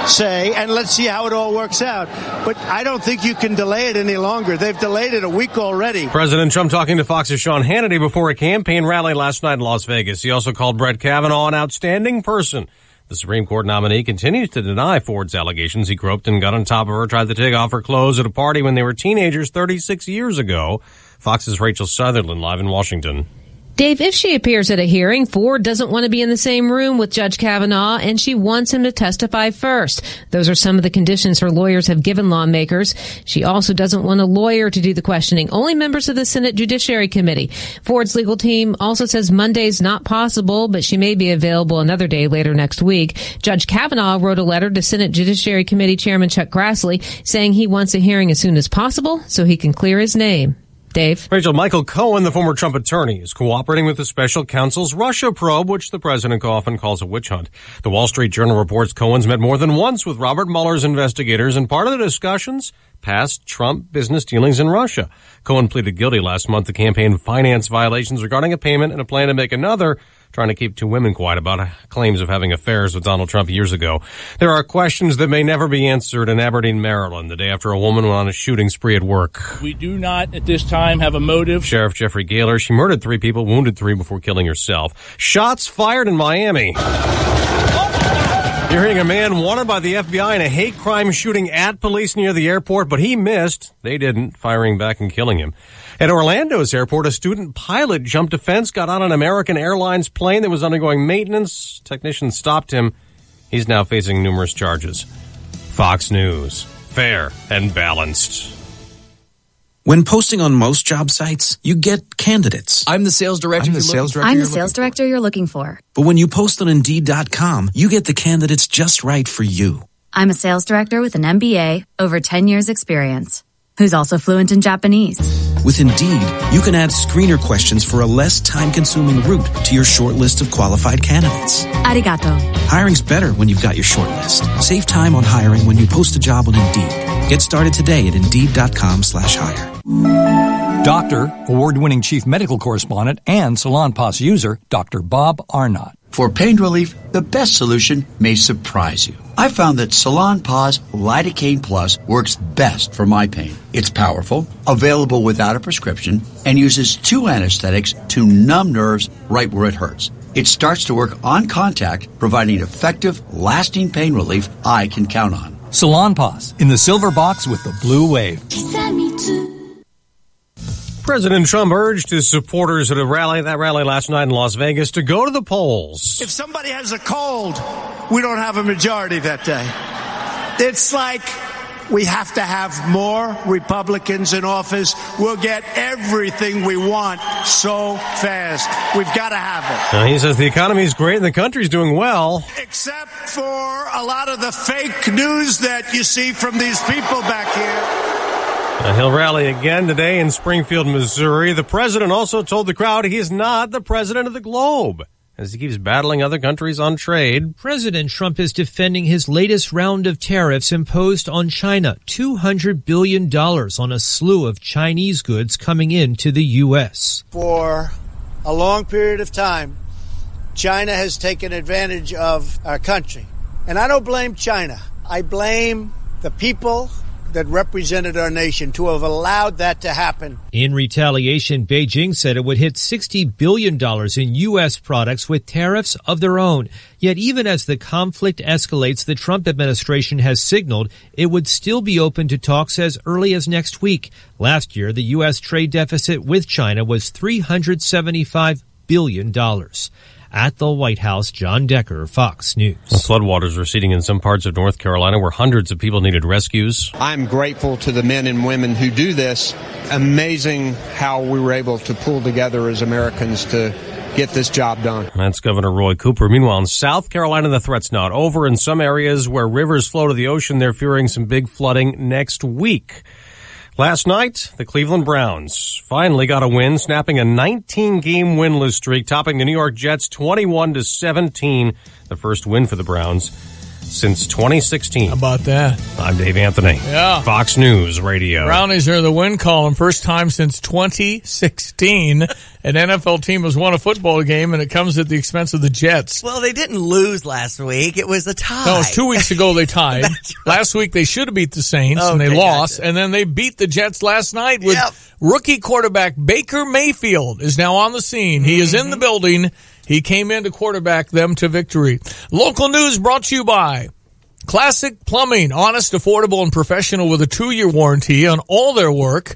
say, and let's see how it all works out. But I don't think you can delay it any longer. They've delayed it a week already. President Trump talking to Fox's Sean Hannity before a campaign rally last night in Las Vegas. He also called Brett Kavanaugh an outstanding person. The Supreme Court nominee continues to deny Ford's allegations he groped and got on top of her, tried to take off her clothes at a party when they were teenagers 36 years ago. Fox's Rachel Sutherland live in Washington. Dave, if she appears at a hearing, Ford doesn't want to be in the same room with Judge Kavanaugh, and she wants him to testify first. Those are some of the conditions her lawyers have given lawmakers. She also doesn't want a lawyer to do the questioning, only members of the Senate Judiciary Committee. Ford's legal team also says Monday's not possible, but she may be available another day later next week. Judge Kavanaugh wrote a letter to Senate Judiciary Committee Chairman Chuck Grassley saying he wants a hearing as soon as possible so he can clear his name. Dave. Rachel, Michael Cohen, the former Trump attorney, is cooperating with the special counsel's Russia probe, which the president often calls a witch hunt. The Wall Street Journal reports Cohen's met more than once with Robert Mueller's investigators, and part of the discussions, past Trump business dealings in Russia. Cohen pleaded guilty last month to campaign finance violations regarding a payment and a plan to make another, trying to keep two women quiet about claims of having affairs with Donald Trump years ago. There are questions that may never be answered in Aberdeen, Maryland, the day after a woman went on a shooting spree at work. We do not, at this time, have a motive. Sheriff Jeffrey Gaylor, she murdered 3 people, wounded 3 before killing herself. Shots fired in Miami. You're hearing a man wanted by the FBI in a hate crime shooting at police near the airport, but he missed. They didn't, firing back and killing him. At Orlando's airport, a student pilot jumped a fence, got on an American Airlines plane that was undergoing maintenance. Technicians stopped him. He's now facing numerous charges. Fox News. Fair and balanced. When posting on most job sites, you get candidates. I'm the sales director. I'm the sales director you're looking for. But when you post on Indeed.com, you get the candidates just right for you. I'm a sales director with an MBA, over 10 years experience, who's also fluent in Japanese. With Indeed, you can add screener questions for a less time-consuming route to your short list of qualified candidates. Arigato. Hiring's better when you've got your short list. Save time on hiring when you post a job on Indeed. Get started today at Indeed.com/hire. Doctor, award-winning chief medical correspondent, and Salonpas user, Dr. Bob Arnott. For pain relief, the best solution may surprise you. I found that Salonpas Lidocaine Plus works best for my pain. It's powerful, available without a prescription, and uses 2 anesthetics to numb nerves right where it hurts. It starts to work on contact, providing effective, lasting pain relief I can count on. Salonpas, in the silver box with the blue wave. President Trump urged his supporters at that rally last night in Las Vegas to go to the polls. If somebody has a cold, we don't have a majority that day. It's like we have to have more Republicans in office. We'll get everything we want so fast. We've got to have it. Now, he says the economy's great and the country's doing well. Except for a lot of the fake news that you see from these people back here. He'll rally again today in Springfield, Missouri. The president also told the crowd he is not the president of the globe, as he keeps battling other countries on trade. President Trump is defending his latest round of tariffs imposed on China, $200 billion on a slew of Chinese goods coming into the U.S. For a long period of time, China has taken advantage of our country. And I don't blame China. I blame the people that represented our nation to have allowed that to happen. In retaliation, Beijing said it would hit $60 billion in U.S. products with tariffs of their own. Yet even as the conflict escalates, the Trump administration has signaled it would still be open to talks as early as next week. Last year, the U.S. trade deficit with China was $375 billion. At the White House, John Decker, Fox News. Floodwaters receding in some parts of North Carolina where hundreds of people needed rescues. I'm grateful to the men and women who do this. Amazing how we were able to pull together as Americans to get this job done. That's Governor Roy Cooper. Meanwhile, in South Carolina, the threat's not over. In some areas where rivers flow to the ocean, they're fearing some big flooding next week. Last night, the Cleveland Browns finally got a win, snapping a 19-game winless streak, topping the New York Jets 21-17, the first win for the Browns. since 2016. How about that? I'm Dave Anthony. Yeah. Fox News Radio. Brownies are the win column. First time since 2016 an NFL team has won a football game, and it comes at the expense of the Jets. Well, they didn't lose last week. It was a tie. No, it was 2 weeks ago they tied. Right. Last week they should have beat the Saints, and they lost. Gotcha. And then they beat the Jets last night with rookie quarterback Baker Mayfield is now on the scene. He is in the building. He came in to quarterback them to victory. Local news brought to you by Classic Plumbing. Honest, affordable, and professional with a 2-year warranty on all their work.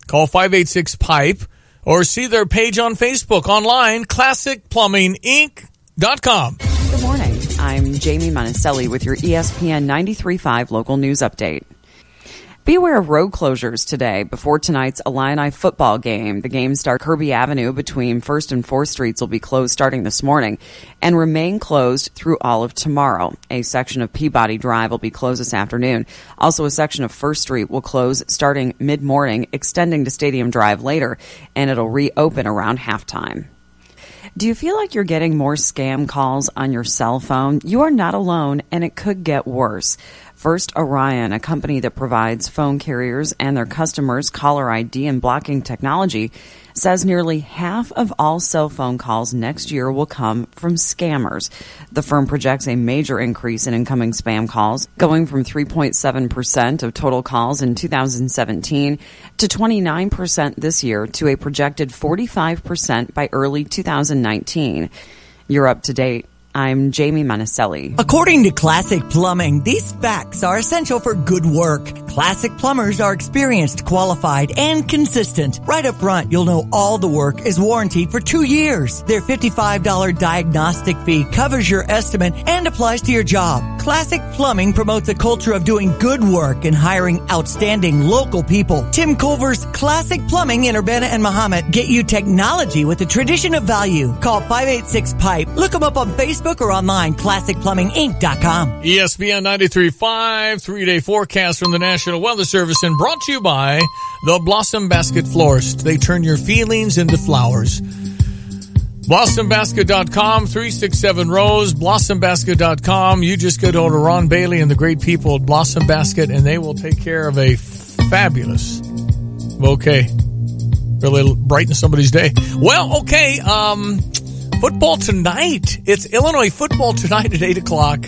Call 586-PIPE or see their page on Facebook. Online, classicplumbinginc.com. Good morning. I'm Jamie Monticelli with your ESPN 93.5 local news update. Be aware of road closures today before tonight's Illini football game. The game starts Kirby Avenue between 1st and 4th Streets will be closed starting this morning and remain closed through all of tomorrow. A section of Peabody Drive will be closed this afternoon. Also, a section of 1st Street will close starting mid-morning, extending to Stadium Drive later, and it'll reopen around halftime. Do you feel like you're getting more scam calls on your cell phone? You are not alone, and it could get worse. First Orion, a company that provides phone carriers and their customers caller ID and blocking technology, says nearly half of all cell phone calls next year will come from scammers. The firm projects a major increase in incoming spam calls, going from 3.7% of total calls in 2017 to 29% this year to a projected 45% by early 2019. You're up to date. I'm Jamie Monticelli. According to Classic Plumbing, these facts are essential for good work. Classic plumbers are experienced, qualified, and consistent. Right up front, you'll know all the work is warranted for 2 years. Their $55 diagnostic fee covers your estimate and applies to your job. Classic Plumbing promotes a culture of doing good work and hiring outstanding local people. Tim Culver's Classic Plumbing in Urbana and Mahomet get you technology with a tradition of value. Call 586-PIPE. Look them up on Facebook or online, classicplumbinginc.com. ESPN 93.5, 3-day forecast from the National Weather Service, and brought to you by the Blossom Basket Florist. They turn your feelings into flowers. BlossomBasket.com, 367-ROSE, BlossomBasket.com. You just get hold of Ron Bailey and the great people at Blossom Basket, and they will take care of a fabulous bouquet. Really brighten somebody's day. Well, okay, football tonight. It's Illinois football tonight at 8 o'clock.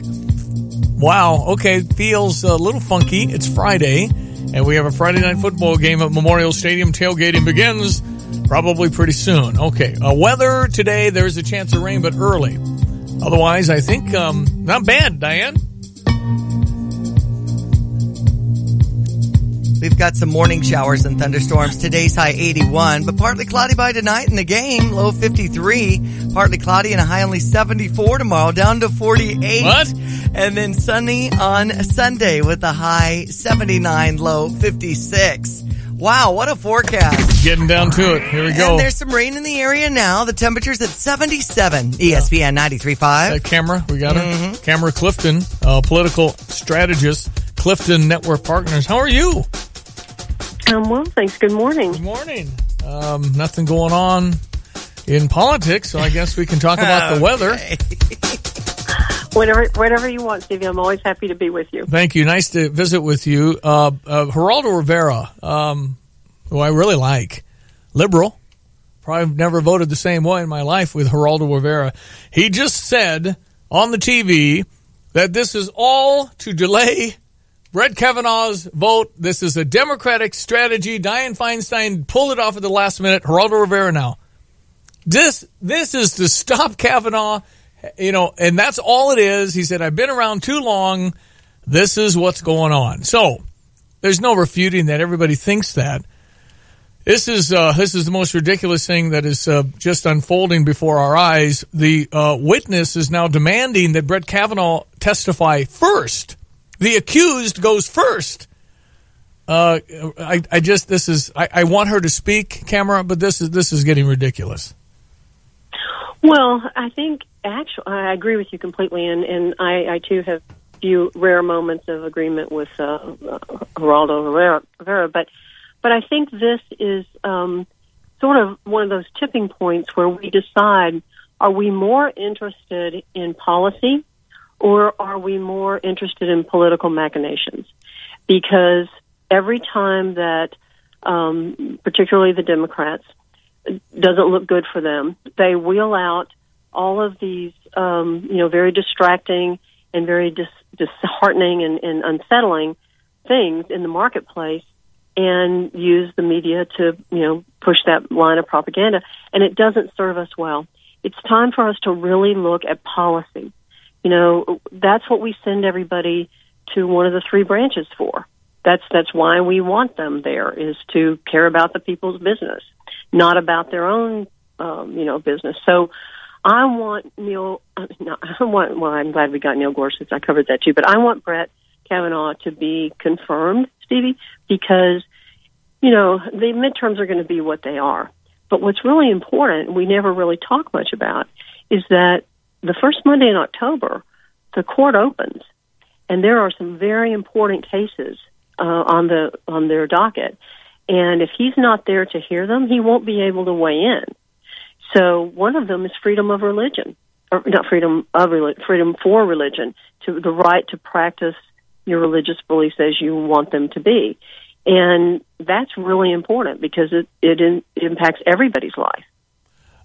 Wow. Okay. Feels a little funky. It's Friday, and we have a Friday night football game at Memorial Stadium. Tailgating begins probably pretty soon. Okay. Weather today, there's a chance of rain, but early. Otherwise, I think not bad, Diane. We've got some morning showers and thunderstorms. Today's high 81, but partly cloudy by tonight in the game. Low 53. Partly cloudy and a high only 74 tomorrow, down to 48. What? And then sunny on Sunday with a high 79, low 56. Wow, what a forecast. Getting down to it. Here we go. And there's some rain in the area now. The temperature's at 77. ESPN 93.5. Camera, we got her. Camera Clifton, political strategist, Clifton Network Partners. How are you? Well, thanks. Good morning. Good morning. Nothing going on in politics, so I guess we can talk about the weather. Whatever you want, Stevie. I'm always happy to be with you. Thank you. Nice to visit with you. Geraldo Rivera, who I really like, liberal. Probably never voted the same way in my life with Geraldo Rivera. He just said on the TV that this is all to delay Brett Kavanaugh's vote. This is a Democratic strategy. Dianne Feinstein pulled it off at the last minute. Geraldo Rivera now. This is to stop Kavanaugh, and that's all it is. He said, I've been around too long. This is what's going on. So there's no refuting that. Everybody thinks that. This is the most ridiculous thing that is just unfolding before our eyes. The witness is now demanding that Brett Kavanaugh testify first. The accused goes first. I want her to speak, Camera, but this is getting ridiculous. Well, I think I agree with you completely, and I too have few rare moments of agreement with Geraldo Rivera, but I think this is sort of one of those tipping points where we decide: are we more interested in policy, or are we more interested in political machinations? Because every time that, particularly the Democrats, doesn't look good for them, they wheel out all of these, very distracting and very disheartening and unsettling things in the marketplace, and use the media to, push that line of propaganda. And it doesn't serve us well. It's time for us to really look at policy. That's what we send everybody to one of the three branches for. That's why we want them there, is to care about the people's business, not about their own, business. So I want I'm glad we got Neil Gorsuch. I covered that too, but I want Brett Kavanaugh to be confirmed, Stevie, because, the midterms are going to be what they are. But what's really important, we never really talk much about, is that the first Monday in October, the court opens, and there are some very important cases on their docket. And if he's not there to hear them, he won't be able to weigh in. So one of them is freedom of religion, or not freedom of freedom for religion, to the right to practice your religious beliefs as you want them to be. And that's really important because it impacts everybody's life.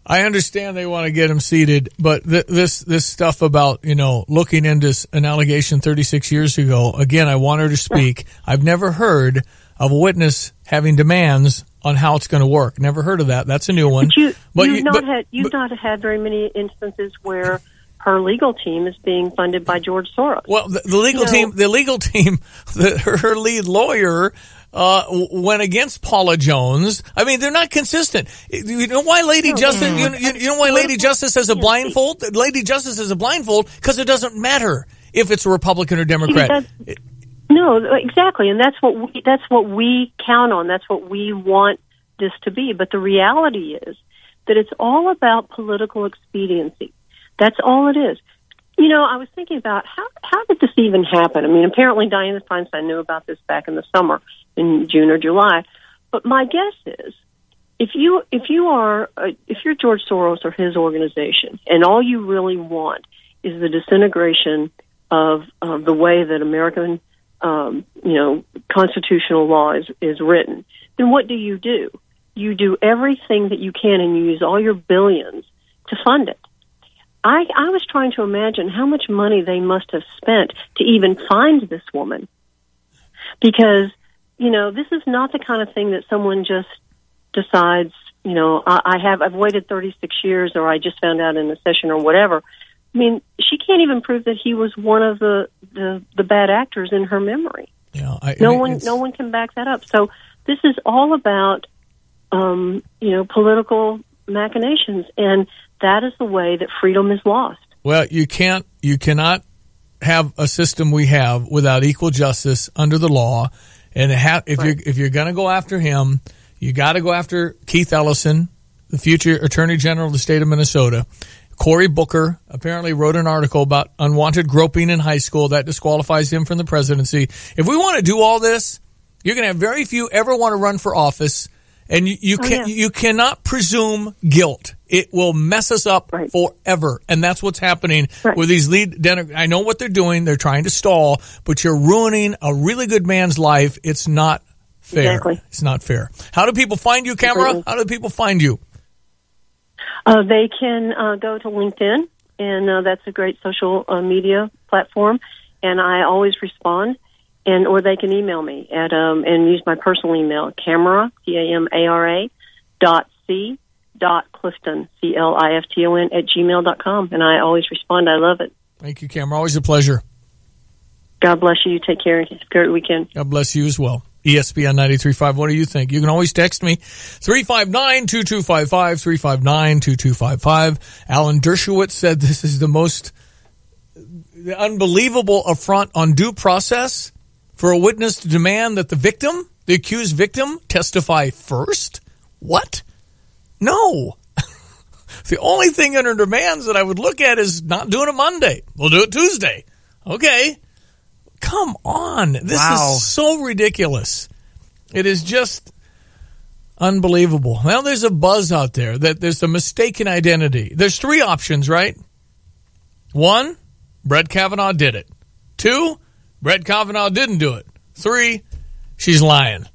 I understand they want to get him seated, but this stuff about, looking into an allegation 36 years ago, again, I want her to speak. I've never heard of a witness having demands on how it's going to work. Never heard of that. That's a new one. But you've not had very many instances where her legal team is being funded by George Soros. Well, the legal team, her lead lawyer went against Paula Jones. I mean, they're not consistent. You know why Lady Justice? You know why Lady Justice has a blindfold? Lady Justice has a blindfold because it doesn't matter if it's a Republican or Democrat. No, exactly, and that's what we count on. That's what we want this to be. But the reality is that it's all about political expediency. That's all it is. I was thinking about how did this even happen? I mean, apparently Dianne Feinstein knew about this back in the summer, in June or July. But my guess is, if you're George Soros or his organization, and all you really want is the disintegration of the way that American constitutional law is written, then what do? You do everything that you can, and you use all your billions to fund it. I was trying to imagine how much money they must have spent to even find this woman. Because, this is not the kind of thing that someone just decides, I've waited 36 years, or I just found out in a session, or whatever. I mean, she can't even prove that he was one of the bad actors in her memory. Yeah, no one can back that up. So this is all about, political machinations, and that is the way that freedom is lost. Well, you cannot have a system we have without equal justice under the law. And if you're going to go after him, you got to go after Keith Ellison, the future Attorney General of the state of Minnesota. Cory Booker apparently wrote an article about unwanted groping in high school that disqualifies him from the presidency. If we want to do all this, you're going to have very few ever want to run for office, and you cannot presume guilt. It will mess us up forever, and that's what's happening with these I know what they're doing. They're trying to stall, but you're ruining a really good man's life. It's not fair. Exactly. It's not fair. How do people find you, Camera? How do people find you? They can go to LinkedIn, and that's a great social media platform, and I always respond. Or they can email me at and use my personal email, Camara, CAMARA, .c.clifton, CLIFTON @gmail.com, and I always respond. I love it. Thank you, Camara. Always a pleasure. God bless you. Take care. Have a great weekend. God bless you as well. ESPN 93.5. What do you think? You can always text me, 359-2255, 359-2255. Alan Dershowitz said this is the most unbelievable affront on due process for a witness to demand that the accused victim, testify first? What? No. The only thing under demands that I would look at is not doing it Monday. We'll do it Tuesday. Okay. Come on. This is so ridiculous. It is just unbelievable. Well, there's a buzz out there that there's a mistaken identity. There's three options, right? One, Brett Kavanaugh did it. 2, Brett Kavanaugh didn't do it. 3, she's lying.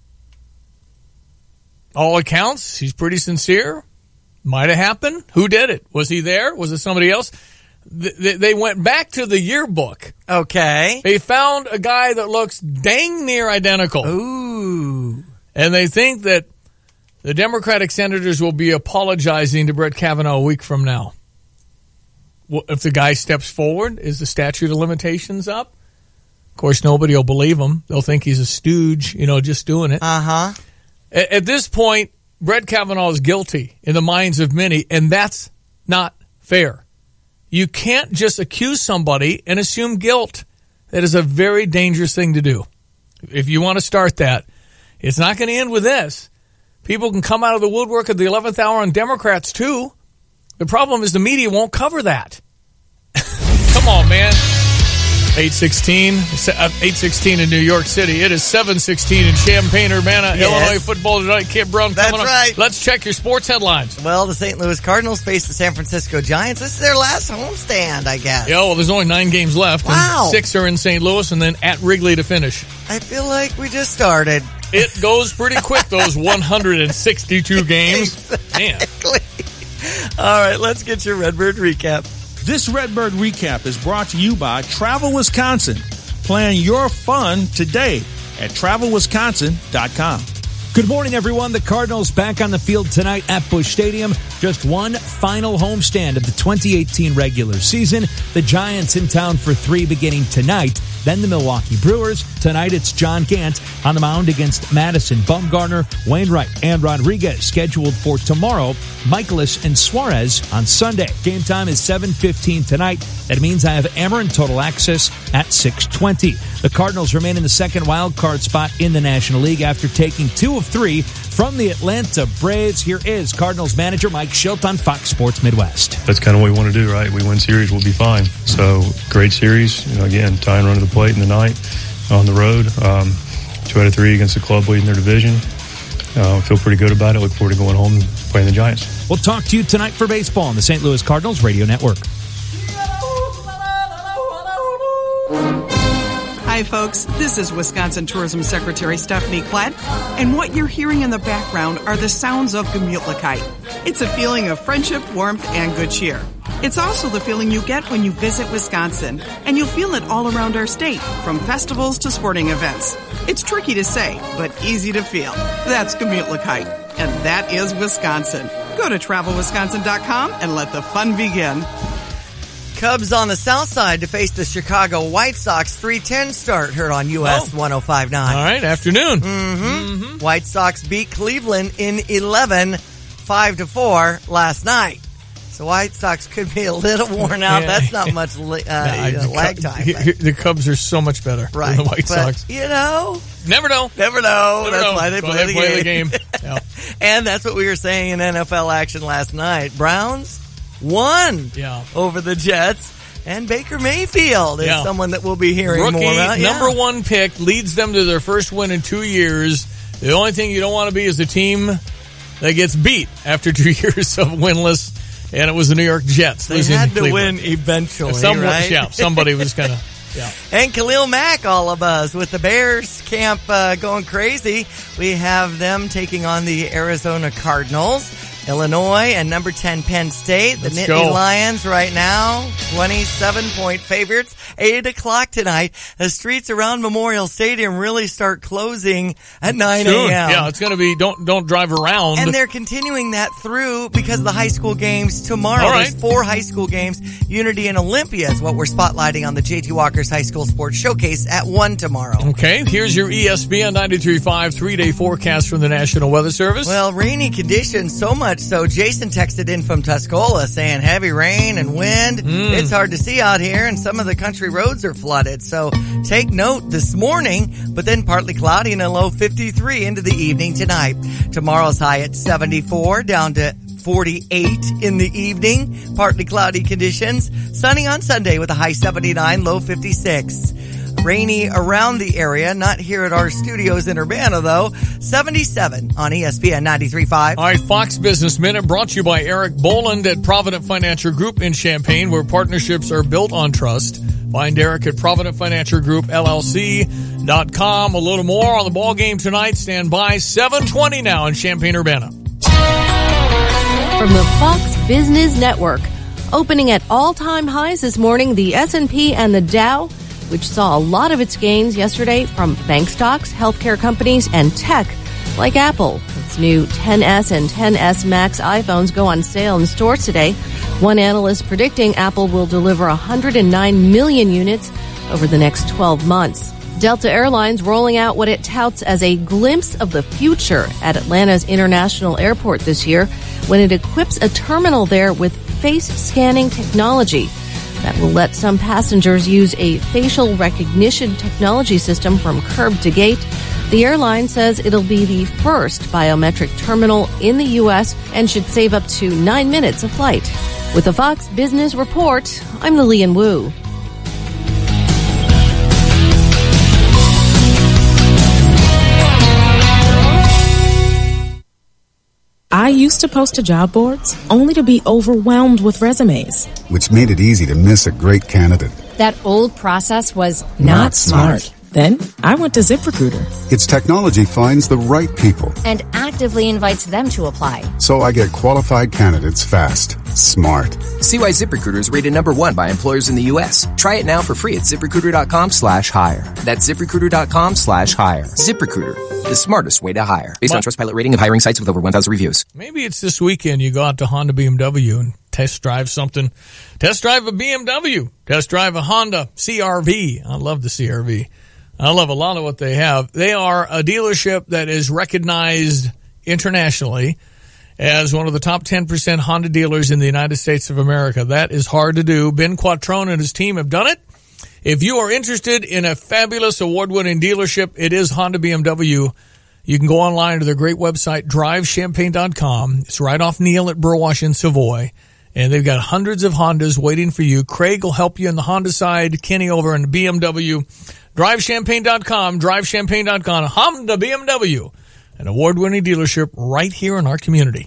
All accounts, she's pretty sincere. Might have happened. Who did it? Was he there? Was it somebody else? They went back to the yearbook. Okay. They found a guy that looks dang near identical. Ooh. And they think that the Democratic senators will be apologizing to Brett Kavanaugh a week from now. Well, if the guy steps forward, is the statute of limitations up? Of course, nobody will believe him. They'll think he's a stooge, just doing it. Uh-huh. At this point, Brett Kavanaugh is guilty in the minds of many, and that's not fair. You can't just accuse somebody and assume guilt. That is a very dangerous thing to do. If you want to start that, it's not going to end with this. People can come out of the woodwork at the 11th hour on Democrats, too. The problem is the media won't cover that. Come on, man. 8:16 in New York City. It is 7:16 in Champaign, Urbana. Yes. Illinois football tonight. Kid Brown coming up. That's right. Let's check your sports headlines. Well, the St. Louis Cardinals face the San Francisco Giants. This is their last homestand, I guess. Yeah, well, there's only 9 games left. Wow. And 6 are in St. Louis and then at Wrigley to finish. I feel like we just started. It goes pretty quick, those 162 games. Man. All right, let's get your Redbird recap. This Redbird recap is brought to you by Travel Wisconsin. Plan your fun today at travelwisconsin.com. Good morning, everyone. The Cardinals back on the field tonight at Busch Stadium. Just one final homestand of the 2018 regular season. The Giants in town for 3 beginning tonight. Then the Milwaukee Brewers. Tonight it's John Gant on the mound against Madison, Bumgarner, Wainwright, and Rodriguez. Scheduled for tomorrow, Michaelis and Suarez on Sunday. Game time is 7:15 tonight. That means I have Ameren Total Access at 6:20. The Cardinals remain in the second wild card spot in the National League after taking 2 of 3 from the Atlanta Braves. Here is Cardinals manager Mike Schilt on Fox Sports Midwest. That's kind of what we want to do, right? We win series, we'll be fine. So, great series. Again, tie and run to the plate in the night on the road. 2 out of 3 against the club leading their division. Feel pretty good about it. Look forward to going home and playing the Giants. We'll talk to you tonight for baseball on the St. Louis Cardinals Radio Network. Hi, folks. This is Wisconsin Tourism Secretary Stephanie Klett, and what you're hearing in the background are the sounds of Gemütlichkeit. It's a feeling of friendship, warmth, and good cheer. It's also the feeling you get when you visit Wisconsin, and you'll feel it all around our state, from festivals to sporting events. It's tricky to say, but easy to feel. That's Gemütlichkeit, and that is Wisconsin. Go to travelwisconsin.com and let the fun begin. Cubs on the south side to face the Chicago White Sox. 3:10 start, heard on US 105.9. All right, afternoon. Mm-hmm. White Sox beat Cleveland in 11, 5-4 last night. So White Sox could be a little worn out. Yeah. That's not much lag time. The Cubs are so much better than the White Sox. You know. Never know. Never know. That's why they play the game. Yeah. And that's what we were saying in NFL action last night. Browns won over the Jets, and Baker Mayfield is someone that we'll be hearing Rookie, more about. Number 1 pick, leads them to their first win in 2 years. The only thing you don't want to be is the team that gets beat after 2 years of winless, and it was the New York Jets. They had to win eventually, right? Yeah, somebody was kind of... Yeah. And Khalil Mack, all of us, with the Bears camp going crazy. We have them taking on the Arizona Cardinals. Illinois and number 10 Penn State. The Nittany Lions right now, 27-point favorites. 8 o'clock tonight. The streets around Memorial Stadium really start closing at 9 a.m. Yeah, it's going to be don't drive around. And they're continuing that through because the high school games tomorrow. All right. There's 4 high school games. Unity and Olympia is what we're spotlighting on the J.T. Walker's High School Sports Showcase at 1 tomorrow. Okay, here's your ESPN 93.5 3-day forecast from the National Weather Service. Well, rainy conditions, so much so Jason texted in from Tuscola saying heavy rain and wind. It's hard to see out here, and some of the country roads are flooded. So take note this morning, but then partly cloudy and a low 53 into the evening tonight. Tomorrow's high at 74, down to 48 in the evening. Partly cloudy conditions. Sunny on Sunday with a high 79, low 56. Rainy around the area, not here at our studios in Urbana, though. 77 on ESPN 93.5. All right, Fox Business Minute brought to you by Eric Boland at Provident Financial Group in Champaign, where partnerships are built on trust. Find Derek at Provident Financial Group, LLC.com. A little more on the ball game tonight. Stand by. 7:20 now in Champaign-Urbana. From the Fox Business Network. Opening at all-time highs this morning, the S&P and the Dow, which saw a lot of its gains yesterday from bank stocks, healthcare companies, and tech, like Apple. Its new 10S and 10S Max iPhones go on sale in stores today. One analyst predicting Apple will deliver 109 million units over the next 12 months. Delta Airlines rolling out what it touts as a glimpse of the future at Atlanta's International Airport this year when it equips a terminal there with face scanning technology that will let some passengers use a facial recognition technology system from curb to gate. The airline says it'll be the first biometric terminal in the U.S. and should save up to 9 minutes a flight. With the Fox Business Report, I'm Lillian Wu. I used to post to job boards only to be overwhelmed with resumes, which made it easy to miss a great candidate. That old process was not smart. Then I went to ZipRecruiter. Its technology finds the right people and actively invites them to apply. So I get qualified candidates fast. Smart. See why ZipRecruiter is rated #1 by employers in the U.S. Try it now for free at ZipRecruiter.com/hire. That's ZipRecruiter.com/hire. ZipRecruiter, the smartest way to hire. Based on Trustpilot rating of hiring sites with over 1,000 reviews. Maybe it's this weekend you go out to Honda BMW and test drive something. Test drive a BMW. Test drive a Honda CR-V. I love the CR-V. I love a lot of what they have. They are a dealership that is recognized internationally as one of the top 10% Honda dealers in the United States of America. That is hard to do. Ben Quattrone and his team have done it. If you are interested in a fabulous award-winning dealership, it is Honda BMW. You can go online to their great website, drivechampaign.com. It's right off Neal at Burwash in Savoy. And they've got hundreds of Hondas waiting for you. Craig will help you on the Honda side. Kenny over in the BMW. DriveChampaign.com, DriveChampaign.com, Honda BMW, an award-winning dealership right here in our community.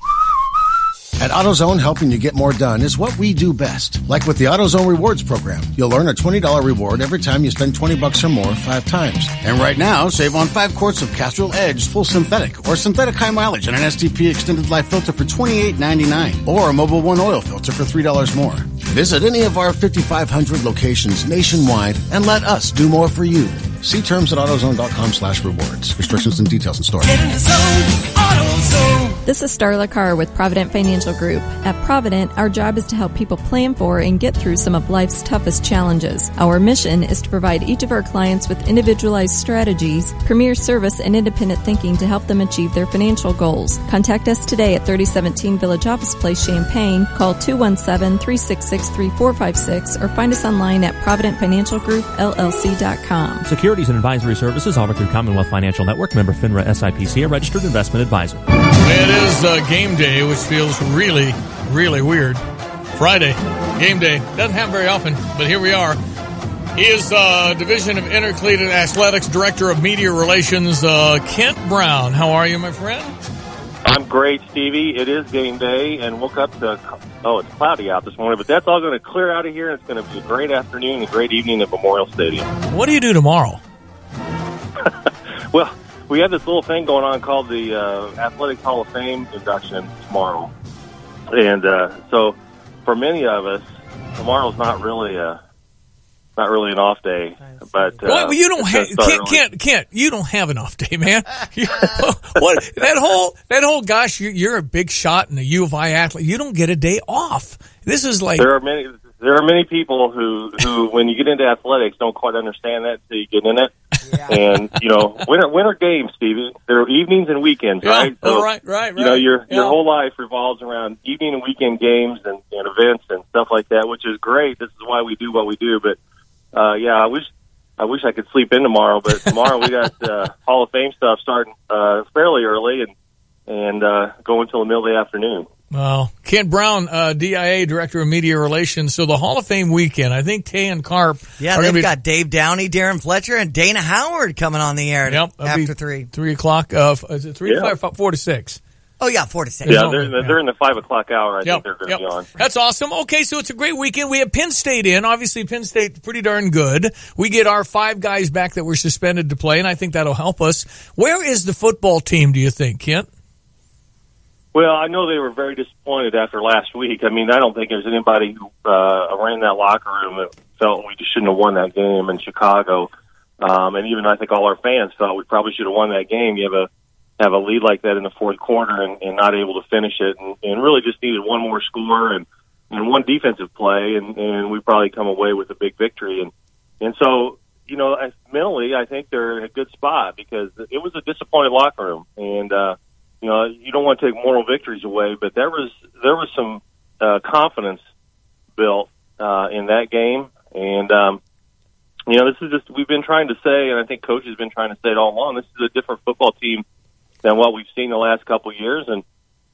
At AutoZone, helping you get more done is what we do best. Like with the AutoZone Rewards program, you'll earn a $20 reward every time you spend $20 or more 5 times. And right now, save on 5 quarts of Castrol Edge full synthetic or synthetic high mileage and an STP extended life filter for $28.99 or a Mobil 1 oil filter for $3 more. Visit any of our 5,500 locations nationwide and let us do more for you. See terms at AutoZone.com/rewards. Restrictions and details in store. Get in the zone, AutoZone. This is Starla Carr with Provident Financial Group. At Provident, our job is to help people plan for and get through some of life's toughest challenges. Our mission is to provide each of our clients with individualized strategies, premier service, and independent thinking to help them achieve their financial goals. Contact us today at 3017 Village Office Place, Champaign. Call 217-366-3456 or find us online at ProvidentFinancialGroupLLC.com. Securities and advisory services offered through Commonwealth Financial Network, member FINRA SIPC, a registered investment advisor. It is game day, which feels really, really weird. Friday, game day. Doesn't happen very often, but here we are. He is Division of Intercollegiate Athletics Director of Media Relations, Kent Brown. How are you, my friend? I'm great, Stevie. It is game day, and woke up to, it's cloudy out this morning, but that's all going to clear out of here, and it's going to be a great afternoon and a great evening at Memorial Stadium. What do you do tomorrow? Well, we have this little thing going on called the Athletics Hall of Fame induction tomorrow. And so for many of us, tomorrow's not really an off day. But well, you don't can't you don't have an off day, man. What that whole gosh, you're a big shot and a U of I athlete. You don't get a day off. This is like there are many people who when you get into athletics don't quite understand that until you get in it. Yeah. And winter games, Stevie. There are evenings and weekends, right? So, right. Your whole life revolves around evening and weekend games and events and stuff like that, which is great. This is why we do what we do. But I wish I could sleep in tomorrow. But tomorrow we got Hall of Fame stuff starting fairly early and going until the middle of the afternoon. Well, Kent Brown, DIA, Director of Media Relations. So the Hall of Fame weekend, I think Tay and Carp. Yeah, they've got Dave Downey, Darren Fletcher, and Dana Howard coming on the air after 3. 3 o'clock. Is it 3 to 5? 4 to 6. Oh, yeah, 4 to 6. Yeah, they're in the 5 o'clock hour. I think they're going to be on. That's awesome. Okay, so it's a great weekend. We have Penn State in. Obviously, Penn State's pretty darn good. We get our 5 guys back that were suspended to play, and I think that'll help us. Where is the football team, do you think, Kent? Well, I know they were very disappointed after last week. I mean, I don't think there's anybody who ran that locker room that felt we just shouldn't have won that game in Chicago. And even I think all our fans felt we probably should have won that game. You have a lead like that in the fourth quarter and not able to finish it, and really just needed one more score and one defensive play, and we probably come away with a big victory. And so, mentally, I think they're in a good spot because it was a disappointed locker room, and you don't want to take moral victories away, but there was some confidence built in that game, and this is just we've been trying to say, and I think Coach has been trying to say it all along. This is a different football team than what we've seen the last couple of years, and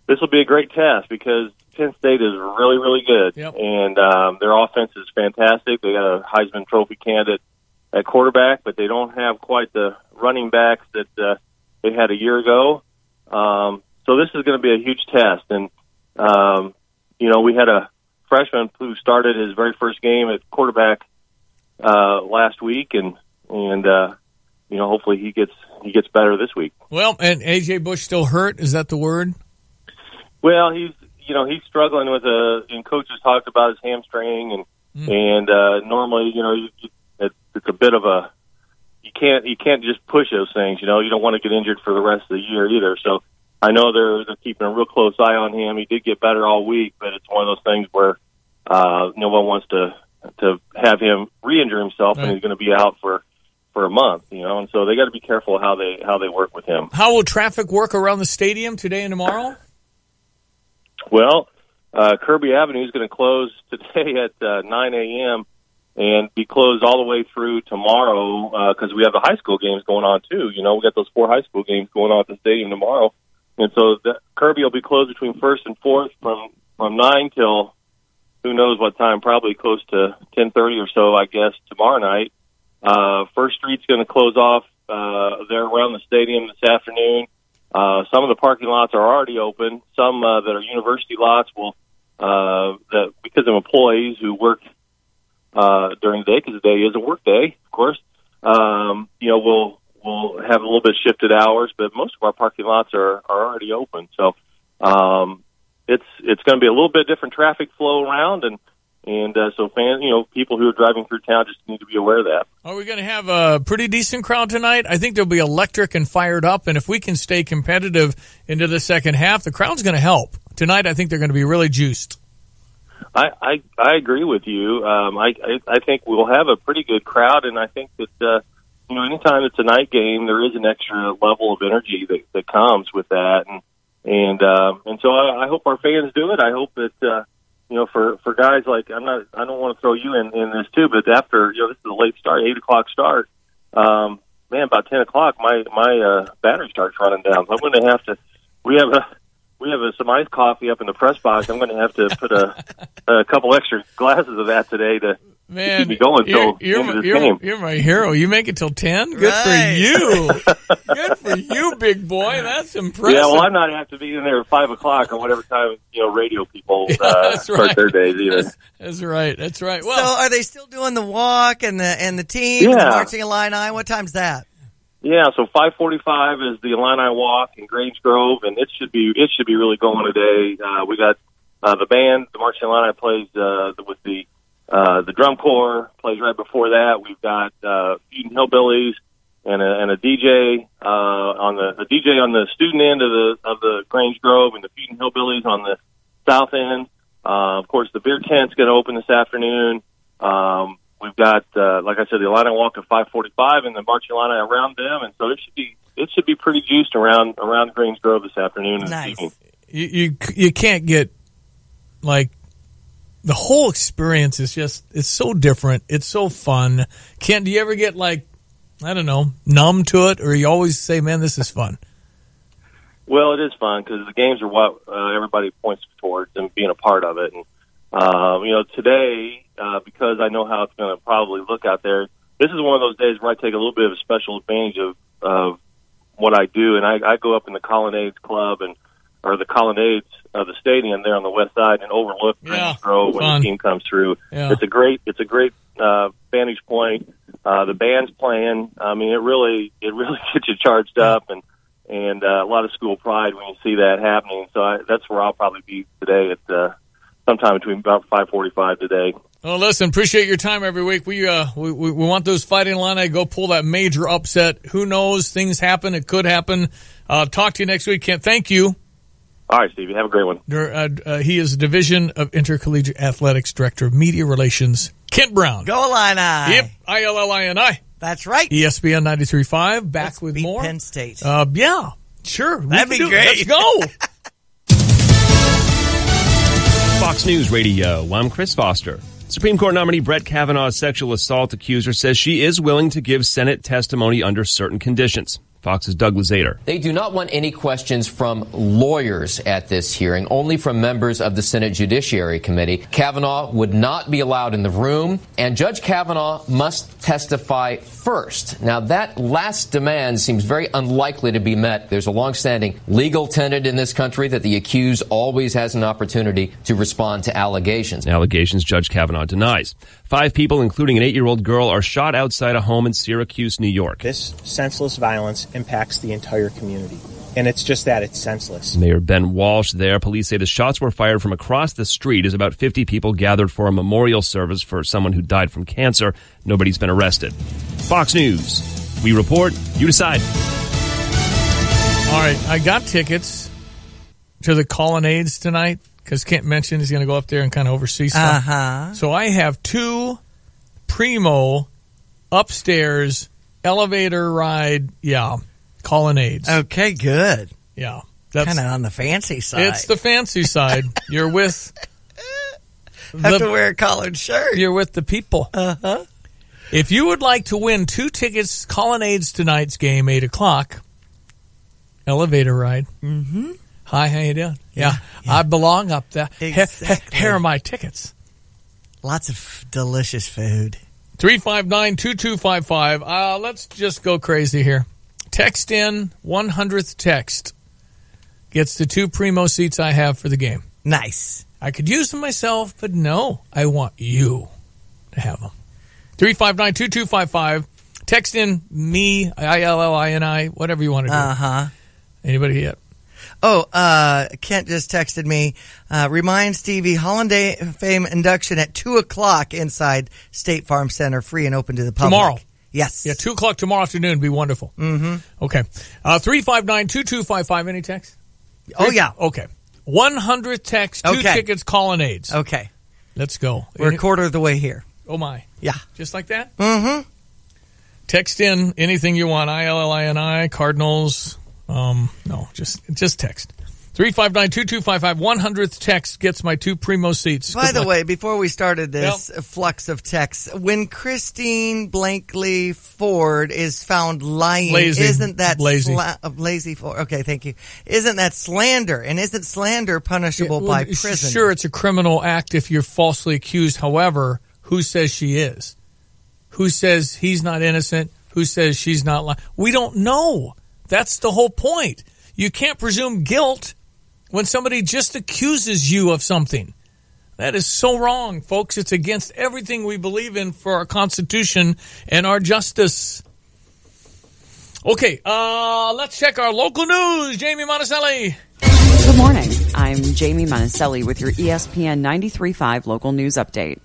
this will be a great test because Penn State is really, really good, and their offense is fantastic. They got a Heisman Trophy candidate at quarterback, but they don't have quite the running backs that they had a year ago. So this is going to be a huge test, and we had a freshman who started his very first game at quarterback last week, and hopefully he gets better this week. Well, and A.J. Bush still hurt? Is that the word? Well, he's struggling with and coaches talked about his hamstring, and normally, it's a bit of a, you can't just push those things, you don't want to get injured for the rest of the year either. So I know they're keeping a real close eye on him. He did get better all week, but it's one of those things where no one wants to have him re-injure himself, and he's going to be out for a month, and so they got to be careful how they work with him. How will traffic work around the stadium today and tomorrow? Well, Kirby Avenue is going to close today at 9 a.m. and be closed all the way through tomorrow because we have the high school games going on too. We got those 4 high school games going on at the stadium tomorrow, and so Kirby will be closed between 1st and 4th from 9 till who knows what time, probably close to 10:30 or so, I guess, tomorrow night. First Street's going to close off there around the stadium this afternoon. Some of the parking lots are already open. Some that are university lots will, because of employees who work during the day, because the day is a work day, of course, we'll have a little bit shifted hours, but most of our parking lots are already open. So it's going to be a little bit different traffic flow around, and so fans, people who are driving through town just need to be aware of that. Are we going to have a pretty decent crowd tonight? I think they'll be electric and fired up, and if we can stay competitive into the second half, the crowd's going to help. Tonight, I think they're going to be really juiced. I agree with you. I think we'll have a pretty good crowd, and I think that anytime it's a night game, there is an extra level of energy that comes with that, and so I hope our fans do it. I hope that. For guys like I don't want to throw you in this too, but after this is a late start, 8 o'clock start. About 10 o'clock, my battery starts running down. So I'm going to have to. We have some iced coffee up in the press box. I'm going to have to put a couple extra glasses of that today to keep me going until the end of this game. You're my hero. You make it till 10? Good for you. Good for you, big boy. That's impressive. Yeah, well, I'm not have to be in there at 5 o'clock or whatever time radio people start their days either. That's right. Well, so are they still doing the walk and the team and the marching Illini? What time's that? Yeah, so 5:45 is the Illini walk in Grange Grove, and it should be really going today. We got the band, the Marching Illini plays with the drum corps plays right before that. We've got Feeding Hillbillies and a DJ on the student end of the Grange Grove, and the Feeding Hillbillies on the south end. Of course, the beer tent's going to open this afternoon. We've got, like I said, the Illini walk at 5:45, and the Marching Illini around them, and so it should be pretty juiced around Grange Grove this afternoon and this evening. You can't get like. The whole experience is it's so different. It's so fun. Do you ever get numb to it, or you always say, man, this is fun? Well, it is fun because the games are what everybody points towards and being a part of it. And, today, because I know how it's going to probably look out there, this is one of those days where I take a little bit of a special advantage of what I do. And I go up in the Colonnades Club, and or the colonnades of the stadium there on the west side and overlook Greens Grove when the team comes through. Yeah. It's a great vantage point. The band's playing. I mean, it really gets you charged up and a lot of school pride when you see that happening. So that's where I'll probably be today at sometime between about 5:45 today. Well, listen, appreciate your time every week. We want those Fighting Illini to go pull that major upset. Who knows? Things happen. It could happen. Talk to you next week. Kent, thank you. All right, Stevie. Have a great one. He is Division of Intercollegiate Athletics Director of Media Relations, Kent Brown. Go Illini. Yep, ILLINI. That's right. ESPN 93.5. Back with more. Penn State. Yeah, sure. That'd be great. Let's go. Fox News Radio. I'm Chris Foster. Supreme Court nominee Brett Kavanaugh's sexual assault accuser says she is willing to give Senate testimony under certain conditions. Fox's Doug Lazater. They do not want any questions from lawyers at this hearing, only from members of the Senate Judiciary Committee. Kavanaugh would not be allowed in the room, and Judge Kavanaugh must testify first. Now, that last demand seems very unlikely to be met. There's a longstanding legal tenet in this country that the accused always has an opportunity to respond to allegations. Allegations Judge Kavanaugh denies. 5 people, including an 8-year-old girl, are shot outside a home in Syracuse, New York. This senseless violence impacts the entire community. And it's just that, it's senseless. Mayor Ben Walsh there. Police say the shots were fired from across the street as about 50 people gathered for a memorial service for someone who died from cancer. Nobody's been arrested. Fox News. We report, you decide. All right, I got tickets to the colonnades tonight because Kent mentioned he's going to go up there and kind of oversee stuff. So I have 2 primo upstairs elevator ride, colonnades. Okay, good. Yeah. That's kind of on the fancy side. It's the fancy side. You're with... Have to wear a collared shirt. You're with the people. If you would like to win 2 tickets, colonnades tonight's game, 8 o'clock, elevator ride. Mm-hmm. Hi, how you doing? Yeah. I belong up there. Exactly. Here are my tickets. Lots of delicious food. 359-2255. Let's just go crazy here. Text in 100th text. Gets the 2 primo seats I have for the game. Nice. I could use them myself, but no, I want you to have them. 359-2255. Text in me, ILLINI, whatever you want to do. Anybody yet? Kent just texted me. Remind Stevie, Holiday Fame induction at 2 o'clock inside State Farm Center, free and open to the public. Tomorrow. Yes. Yeah, 2 o'clock tomorrow afternoon would be wonderful. Mm-hmm. Okay. 359-2255. Any text? Oh, yeah. Okay. 100 text, 2 tickets, colonnades. Okay. Let's go. We're a quarter of the way here. Oh, my. Yeah. Just like that? Mm-hmm. Text in anything you want. ILLINI, Cardinals. No, just text. 359-2255. 100th text gets my 2 primo seats. By the way, before we started this flux of texts, when Christine Blankley Ford is found lying, isn't that lazy Ford? Okay, thank you. Isn't that slander? And isn't slander punishable by prison? Sure, it's a criminal act if you're falsely accused. However, who says she is? Who says he's not innocent? Who says she's not lying? We don't know. That's the whole point. You can't presume guilt when somebody just accuses you of something. That is so wrong, folks. It's against everything we believe in for our Constitution and our justice. Okay, let's check our local news. Jamie Monticelli. Good morning. I'm Jamie Monticelli with your ESPN 93.5 local news update.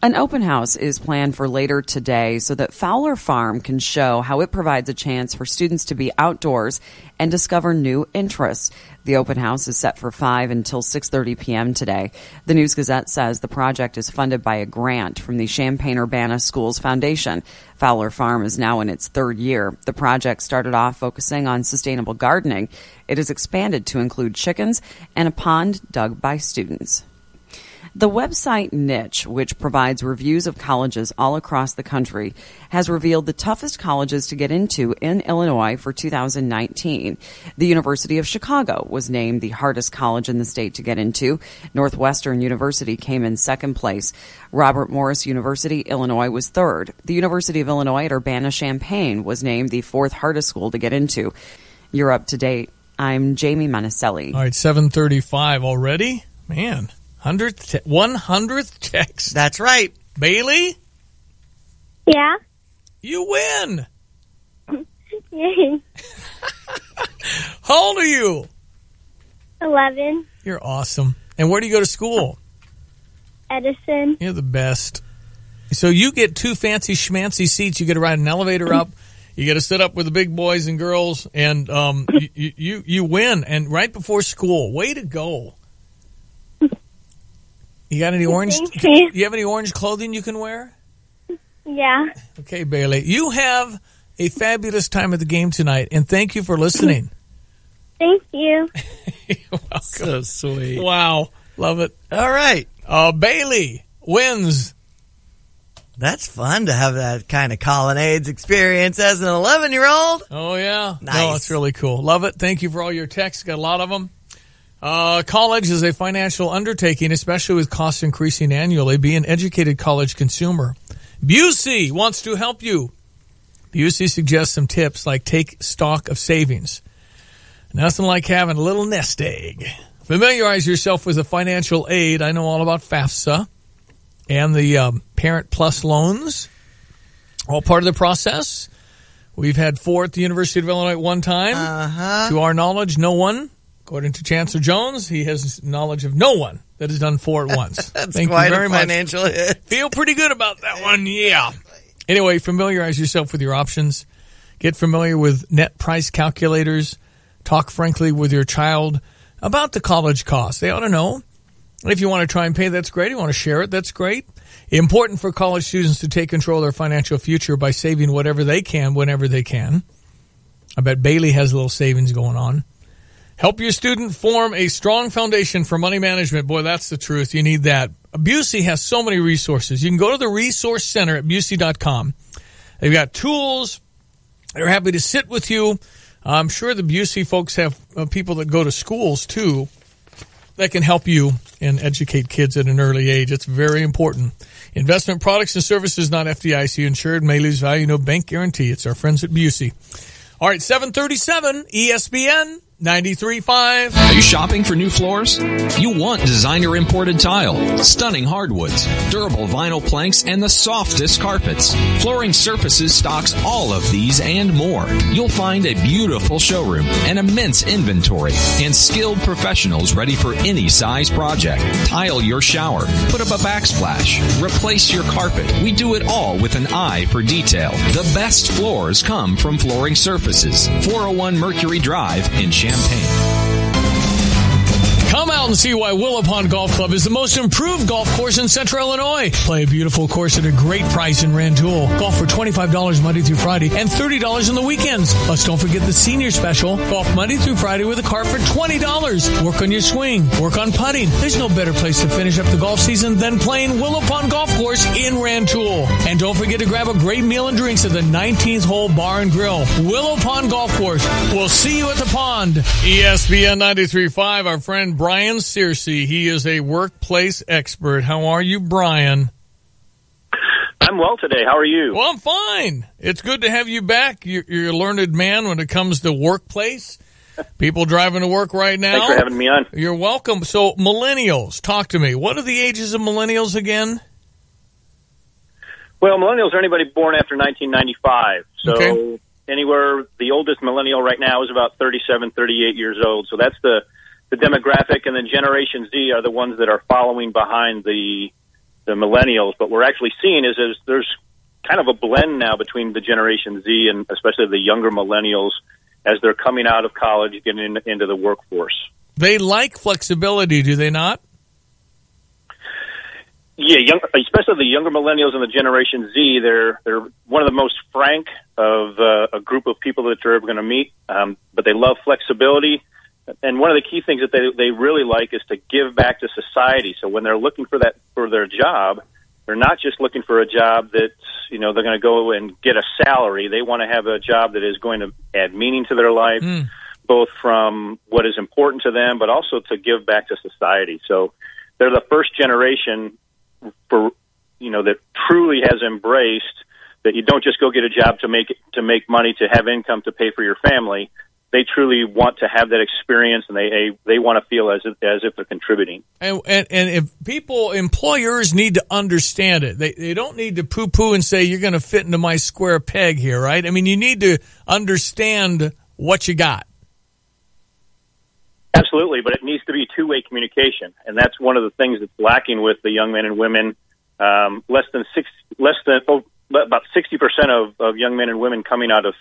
An open house is planned for later today so that Fowler Farm can show how it provides a chance for students to be outdoors and discover new interests. The open house is set for 5 until 6:30 p.m. today. The News-Gazette says the project is funded by a grant from the Champaign-Urbana Schools Foundation. Fowler Farm is now in its 3rd year. The project started off focusing on sustainable gardening. It has expanded to include chickens and a pond dug by students. The website Niche, which provides reviews of colleges all across the country, has revealed the toughest colleges to get into in Illinois for 2019. The University of Chicago was named the hardest college in the state to get into. Northwestern University came in 2nd place. Robert Morris University, Illinois, was 3rd. The University of Illinois at Urbana-Champaign was named the 4th hardest school to get into. You're up to date I'm Jamie Monticelli. All right, 7:35 already? Man, 100th text. That's right. Bailey? Yeah. You win. Yay. How old are you? 11. You're awesome. And where do you go to school? Edison. You're the best. So you get 2 fancy schmancy seats. You get to ride an elevator up. You get to sit up with the big boys and girls, and you win. And right before school, way to go! You got any orange? You have any orange clothing you can wear? Yeah. Okay, Bailey, you have a fabulous time at the game tonight, and thank you for listening. Thank you. You're welcome. So sweet. Wow, love it. All right, Bailey wins. That's fun to have that kind of colonnades experience as an 11-year-old. Oh, yeah. Nice. No, it's really cool. Love it. Thank you for all your texts. Got a lot of them. College is a financial undertaking, especially with costs increasing annually. Be an educated college consumer. Busey wants to help you. Busey suggests some tips like take stock of savings. Nothing like having a little nest egg. Familiarize yourself with a financial aid. I know all about FAFSA. And the Parent Plus loans, all part of the process. We've had 4 at the University of Illinois at one time. To our knowledge, no one, according to Chancellor Jones, he has knowledge of no one that has done 4 at once. That's Thank quite you very a financial much. hit. Feel pretty good about that one, yeah. Anyway, familiarize yourself with your options. Get familiar with net price calculators. Talk frankly with your child about the college costs. They ought to know. If you want to try and pay, that's great. If you want to share it, that's great. Important for college students to take control of their financial future by saving whatever they can, whenever they can. I bet Bailey has a little savings going on. Help your student form a strong foundation for money management. Boy, that's the truth. You need that. Busey has so many resources. You can go to the Resource Center at Busey.com. They've got tools. They're happy to sit with you. I'm sure the Busey folks have people that go to schools, too, that can help you and educate kids at an early age. It's very important. Investment products and services not FDIC insured, may lose value, no bank guarantee. It's our friends at Busey. All right, 737 ESPN 93.5. Are you shopping for new floors? You want designer imported tile, stunning hardwoods, durable vinyl planks, and the softest carpets. Flooring Surfaces stocks all of these and more. You'll find a beautiful showroom, an immense inventory, and skilled professionals ready for any size project. Tile your shower, put up a backsplash, replace your carpet. We do it all with an eye for detail. The best floors come from Flooring Surfaces, 401 Mercury Drive in Champaign. Come out and see why Willow Pond Golf Club is the most improved golf course in Central Illinois. Play a beautiful course at a great price in Rantoul. Golf for $25 Monday through Friday and $30 on the weekends. Plus, don't forget the senior special. Golf Monday through Friday with a cart for $20. Work on your swing. Work on putting. There's no better place to finish up the golf season than playing Willow Pond Golf Course in Rantoul. And don't forget to grab a great meal and drinks at the 19th Hole Bar and Grill. Willow Pond Golf Course. We'll see you at the pond. ESPN 93.5, our friend Brian Searcy. He is a workplace expert. How are you, Brian? I'm well today. How are you? Well, I'm fine. It's good to have you back. You're a learned man when it comes to workplace. People driving to work right now. Thanks for having me on. You're welcome. So, millennials, talk to me. What are the ages of millennials again? Well, millennials are anybody born after 1995. So Okay. anywhere, the oldest millennial right now is about 37, 38 years old. So that's the demographic, and then Generation Z are the ones that are following behind the millennials. But we're actually seeing is there's kind of a blend now between the Generation Z and especially the younger millennials as they're coming out of college, getting into the workforce. They like flexibility, do they not? Yeah, especially the younger millennials and the Generation Z, they're one of the most frank of a group of people that you're ever going to meet, but they love flexibility. And one of the key things that they really like is to give back to society. So when they're looking for their job, they're not just looking for a job that, they're going to go and get a salary. They want to have a job that is going to add meaning to their life, both from what is important to them, but also to give back to society. So they're the first generation that truly has embraced that you don't just go get a job to make money, to have income, to pay for your family. they truly want to have that experience, and they want to feel as if they're contributing. And if employers need to understand it. They don't need to poo-poo and say, you're going to fit into my square peg here, right? I mean, you need to understand what you got. Absolutely, but it needs to be two-way communication, and that's one of the things that's lacking with the young men and women. About 60% of young men and women coming out of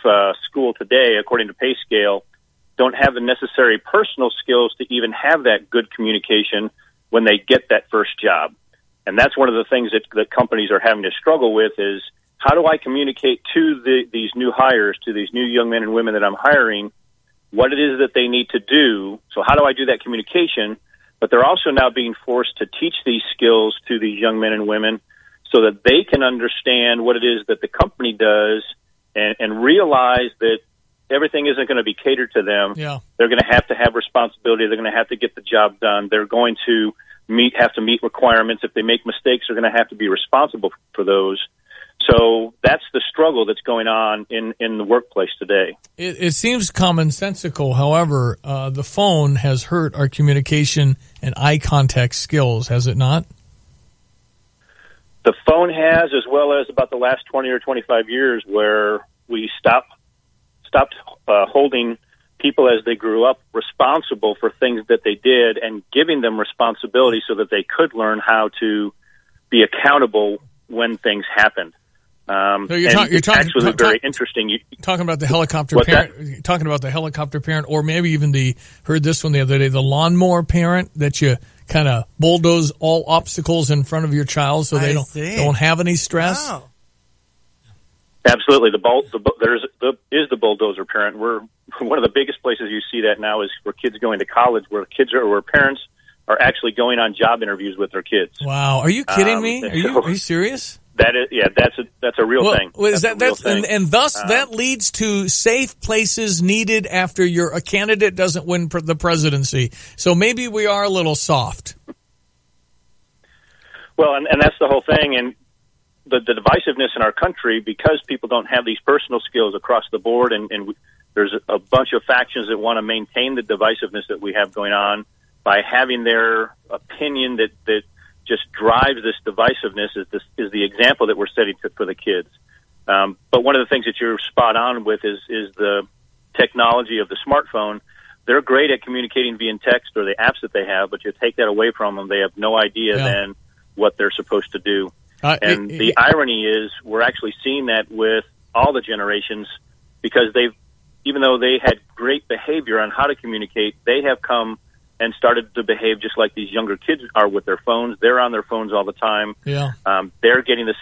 school today, according to Pay Scale, don't have the necessary personal skills to even have that good communication when they get that first job. And that's one of the things that companies are having to struggle with is, how do I communicate to these new hires, to these new young men and women that I'm hiring, what it is that they need to do? So how do I do that communication? But they're also now being forced to teach these skills to these young men and women so that they can understand what it is that the company does and realize that everything isn't going to be catered to them. Yeah. They're going to have responsibility. They're going to have to get the job done. They're going to have to meet requirements. If they make mistakes, they're going to have to be responsible for those. So that's the struggle that's going on in the workplace today. It seems commonsensical. However, the phone has hurt our communication and eye contact skills, has it not? The phone has, as well as about the last 20 or 25 years, where we stopped holding people as they grew up responsible for things that they did and giving them responsibility so that they could learn how to be accountable when things happened. So you're talking very interesting. Talking about the helicopter parent. Talking about the helicopter parent, or maybe even heard this one the other day, the lawnmower parent, that you kind of bulldoze all obstacles in front of your child so they don't have any stress. Wow. Absolutely, there is the bulldozer parent. We're one of the biggest places you see that now is for kids going to college, where parents are actually going on job interviews with their kids. Wow, are you kidding me? Are you serious? That is, that's a real thing. And thus that leads to safe places needed after a candidate doesn't win the presidency. So maybe we are a little soft. Well, and that's the whole thing, and the divisiveness in our country, because people don't have these personal skills across the board, and there's a bunch of factions that want to maintain the divisiveness that we have going on by having their opinion that just drives this divisiveness is the example that we're setting for the kids. But one of the things that you're spot on with is the technology of the smartphone. They're great at communicating via text or the apps that they have, but you take that away from them, they have no idea then what they're supposed to do. The irony is we're actually seeing that with all the generations, because even though they had great behavior on how to communicate, they have come and started to behave just like these younger kids are with their phones. They're on their phones all the time. Yeah. They're getting the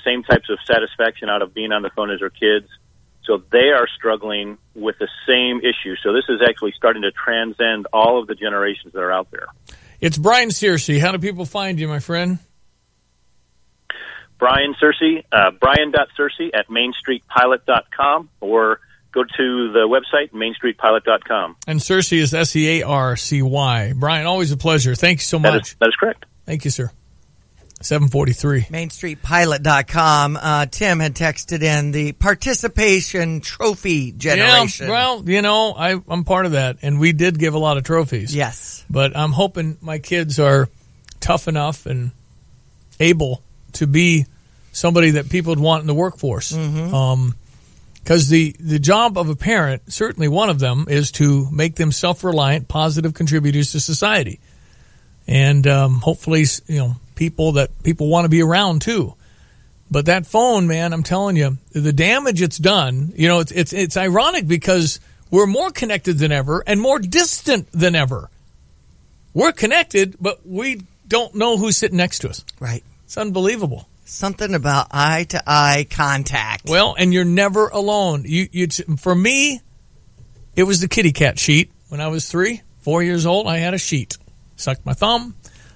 same types of satisfaction out of being on the phone as their kids. So they are struggling with the same issue. So this is actually starting to transcend all of the generations that are out there. It's Brian Searcy. How do people find you, my friend? Brian Searcy, brian.searcy at mainstreetpilot.com, or go to the website, mainstreetpilot.com. And Searcy is Searcy. Brian, always a pleasure. Thank you so much. That is correct. Thank you, sir. 743. MainStreetPilot.com. Tim had texted in the participation trophy generation. Yeah, well, I'm part of that, and we did give a lot of trophies. Yes. But I'm hoping my kids are tough enough and able to be somebody that people would want in the workforce. Mm-hmm. Because the job of a parent, certainly one of them, is to make them self-reliant, positive contributors to society. And hopefully, people that people want to be around too. But that phone, man, I'm telling you, the damage it's done, it's ironic because we're more connected than ever and more distant than ever. We're connected, but we don't know who's sitting next to us. Right. It's unbelievable. Something about eye-to-eye contact. Well, and you're never alone. For me, it was the kitty cat sheet. When I was 4 years old, I had a sheet. Sucked my thumb.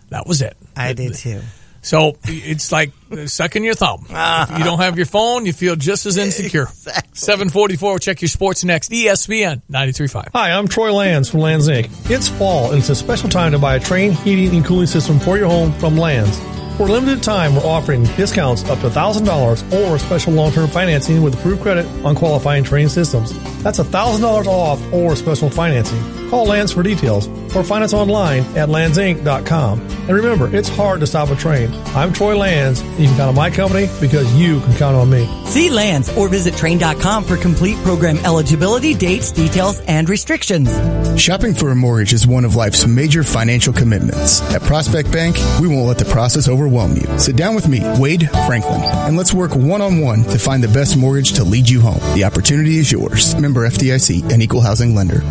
That was it. I did too. So it's like sucking your thumb. If you don't have your phone, you feel just as insecure. Exactly. 744, we'll check your sports next. ESPN 93.5. Hi, I'm Troy Lands from Lands Inc. It's fall, and it's a special time to buy a Trane heating and cooling system for your home from Lands. For a limited time, we're offering discounts up to $1,000 or special long-term financing with approved credit on qualifying train systems. That's $1,000 off or special financing. Call Lands for details or find us online at landsinc.com. And remember, it's hard to stop a train. I'm Troy Lands. You can count on my company because you can count on me. See Lands or visit train.com for complete program eligibility, dates, details, and restrictions. Shopping for a mortgage is one of life's major financial commitments. At Prospect Bank, we won't let the process overwhelm you. Sit down with me, Wade Franklin, and let's work one-on-one to find the best mortgage to lead you home. The opportunity is yours. Member FDIC, an equal housing lender.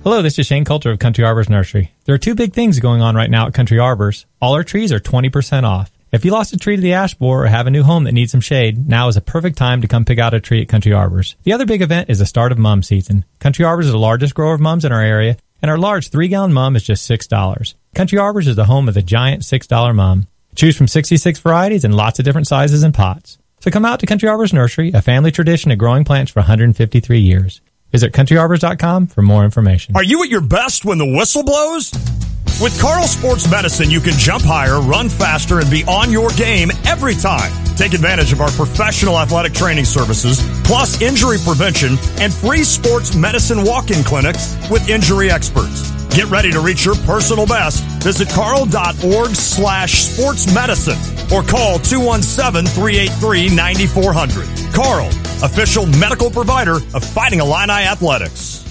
Hello, this is Shane Coulter of Country Arbors Nursery. There are two big things going on right now at Country Arbors. All our trees are 20% off. If you lost a tree to the ash borer or have a new home that needs some shade, now is a perfect time to come pick out a tree at Country Arbors. The other big event is the start of mum season. Country Arbors is the largest grower of mums in our area, and our large 3-gallon mum is just $6. Country Arbors is the home of the giant $6 mum. Choose from 66 varieties and lots of different sizes and pots. So come out to Country Arbors Nursery, a family tradition of growing plants for 153 years. Visit countryarbors.com for more information. Are you at your best when the whistle blows? With Carl Sports Medicine, you can jump higher, run faster, and be on your game every time. Take advantage of our professional athletic training services, plus injury prevention and free sports medicine walk-in clinics with injury experts. Get ready to reach your personal best. Visit carl.org/sportsmedicine or call 217-383-9400. Carl, official medical provider of Fighting Illini Athletics.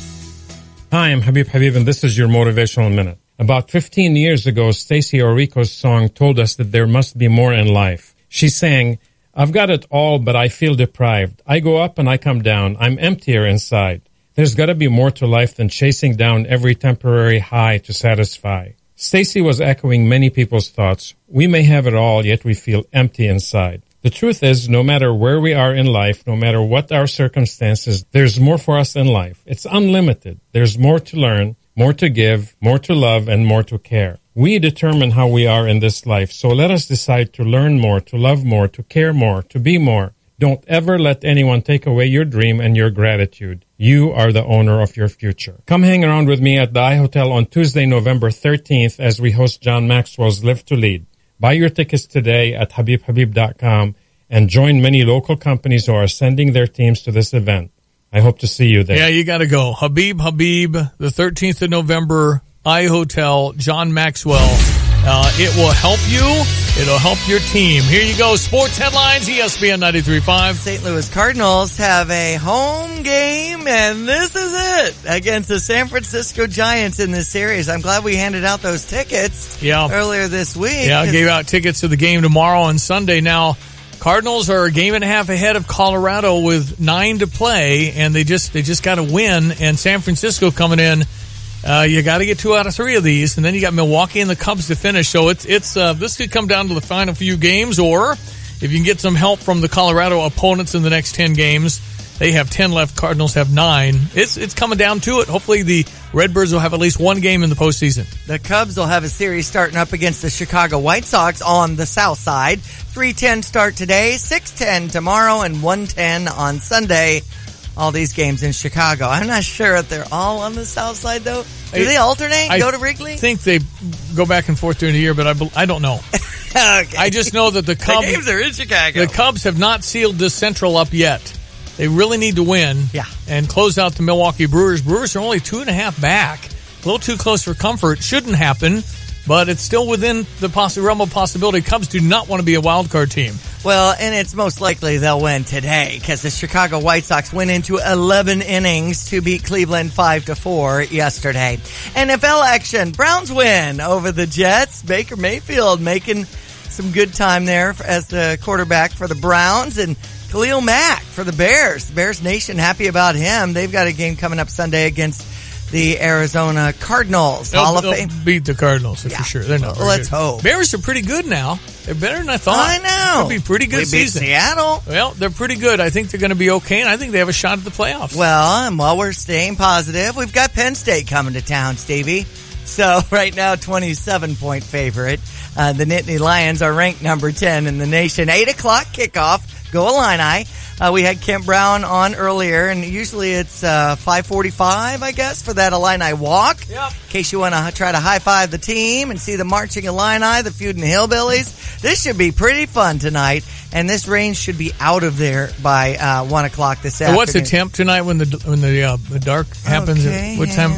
Hi, I'm Habib Habib, and this is your Motivational Minute. About 15 years ago, Stacey Orico's song told us that there must be more in life. She sang, "I've got it all, but I feel deprived. I go up and I come down. I'm emptier inside. There's got to be more to life than chasing down every temporary high to satisfy." Stacey was echoing many people's thoughts. We may have it all, yet we feel empty inside. The truth is, no matter where we are in life, no matter what our circumstances, there's more for us in life. It's unlimited. There's more to learn, more to give, more to love, and more to care. We determine how we are in this life, so let us decide to learn more, to love more, to care more, to be more. Don't ever let anyone take away your dream and your gratitude. You are the owner of your future. Come hang around with me at the iHotel on Tuesday, November 13th as we host John Maxwell's Live to Lead. Buy your tickets today at HabibHabib.com and join many local companies who are sending their teams to this event. I hope to see you there. Yeah, you got to go. Habib, the 13th of November, iHotel, John Maxwell. It will help you. It'll help your team. Here you go. Sports headlines, ESPN 93.5. St. Louis Cardinals have a home game, and this is it, against the San Francisco Giants in this series. I'm glad we handed out those tickets earlier this week. Yeah, I gave out tickets to the game tomorrow and Sunday. Now, Cardinals are a game and a half ahead of Colorado with 9 to play, and they just got to win. And San Francisco coming in, you got to get 2 out of 3 of these, and then you got Milwaukee and the Cubs to finish. So it's this could come down to the final few games, or if you can get some help from the Colorado opponents in the next 10 games. They have 10 left. Cardinals have 9. It's coming down to it. Hopefully the Redbirds will have at least one game in the postseason. The Cubs will have a series starting up against the Chicago White Sox on the south side. 3:10 start today, 6:10 tomorrow, and 1:10 on Sunday. All these games in Chicago. I'm not sure if they're all on the south side, though. Do they alternate? Go to Wrigley? I think they go back and forth during the year, but I don't know. Okay. I just know that the Cubs... The games are in Chicago. The Cubs have not sealed this Central up yet. They really need to win and close out the Milwaukee Brewers. Brewers are only 2.5 back. A little too close for comfort. Shouldn't happen, but it's still within the realm of possibility. Cubs do not want to be a wild card team. Well, and it's most likely they'll win today because the Chicago White Sox went into 11 innings to beat Cleveland 5-4 yesterday. NFL action. Browns win over the Jets. Baker Mayfield making some good time there as the quarterback for the Browns, and Khalil Mack for the Bears. Bears Nation happy about him. They've got a game coming up Sunday against the Arizona Cardinals. Hall of Fame. Beat the Cardinals for sure. They're not very Let's good. hope. Bears are pretty good now. They're better than I thought. I know. Could be pretty good season. Beat Seattle. Well, they're pretty good. I think they're going to be okay, and I think they have a shot at the playoffs. Well, and while we're staying positive, we've got Penn State coming to town, Stevie. So right now, 27-point favorite. The Nittany Lions are ranked number 10 in the nation. 8 o'clock kickoff. Go Illini. We had Kent Brown on earlier, and usually it's 5:45, I guess, for that Illini walk. Yep. In case you want to try to high-five the team and see the marching Illini, the feuding Hillbillies. This should be pretty fun tonight, and this rain should be out of there by 1 o'clock this afternoon. What's the temp tonight when the dark happens? Okay, what time?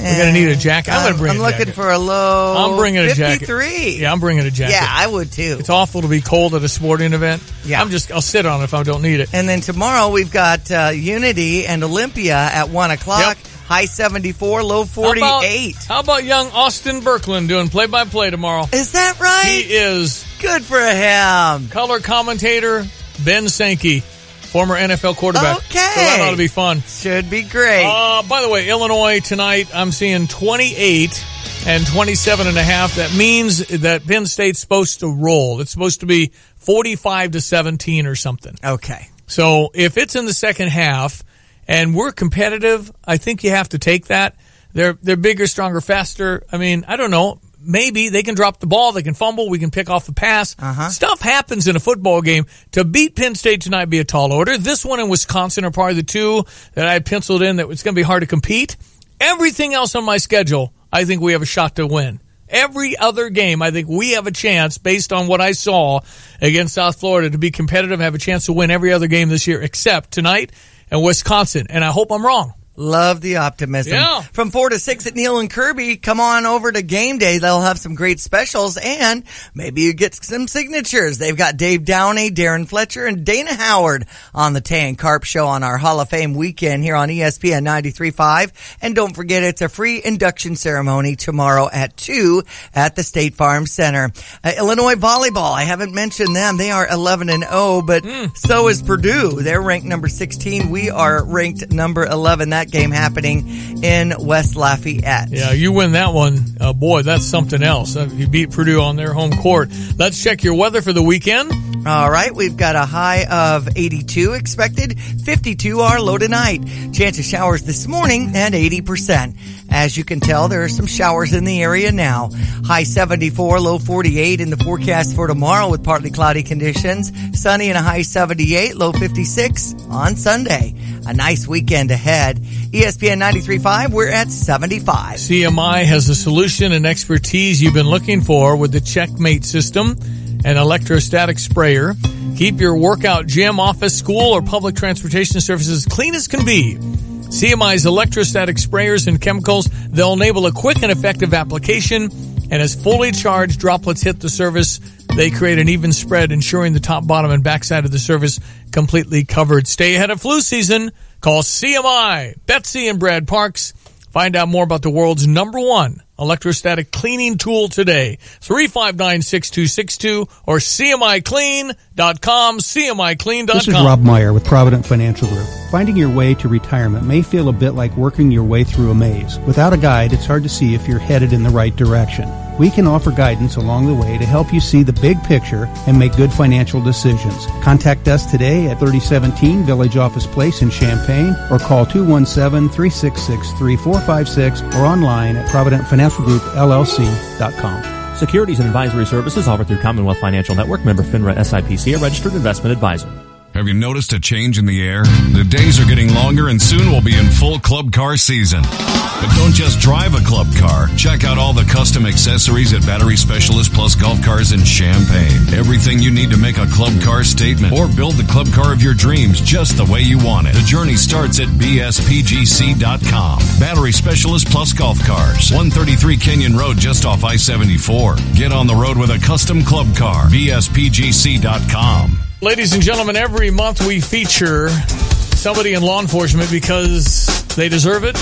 We're going to need a jacket. I'm going to bring a jacket. I'm looking for a low I'm bringing a jacket. 53. Yeah, I'm bringing a jacket. Yeah, I would too. It's awful to be cold at a sporting event. Yeah. I'll sit on it if I don't need it. And then tomorrow we've got Unity and Olympia at 1 o'clock. Yep. High 74, low 48. How about young Austin Berkland doing play-by-play tomorrow? Is that right? He is. Good for him. Color commentator Ben Sankey, former NFL quarterback. Okay. So that ought to be fun. Should be great. By the way, Illinois tonight, I'm seeing 28 and 27.5. That means that Penn State's supposed to roll. It's supposed to be 45-17 or something. Okay. So if it's in the second half and we're competitive, I think you have to take that. They're bigger, stronger, faster. I mean, I don't know. Maybe they can drop the ball, they can fumble, we can pick off the pass. Stuff happens in a football game. To beat Penn State tonight be a tall order. This one and Wisconsin are probably the two that I penciled in that it's going to be hard to compete. Everything else on my schedule, I think we have a shot to win. Every other game, I think we have a chance, based on what I saw against South Florida, to be competitive, have a chance to win every other game this year except tonight and Wisconsin. And I hope I'm wrong. Love the optimism. Yeah. From 4 to 6 at Neal and Kirby, come on over to Game Day. They'll have some great specials, and maybe you get some signatures. They've got Dave Downey, Darren Fletcher, and Dana Howard on the Tay and Carp Show on our Hall of Fame weekend here on ESPN 93.5. And don't forget, it's a free induction ceremony tomorrow at 2 at the State Farm Center. Illinois volleyball, I haven't mentioned them. They are 11-0, but so is Purdue. They're ranked number 16. We are ranked number 11. That game happening in West Lafayette. Yeah, you win that one. Boy, that's something else. You beat Purdue on their home court. Let's check your weather for the weekend. All right, we've got a high of 82 expected, 52 our low tonight. Chance of showers this morning at 80%. As you can tell, there are some showers in the area now. High 74, low 48 in the forecast for tomorrow with partly cloudy conditions. Sunny and a high 78, low 56 on Sunday. A nice weekend ahead. ESPN 93.5, we're at 75. CMI has a solution and expertise you've been looking for with the Checkmate system, an electrostatic sprayer. Keep your workout, gym, office, school, or public transportation services clean as can be. CMI's electrostatic sprayers and chemicals, they'll enable a quick and effective application, and as fully charged droplets hit the surface, they create an even spread, ensuring the top, bottom, and backside of the surface completely covered. Stay ahead of flu season. Call CMI, Betsy and Brad Parks. Find out more about the world's #1 electrostatic cleaning tool today. 359-6262 or CMIClean.com, CMIClean.com. This is Rob Meyer with Provident Financial Group. Finding your way to retirement may feel a bit like working your way through a maze. Without a guide, it's hard to see if you're headed in the right direction. We can offer guidance along the way to help you see the big picture and make good financial decisions. Contact us today at 3017 Village Office Place in Champaign or call 217-366-3456 or online at ProvidentFinancialGroupLLC.com. Securities and advisory services offered through Commonwealth Financial Network, member FINRA SIPC, a registered investment advisor. Have you noticed a change in the air? The days are getting longer and soon we'll be in full club car season. But don't just drive a club car. Check out all the custom accessories at Battery Specialist Plus Golf Cars in Champaign. Everything you need to make a club car statement or build the club car of your dreams just the way you want it. The journey starts at BSPGC.com. Battery Specialist Plus Golf Cars. 133 Kenyon Road just off I-74. Get on the road with a custom club car. BSPGC.com. Ladies and gentlemen, every month we feature somebody in law enforcement because they deserve it.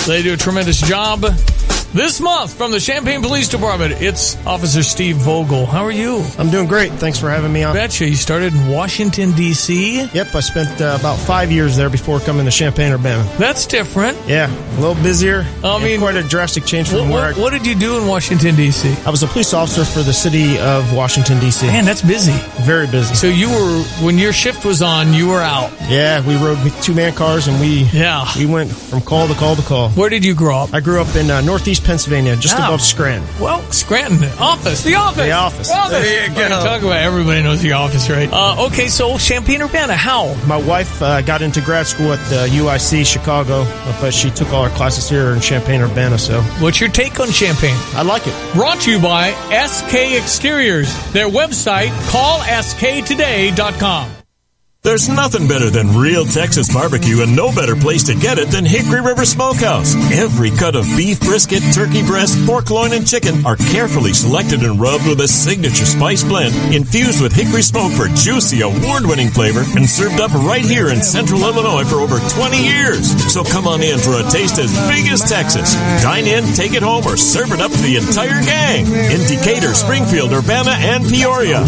They do a tremendous job. This month, from the Champaign Police Department, it's Officer Steve Vogel. How are you? I'm doing great. Thanks for having me on. Betcha. You started in Washington, D.C.? Yep, I spent about 5 years there before coming to Champaign, Urbana. That's different. Yeah, a little busier. I mean, quite a drastic change from what did you do in Washington, D.C.? I was a police officer for the city of Washington, D.C. Man, that's busy. Very busy. So you were, when your shift was on, you were out. Yeah, we rode with two-man cars, and we went from call to call to call. Where did you grow up? I grew up in Northeast West Pennsylvania, just above Scranton. Well, Scranton, The Office. The Office. There you go. Talk about everybody knows The Office, right? Okay, so Champaign-Urbana, how? My wife got into grad school at UIC Chicago, but she took all her classes here in Champaign-Urbana. So, what's your take on Champaign? I like it. Brought to you by SK Exteriors. Their website, callsktoday.com. There's nothing better than real Texas barbecue, and no better place to get it than Hickory River Smokehouse. Every cut of beef, brisket, turkey breast, pork loin, and chicken are carefully selected and rubbed with a signature spice blend infused with hickory smoke for juicy, award-winning flavor and served up right here in Central Illinois for over 20 years. So come on in for a taste as big as Texas. Dine in, take it home, or serve it up to the entire gang in Decatur, Springfield, Urbana, and Peoria.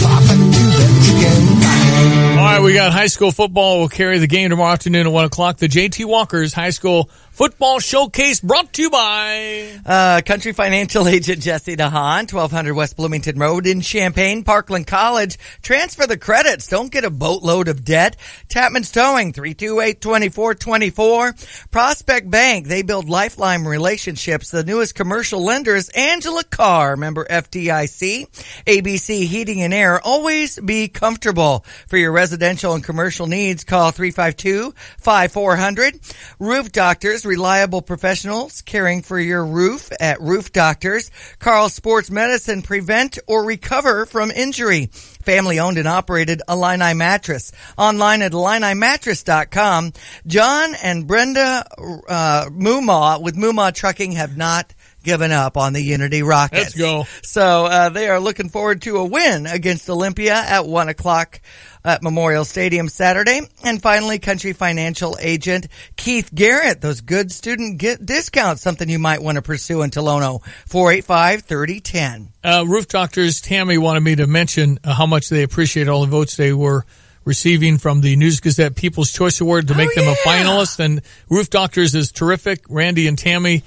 All right, we got high school football. We'll carry the game tomorrow afternoon at 1 o'clock. The J.T. Walker's High School Football Showcase brought to you by Country Financial Agent Jesse DeHaan, 1200 West Bloomington Road in Champaign. Parkland College. Transfer the credits. Don't get a boatload of debt. Tapman's Towing, 328-2424. Prospect Bank. They build lifeline relationships. The newest commercial lenders. Angela Carr, member FDIC. ABC Heating and Air. Always be comfortable. For your residential and commercial needs, call 352-5400. Roof Doctors. Reliable professionals caring for your roof at Roof Doctors. Carl Sports Medicine, prevent or recover from injury. Family owned and operated Illini Mattress. Online at IlliniMattress.com. John and Brenda Mumaw with Mumaw Trucking have not given up on the Unity Rockets. Let's go. So they are looking forward to a win against Olympia at 1 o'clock at Memorial Stadium Saturday. And finally, Country Financial Agent Keith Garrett. Those good student discounts, something you might want to pursue in Tolono. 485-3010. Roof Doctors, Tammy wanted me to mention how much they appreciate all the votes they were receiving from the News Gazette People's Choice Award to make them a finalist. And Roof Doctors is terrific. Randy and Tammy,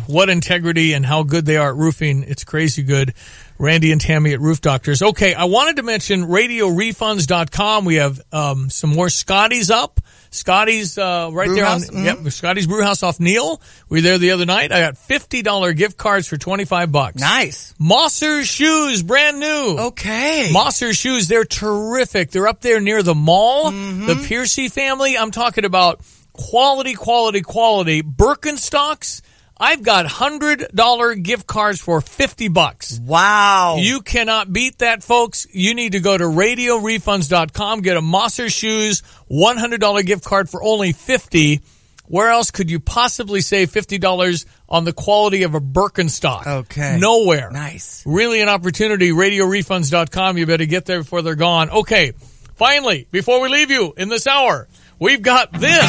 what integrity and how good they are at roofing. It's crazy good. Randy and Tammy at Roof Doctors. Okay, I wanted to mention RadioRefunds.com. We have some more Scotty's up. Scotty's right Brew there House? on yep, Scotty's Brew House off Neal. We were there the other night. I got $50 gift cards for $25. Nice. Mosser's Shoes, brand new. Okay. Mosser's Shoes, they're terrific. They're up there near the mall. The Piercy family. I'm talking about quality. Birkenstocks. I've got $100 gift cards for $50. Wow. You cannot beat that, folks. You need to go to RadioRefunds.com, get a Mosser Shoes $100 gift card for only $50. Where else could you possibly save $50 on the quality of a Birkenstock? Okay. Nowhere. Nice. Really an opportunity. RadioRefunds.com. You better get there before they're gone. Okay. Finally, before we leave you in this hour, we've got this.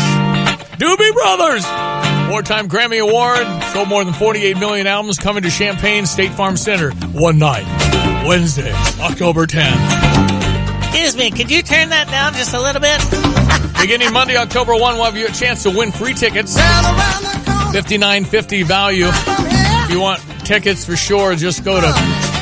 Doobie Brothers. Four-time Grammy Award, sold more than 48 million albums, coming to Champaign State Farm Center one night, Wednesday, October 10th. Excuse me, could you turn that down just a little bit? Beginning Monday, October 1, we'll have you a chance to win free tickets. $59.50 value. If you want tickets for sure, just go to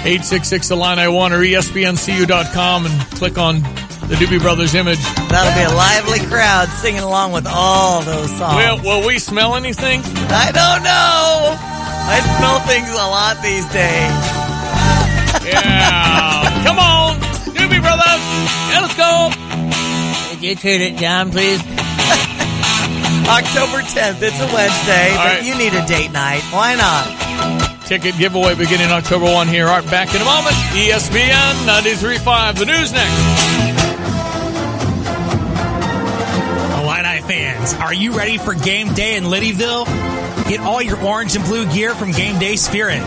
866-Illini1 or ESPNCU.com and click on the Doobie Brothers image. That'll be a lively crowd singing along with all those songs. Will we smell anything? I don't know. I smell things a lot these days. Yeah. Come on, Doobie Brothers. Yeah, let's go. Could you turn it down, please? October 10th. It's a Wednesday, but you need a date night. Why not? Ticket giveaway beginning October 1 here. Art back in a moment. ESPN 93.5. The news next. Illini fans, are you ready for game day in Liddyville? Get all your orange and blue gear from Game Day Spirit.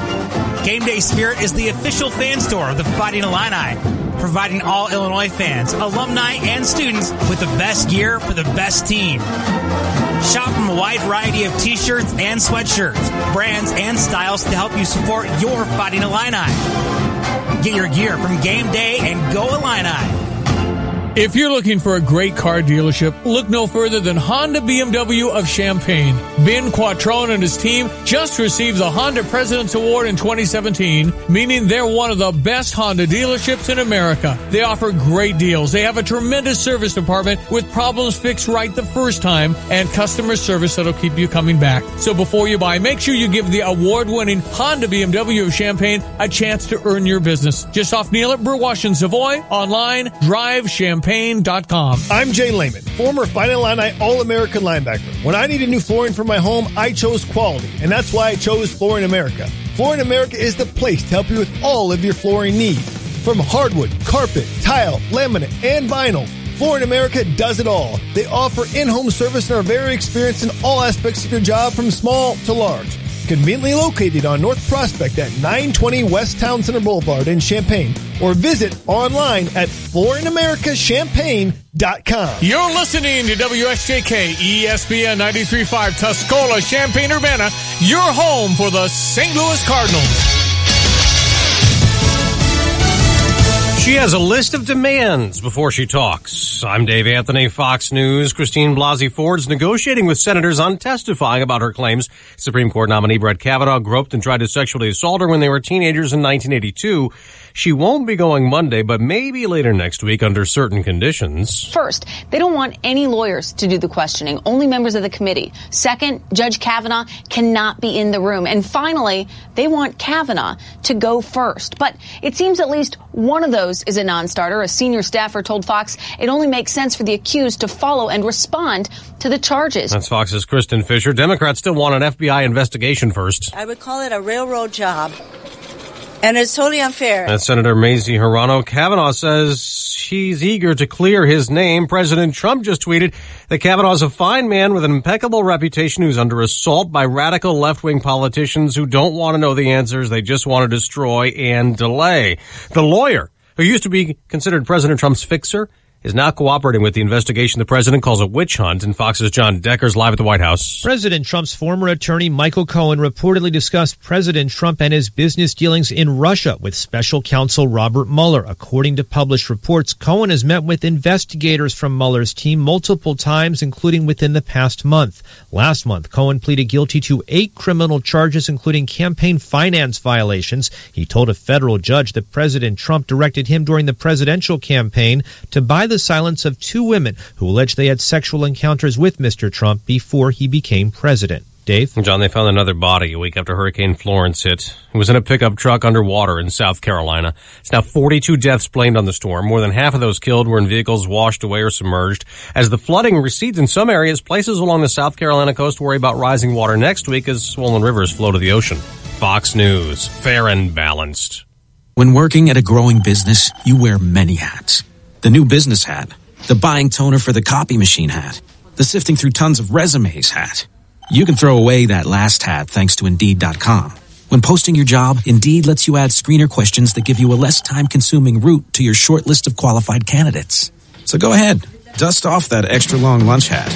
Game Day Spirit is the official fan store of the Fighting Illini, providing all Illinois fans, alumni, and students with the best gear for the best team. Shop from a wide variety of t-shirts and sweatshirts, brands and styles to help you support your Fighting Illini. Get your gear from Game Day and go Illini. If you're looking for a great car dealership, look no further than Honda BMW of Champaign. Ben Quattrone and his team just received the Honda President's Award in 2017, meaning they're one of the best Honda dealerships in America. They offer great deals. They have a tremendous service department with problems fixed right the first time and customer service that'll keep you coming back. So before you buy, make sure you give the award-winning Honda BMW of Champaign a chance to earn your business. Just off Neal at Burwash and Savoy, online, drivechampaign.com. I'm Jay Lehman, former Fighting Illini All-American linebacker. When I needed new flooring for my home, I chose quality, and that's why I chose Flooring America. Flooring America is the place to help you with all of your flooring needs. From hardwood, carpet, tile, laminate, and vinyl, Flooring America does it all. They offer in-home service and are very experienced in all aspects of your job from small to large. Conveniently located on North Prospect at 920 West Town Center Boulevard in Champaign, or visit online at flooringamericachampaign.com. You're listening to WSJK ESPN 93.5 Tuscola, Champaign-Urbana, your home for the St. Louis Cardinals. She has a list of demands before she talks. I'm Dave Anthony, Fox News. Christine Blasey Ford's negotiating with senators on testifying about her claims Supreme Court nominee Brett Kavanaugh groped and tried to sexually assault her when they were teenagers in 1982. She won't be going Monday, but maybe later next week under certain conditions. First, they don't want any lawyers to do the questioning, only members of the committee. Second, Judge Kavanaugh cannot be in the room. And finally, they want Kavanaugh to go first. But it seems at least one of those is a non-starter. A senior staffer told Fox it only makes sense for the accused to follow and respond to the charges. That's Fox's Kristen Fisher. Democrats still want an FBI investigation first. I would call it a railroad job. And it's totally unfair. That's Senator Mazie Hirono. Kavanaugh says he's eager to clear his name. President Trump just tweeted that Kavanaugh's a fine man with an impeccable reputation who's under assault by radical left-wing politicians who don't want to know the answers. They just want to destroy and delay. The lawyer, who used to be considered President Trump's fixer, is now cooperating with the investigation the president calls a witch hunt. And Fox's John Decker's live at the White House. President Trump's former attorney Michael Cohen reportedly discussed President Trump and his business dealings in Russia with special counsel Robert Mueller. According to published reports, Cohen has met with investigators from Mueller's team multiple times, including within the past month. Last month, Cohen pleaded guilty to 8 criminal charges, including campaign finance violations. He told a federal judge that President Trump directed him during the presidential campaign to buy the silence of 2 women who alleged they had sexual encounters with Mr. Trump before he became president. Dave? John, they found another body a week after Hurricane Florence hit. It was in a pickup truck underwater in South Carolina. It's now 42 deaths blamed on the storm. More than half of those killed were in vehicles washed away or submerged. As the flooding recedes in some areas, places along the South Carolina coast worry about rising water next week as swollen rivers flow to the ocean. Fox News. Fair and balanced. When working at a growing business, you wear many hats. The new business hat, the buying toner for the copy machine hat, the sifting through tons of resumes hat. You can throw away that last hat thanks to Indeed.com. When posting your job, Indeed lets you add screener questions that give you a less time-consuming route to your short list of qualified candidates. So go ahead, dust off that extra long lunch hat.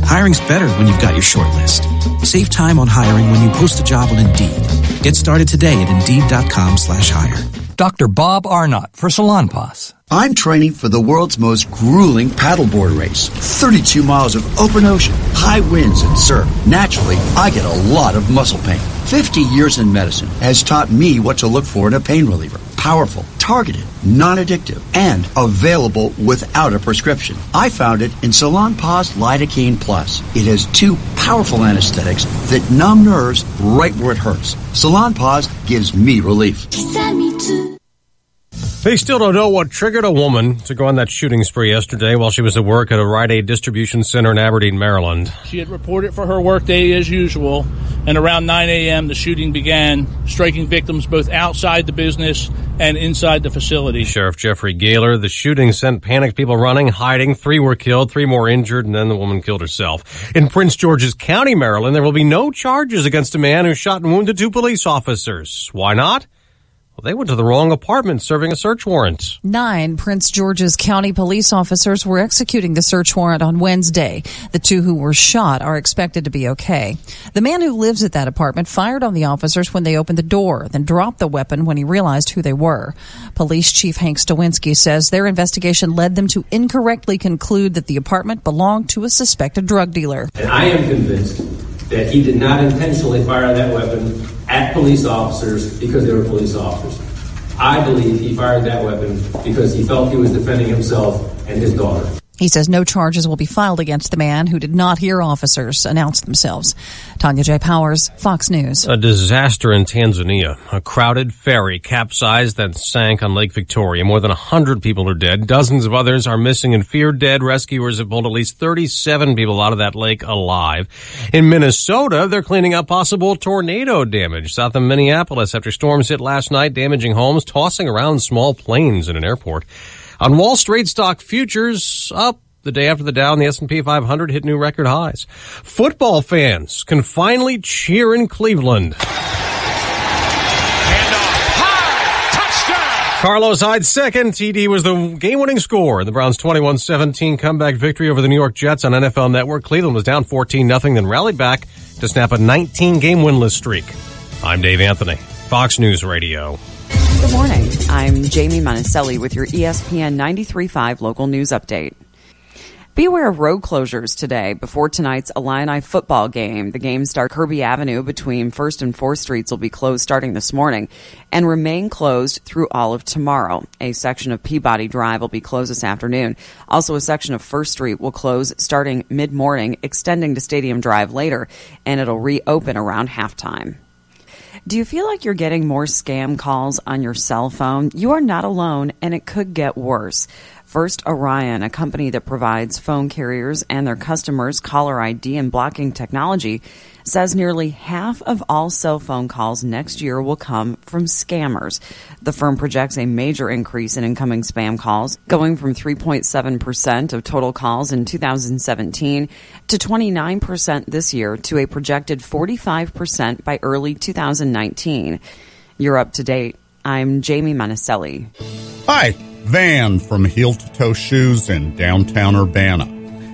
Hiring's better when you've got your short list. Save time on hiring when you post a job on Indeed. Get started today at Indeed.com/hire. Dr. Bob Arnott for Salonpas. I'm training for the world's most grueling paddleboard race. 32 miles of open ocean, high winds and surf. Naturally, I get a lot of muscle pain. 50 years in medicine has taught me what to look for in a pain reliever. Powerful, targeted, non-addictive, and available without a prescription. I found it in Salonpas Lidocaine Plus. It has 2 powerful anesthetics that numb nerves right where it hurts. Salonpas gives me relief. They still don't know what triggered a woman to go on that shooting spree yesterday while she was at work at a Rite Aid distribution center in Aberdeen, Maryland. She had reported for her workday as usual, and around 9 a.m. the shooting began, striking victims both outside the business and inside the facility. Sheriff Jeffrey Gaylor, the shooting sent panicked people running, hiding. 3 were killed, 3 more injured, and then the woman killed herself. In Prince George's County, Maryland, there will be no charges against a man who shot and wounded 2 police officers. Why not? Well, They went to the wrong apartment serving a search warrant. 9 Prince George's County police officers were executing the search warrant on Wednesday. The 2 who were shot are expected to be okay. The man who lives at that apartment fired on the officers when they opened the door, then dropped the weapon when he realized who they were. Police Chief Hank Stawinski says their investigation led them to incorrectly conclude that the apartment belonged to a suspected drug dealer. And I am convinced that he did not intentionally fire that weapon at police officers because they were police officers. I believe he fired that weapon because he felt he was defending himself and his daughter. He says no charges will be filed against the man who did not hear officers announce themselves. Tanya J. Powers, Fox News. A disaster in Tanzania. A crowded ferry capsized and sank on Lake Victoria. More than 100 people are dead. Dozens of others are missing and feared dead. Rescuers have pulled at least 37 people out of that lake alive. In Minnesota, they're cleaning up possible tornado damage south of Minneapolis after storms hit last night, damaging homes, tossing around small planes in an airport. On Wall Street, stock futures up the day after the Dow and the S&P 500 hit new record highs. Football fans can finally cheer in Cleveland. Carlos Hyde second. TD was the game-winning score in the Browns' 21-17 comeback victory over the New York Jets on NFL Network. Cleveland was down 14-0, then rallied back to snap a 19-game winless streak. I'm Dave Anthony, Fox News Radio. Good morning. I'm Jamie Monticelli with your ESPN 93.5 local news update. Be aware of road closures today before tonight's Illini football game. The game starts Kirby Avenue between 1st and 4th Streets will be closed starting this morning and remain closed through all of tomorrow. A section of Peabody Drive will be closed this afternoon. Also, a section of 1st Street will close starting mid-morning, extending to Stadium Drive later, and it'll reopen around halftime. Do you feel like you're getting more scam calls on your cell phone? You are not alone, and it could get worse. First Orion, a company that provides phone carriers and their customers caller ID and blocking technology, says nearly half of all cell phone calls next year will come from scammers. The firm projects a major increase in incoming spam calls, going from 3.7% of total calls in 2017 to 29% this year to a projected 45% by early 2019. You're up to date. I'm Jamie Monticelli. Hi, Van from Heel to Toe Shoes in downtown Urbana.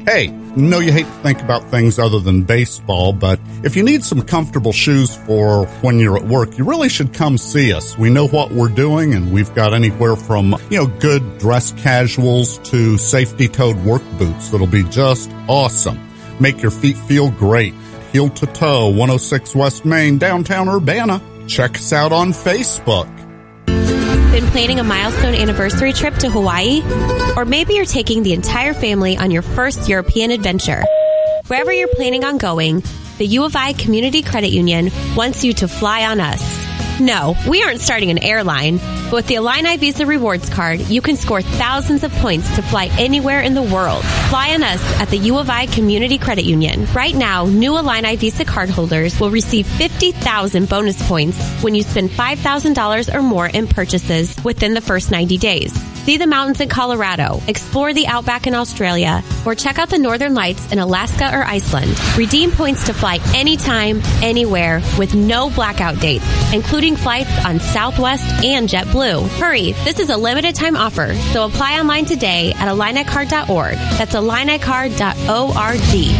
Hey, know you hate to think about things other than baseball, but if you need some comfortable shoes for when you're at work, you really should come see us. We know what we're doing, and we've got anywhere from, good dress casuals to safety-toed work boots that'll be just awesome. Make your feet feel great. Heel to Toe, 106 West Main, downtown Urbana. Check us out on Facebook. Been planning a milestone anniversary trip to Hawaii? Or maybe you're taking the entire family on your first European adventure. Wherever you're planning on going, the U of I Community Credit Union wants you to fly on us. No, we aren't starting an airline, but with the Illini Visa Rewards Card, you can score thousands of points to fly anywhere in the world. Fly on us at the U of I Community Credit Union. Right now, new Illini Visa cardholders will receive 50,000 bonus points when you spend $5,000 or more in purchases within the first 90 days. See the mountains in Colorado, explore the outback in Australia, or check out the northern lights in Alaska or Iceland. Redeem points to fly anytime, anywhere, with no blackout dates, including flights on Southwest and JetBlue. Hurry, this is a limited time offer, so apply online today at IlliniCard.org. That's IlliniCard.org. U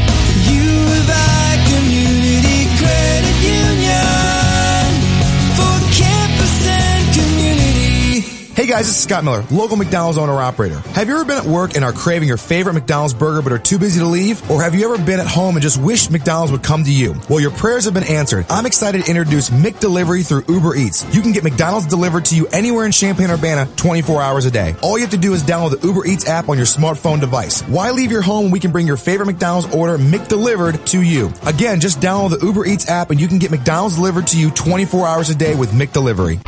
of I Community Credit Union for campus and community. Hey guys, this is Scott Miller, local McDonald's owner-operator. Have you ever been at work and are craving your favorite McDonald's burger but are too busy to leave? Or have you ever been at home and just wished McDonald's would come to you? Well, your prayers have been answered. I'm excited to introduce McDelivery through Uber Eats. You can get McDonald's delivered to you anywhere in Champaign-Urbana 24 hours a day. All you have to do is download the Uber Eats app on your smartphone device. Why leave your home when we can bring your favorite McDonald's order McDelivered to you? Again, just download the Uber Eats app and you can get McDonald's delivered to you 24 hours a day with McDelivery.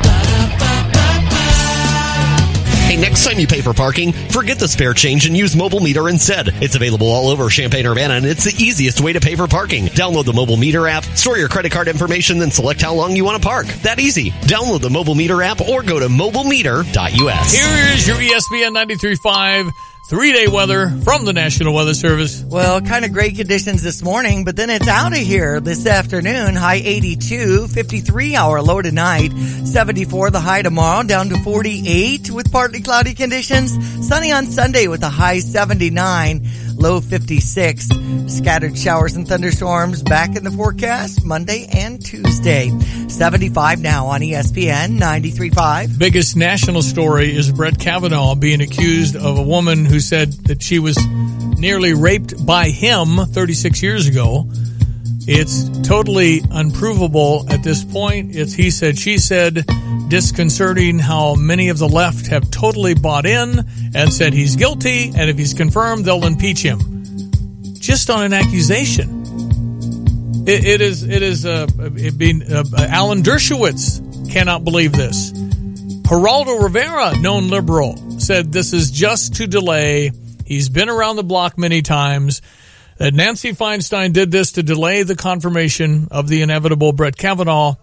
Hey, next time you pay for parking, forget the spare change and use Mobile Meter instead. It's available all over Champaign-Urbana, and it's the easiest way to pay for parking. Download the Mobile Meter app, store your credit card information, then select how long you want to park. That easy. Download the Mobile Meter app or go to mobilemeter.us. Here is your ESPN 93.5 3-day weather from the National Weather Service. Well, kind of great conditions this morning, but then it's out of here this afternoon. High 82, 53-hour low tonight, 74 the high tomorrow, down to 48 with partly cloudy conditions. Sunny on Sunday with a high 79, low 56. Scattered showers and thunderstorms back in the forecast Monday and Tuesday. 75 now on ESPN 93.5. Biggest national story is Brett Kavanaugh being accused of a woman who said that she was nearly raped by him 36 years ago. It's totally unprovable at this point. It's he said, she said, disconcerting how many of the left have totally bought in and said he's guilty, and if he's confirmed, they'll impeach him. Just on an accusation. Alan Dershowitz cannot believe this. Geraldo Rivera, known liberal, said this is just to delay. He's been around the block many times. That Nancy Feinstein did this to delay the confirmation of the inevitable Brett Kavanaugh,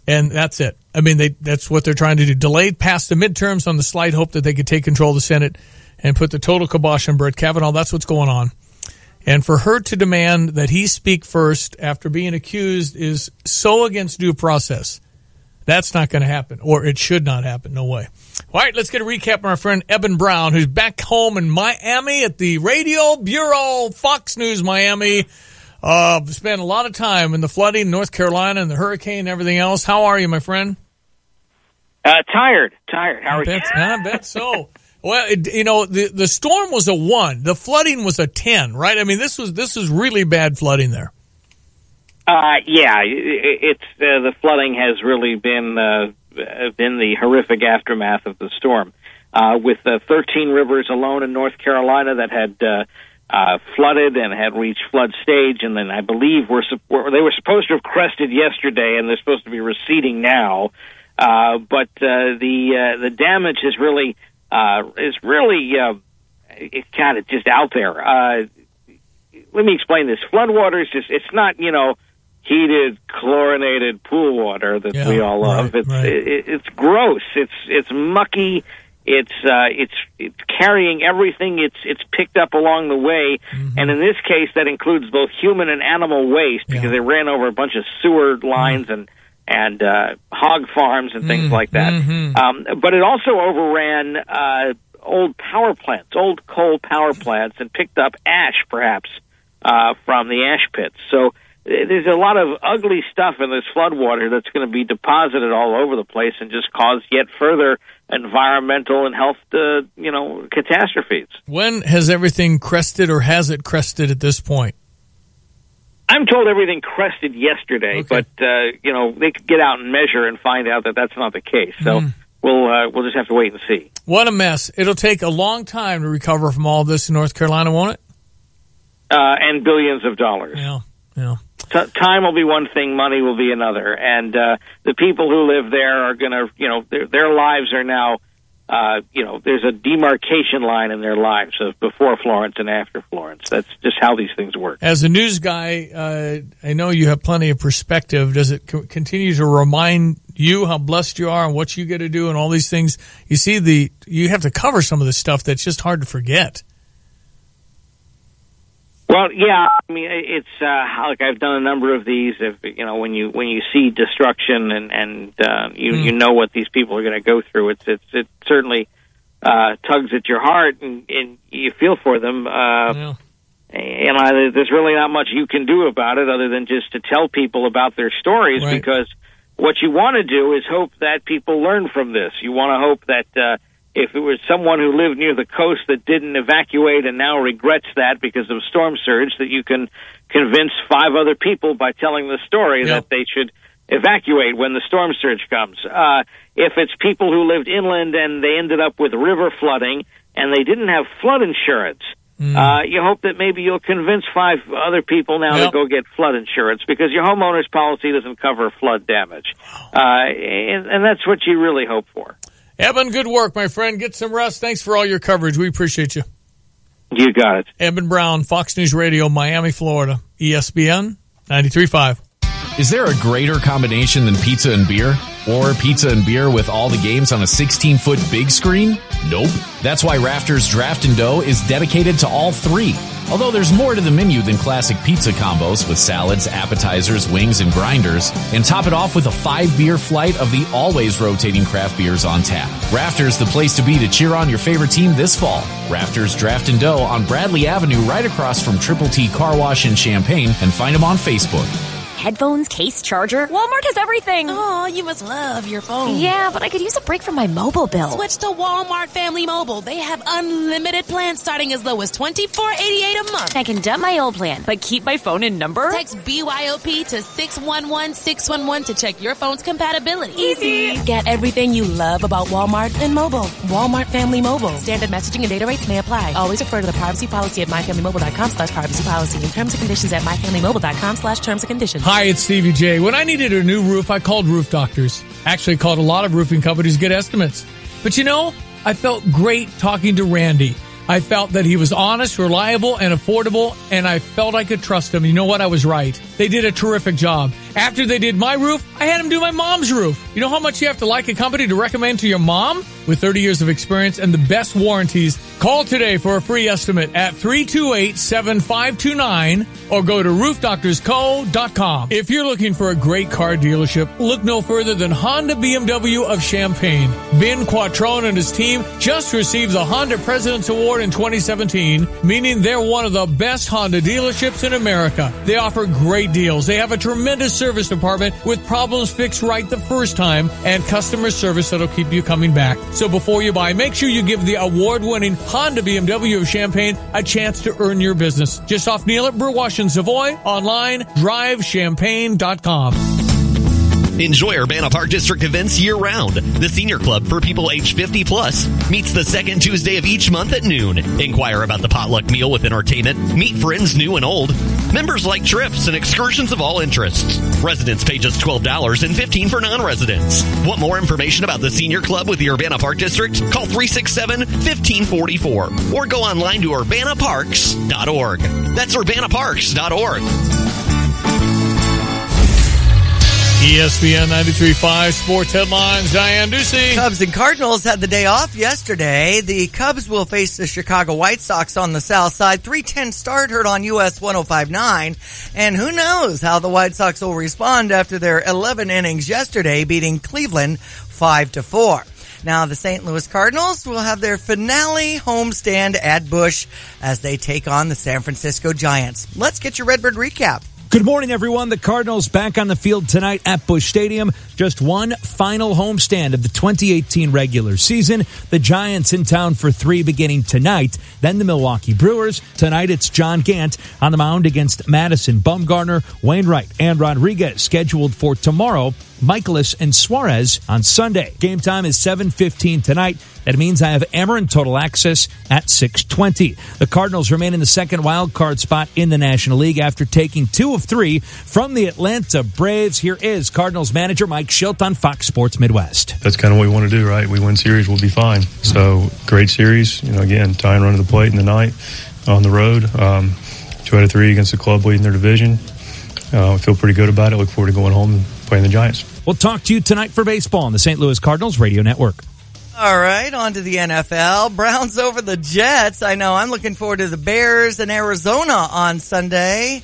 and that's it. I mean, that's what they're trying to do. Delayed past the midterms on the slight hope that they could take control of the Senate and put the total kibosh on Brett Kavanaugh. That's what's going on. And for her to demand that he speak first after being accused is so against due process. That's not going to happen, or it should not happen. No way. All right, let's get a recap from our friend Eben Brown, who's back home in Miami at the Radio Bureau, Fox News Miami. Spent a lot of time in the flooding in North Carolina and the hurricane and everything else. How are you, my friend? Tired. How are you? I bet so. Well, the storm was a 1. The flooding was a 10, right? I mean, this was really bad flooding there. Yeah, it's the flooding has really been the horrific aftermath of the storm. With 13 rivers alone in North Carolina that had flooded and had reached flood stage, and then I believe they were supposed to have crested yesterday, and they're supposed to be receding now. But the damage is really it's kind of just out there. Let me explain this. Floodwater is it's not heated, chlorinated pool water that we all love. It's gross. It's mucky. It's carrying everything it's picked up along the way, and in this case, that includes both human and animal waste because they ran over a bunch of sewer lines and hog farms and things like that. But it also overran old power plants, old coal power plants, and picked up ash, perhaps, from the ash pits. So there's a lot of ugly stuff in this floodwater that's going to be deposited all over the place and just cause yet further environmental and health, catastrophes. When has everything crested, or has it crested at this point? I'm told everything crested yesterday, but they could get out and measure and find out that that's not the case. So we'll just have to wait and see. What a mess! It'll take a long time to recover from all this in North Carolina, won't it? And billions of dollars. Yeah. Time will be one thing, money will be another, and the people who live there are going to, their lives are now, there's a demarcation line in their lives of before Florence and after Florence. That's just how these things work. As a news guy, I know you have plenty of perspective. Does it continue to remind you how blessed you are and what you get to do and all these things? You see, you have to cover some of this stuff that's just hard to forget. Well, yeah, I mean, it's like I've done a number of these. If when you see destruction and you know what these people are going to go through, it certainly tugs at your heart and you feel for them. And there's really not much you can do about it other than just to tell people about their stories, because what you want to do is hope that people learn from this. You want to hope that if it was someone who lived near the coast that didn't evacuate and now regrets that because of storm surge, that you can convince 5 other people by telling the story that they should evacuate when the storm surge comes. If it's people who lived inland and they ended up with river flooding and they didn't have flood insurance, you hope that maybe you'll convince 5 other people now to go get flood insurance, because your homeowner's policy doesn't cover flood damage. And that's what you really hope for. Eben, good work, my friend. Get some rest. Thanks for all your coverage. We appreciate you. You got it. Eben Brown, Fox News Radio, Miami, Florida. ESPN 93.5. Is there a greater combination than pizza and beer? Or pizza and beer with all the games on a 16-foot big screen? Nope. That's why Rafters Draft and Dough is dedicated to all three. Although there's more to the menu than classic pizza combos with salads, appetizers, wings, and grinders. And top it off with a 5-beer flight of the always rotating craft beers on tap. Rafters, the place to be to cheer on your favorite team this fall. Rafters Draft and Dough on Bradley Avenue right across from Triple T Car Wash in Champaign, and find them on Facebook. Headphones, case, charger. Walmart has everything. Oh, you must love your phone. Yeah, but I could use a break from my mobile bill. Switch to Walmart Family Mobile. They have unlimited plans starting as low as $24.88 a month. I can dump my old plan, but keep my phone and number? Text BYOP to 611-611 to check your phone's compatibility. Easy. Get everything you love about Walmart and mobile. Walmart Family Mobile. Standard messaging and data rates may apply. Always refer to the privacy policy at myfamilymobile.com/privacy policy and terms and conditions at myfamilymobile.com/terms and conditions. Hi, it's Stevie J. When I needed a new roof, I called Roof Doctors. Actually, called a lot of roofing companies to get estimates. But I felt great talking to Randy. I felt that he was honest, reliable, and affordable, and I felt I could trust him. You know what? I was right. They did a terrific job. After they did my roof, I had them do my mom's roof. You know how much you have to like a company to recommend to your mom? With 30 years of experience and the best warranties, call today for a free estimate at 328-7529 or go to roofdoctorsco.com. If you're looking for a great car dealership, look no further than Honda BMW of Champaign. Ben Quattrone and his team just received the Honda President's Award in 2017, meaning they're one of the best Honda dealerships in America. They offer great deals. They have a tremendous service department with problems fixed right the first time and customer service that'll keep you coming back. So before you buy, make sure you give the award-winning Honda BMW of Champaign a chance to earn your business. Just off Neal at Burwash and Savoy. Online, drivechampaign.com. Enjoy Urbana Park District events year-round. The Senior Club for people age 50 plus meets the second Tuesday of each month at noon. Inquire about the potluck meal with entertainment. Meet friends new and old. Members like trips and excursions of all interests. Residents pay just $12 and $15 for non-residents. Want more information about the Senior Club with the Urbana Park District? Call 367-1544 or go online to urbanaparks.org. That's urbanaparks.org. ESPN 93.5 Sports Headlines. Diane Ducey. Cubs and Cardinals had the day off yesterday. The Cubs will face the Chicago White Sox on the south side. 3:10 start heard on US 105.9. And who knows how the White Sox will respond after their 11 innings yesterday, beating Cleveland 5-4. Now, the St. Louis Cardinals will have their finale homestand at Busch as they take on the San Francisco Giants. Let's get your Redbird recap. Good morning, everyone. The Cardinals back on the field tonight at Busch Stadium. Just one final homestand of the 2018 regular season. The Giants in town for 3 beginning tonight. Then the Milwaukee Brewers. Tonight it's John Gant on the mound against Madison, Bumgarner, Wainwright, and Rodriguez scheduled for tomorrow. Michaelis and Suarez on Sunday. Game time is 7:15 tonight. That means I have Amarin Total Access at 6:20. The Cardinals remain in the second wild card spot in the National League after taking 2 of 3 from the Atlanta Braves. Here is Cardinals manager Mike Schilt on Fox Sports Midwest. That's kind of what we want to do, right? We win series, we'll be fine. So great series. Again, tying run to the plate in the night on the road. 2 out of 3 against the club leading their division. I feel pretty good about it. Look forward to going home and playing the Giants. We'll talk to you tonight for baseball on the St. Louis Cardinals Radio Network. All right, on to the NFL. Browns over the Jets. I know I'm looking forward to the Bears in Arizona on Sunday.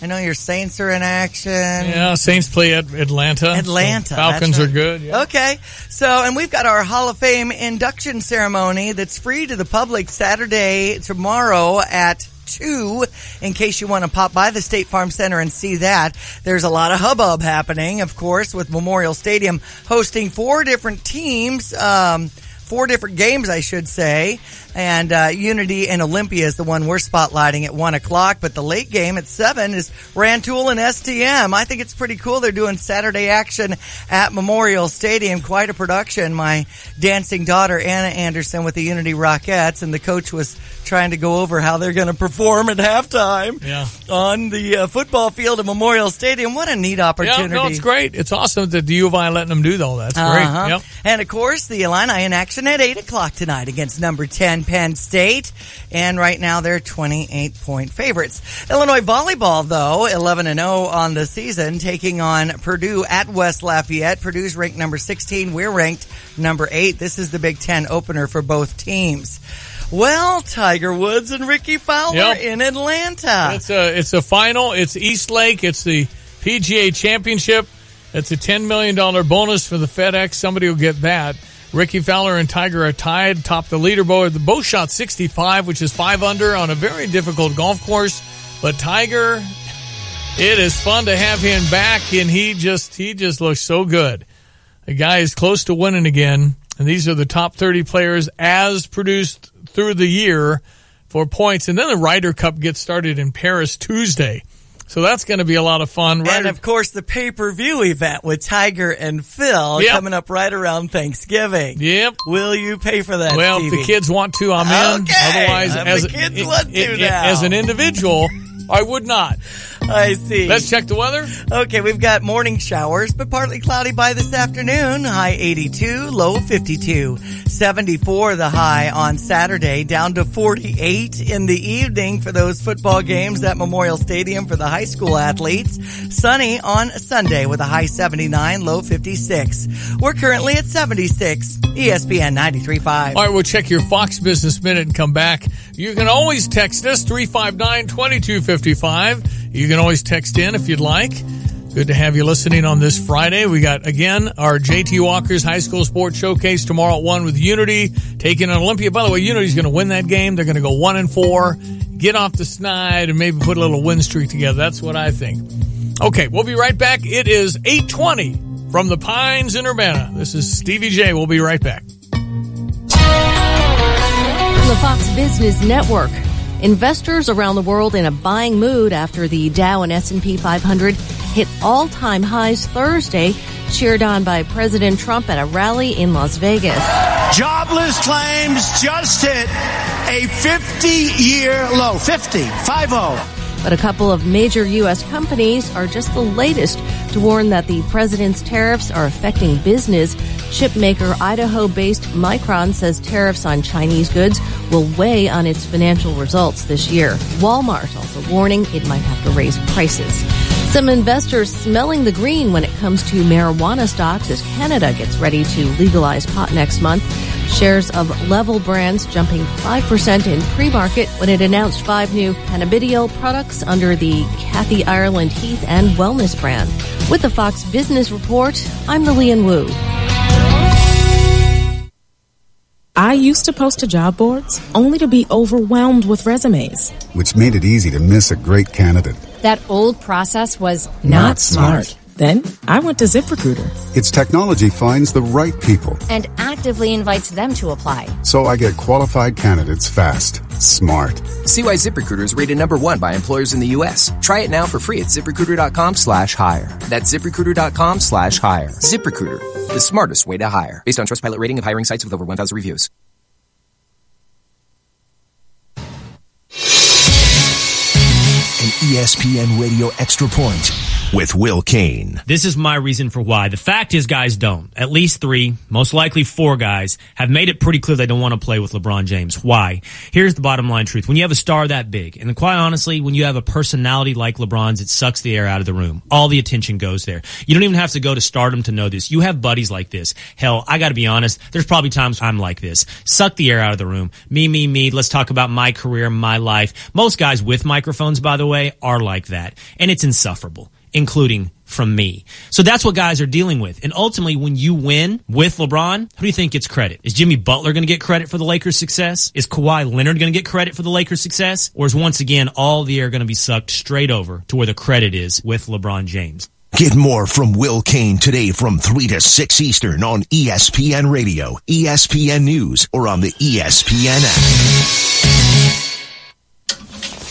I know your Saints are in action. Yeah, Saints play at Atlanta. So Falcons are good. Yeah. Okay. And we've got our Hall of Fame induction ceremony that's free to the public Saturday, tomorrow at 2, in case you want to pop by the State Farm Center and see that. There's a lot of hubbub happening, of course, with Memorial Stadium hosting 4 different teams, 4 different games, I should say. And Unity and Olympia is the one we're spotlighting at 1 o'clock. But the late game at 7 is Rantoul and STM. I think it's pretty cool. They're doing Saturday action at Memorial Stadium. Quite a production. My dancing daughter, Anna Anderson, with the Unity Rockettes. And the coach was trying to go over how they're going to perform at halftime on the football field at Memorial Stadium. What a neat opportunity. Yeah, no, it's great. It's awesome that the U of I letting them do all that. It's great. Yep. And, of course, the Illini in action action at 8 o'clock tonight against number 10 Penn State. And right now they're 28-point favorites. Illinois volleyball, though, 11-0 on the season, taking on Purdue at West Lafayette. Purdue's ranked number 16. We're ranked number 8. This is the Big Ten opener for both teams. Well, Tiger Woods and Ricky Fowler in Atlanta. It's a final. It's East Lake. It's the PGA Championship. It's a $10 million bonus for the FedEx. Somebody will get that. Ricky Fowler and Tiger are tied, top the leaderboard. They both shot 65, which is 5 under on a very difficult golf course. But Tiger, it is fun to have him back, and he just looks so good. The guy is close to winning again, and these are the top 30 players as produced through the year for points. And then the Ryder Cup gets started in Paris Tuesday. So that's going to be a lot of fun. And, of course, the pay-per-view event with Tiger and Phil coming up right around Thanksgiving. Yep. Will you pay for that, Well, Stevie? if the kids want to, I'm in. Okay. Otherwise, as an individual, I would not. I see. Let's check the weather. Okay, we've got morning showers, but partly cloudy by this afternoon. High 82, low 52. 74 the high on Saturday, down to 48 in the evening for those football games at Memorial Stadium for the high school athletes. Sunny on Sunday with a high 79, low 56. We're currently at 76. ESPN 93.5. All right, we'll check your Fox Business Minute and come back. You can always text us, 359-2255. You can always text in if you'd like. Good to have you listening on this Friday. We got, again, our J.T. Walker's High School Sports Showcase tomorrow at 1 with Unity, taking on Olympia. By the way, Unity's going to win that game. They're going to go 1-4, get off the snide, and maybe put a little win streak together. That's what I think. Okay, we'll be right back. It is 8:20 from the Pines in Urbana. This is Stevie J. We'll be right back. From the Fox Business Network. Investors around the world in a buying mood after the Dow and S&P 500 hit all-time highs Thursday, cheered on by President Trump at a rally in Las Vegas. Jobless claims just hit a 50-year low, 50. But a couple of major U.S. companies are just the latest to warn that the president's tariffs are affecting business. Chipmaker Idaho-based Micron says tariffs on Chinese goods will weigh on its financial results this year. Walmart also warning it might have to raise prices. Some investors smelling the green when it comes to marijuana stocks as Canada gets ready to legalize pot next month. Shares of Level Brands jumping 5% in pre-market when it announced 5 new cannabidiol products under the Kathy Ireland Heath and Wellness brand. With the Fox Business Report, I'm Lillian Wu. I used to post to job boards only to be overwhelmed with resumes, which made it easy to miss a great candidate. That old process was not smart. Then I went to ZipRecruiter. Its technology finds the right people and actively invites them to apply. So I get qualified candidates fast. Smart. See why ZipRecruiter is rated #1 by employers in the U.S. Try it now for free at ZipRecruiter.com/hire. That's ZipRecruiter.com/hire. ZipRecruiter, the smartest way to hire. Based on Trustpilot rating of hiring sites with over 1,000 reviews. An ESPN Radio Extra Point with Will Kane. This is my reason for why. The fact is guys don't. At least 3, most likely 4 guys have made it pretty clear they don't want to play with LeBron James. Why? Here's the bottom line truth. When you have a star that big, and quite honestly, when you have a personality like LeBron's, it sucks the air out of the room. All the attention goes there. You don't even have to go to stardom to know this. You have buddies like this. Hell, I gotta be honest, there's probably times I'm like this. Suck the air out of the room. Me. Let's talk about my career, my life. Most guys with microphones, by the way, are like that. And it's insufferable, including from me. So that's what guys are dealing with. And ultimately, when you win with LeBron, who do you think gets credit? Is Jimmy Butler going to get credit for the Lakers' success? Is Kawhi Leonard going to get credit for the Lakers' success? Or is once again all the air going to be sucked straight over to where the credit is with LeBron James? Get more from Will Kane today from 3 to 6 Eastern on ESPN Radio, ESPN News, or on the ESPN app.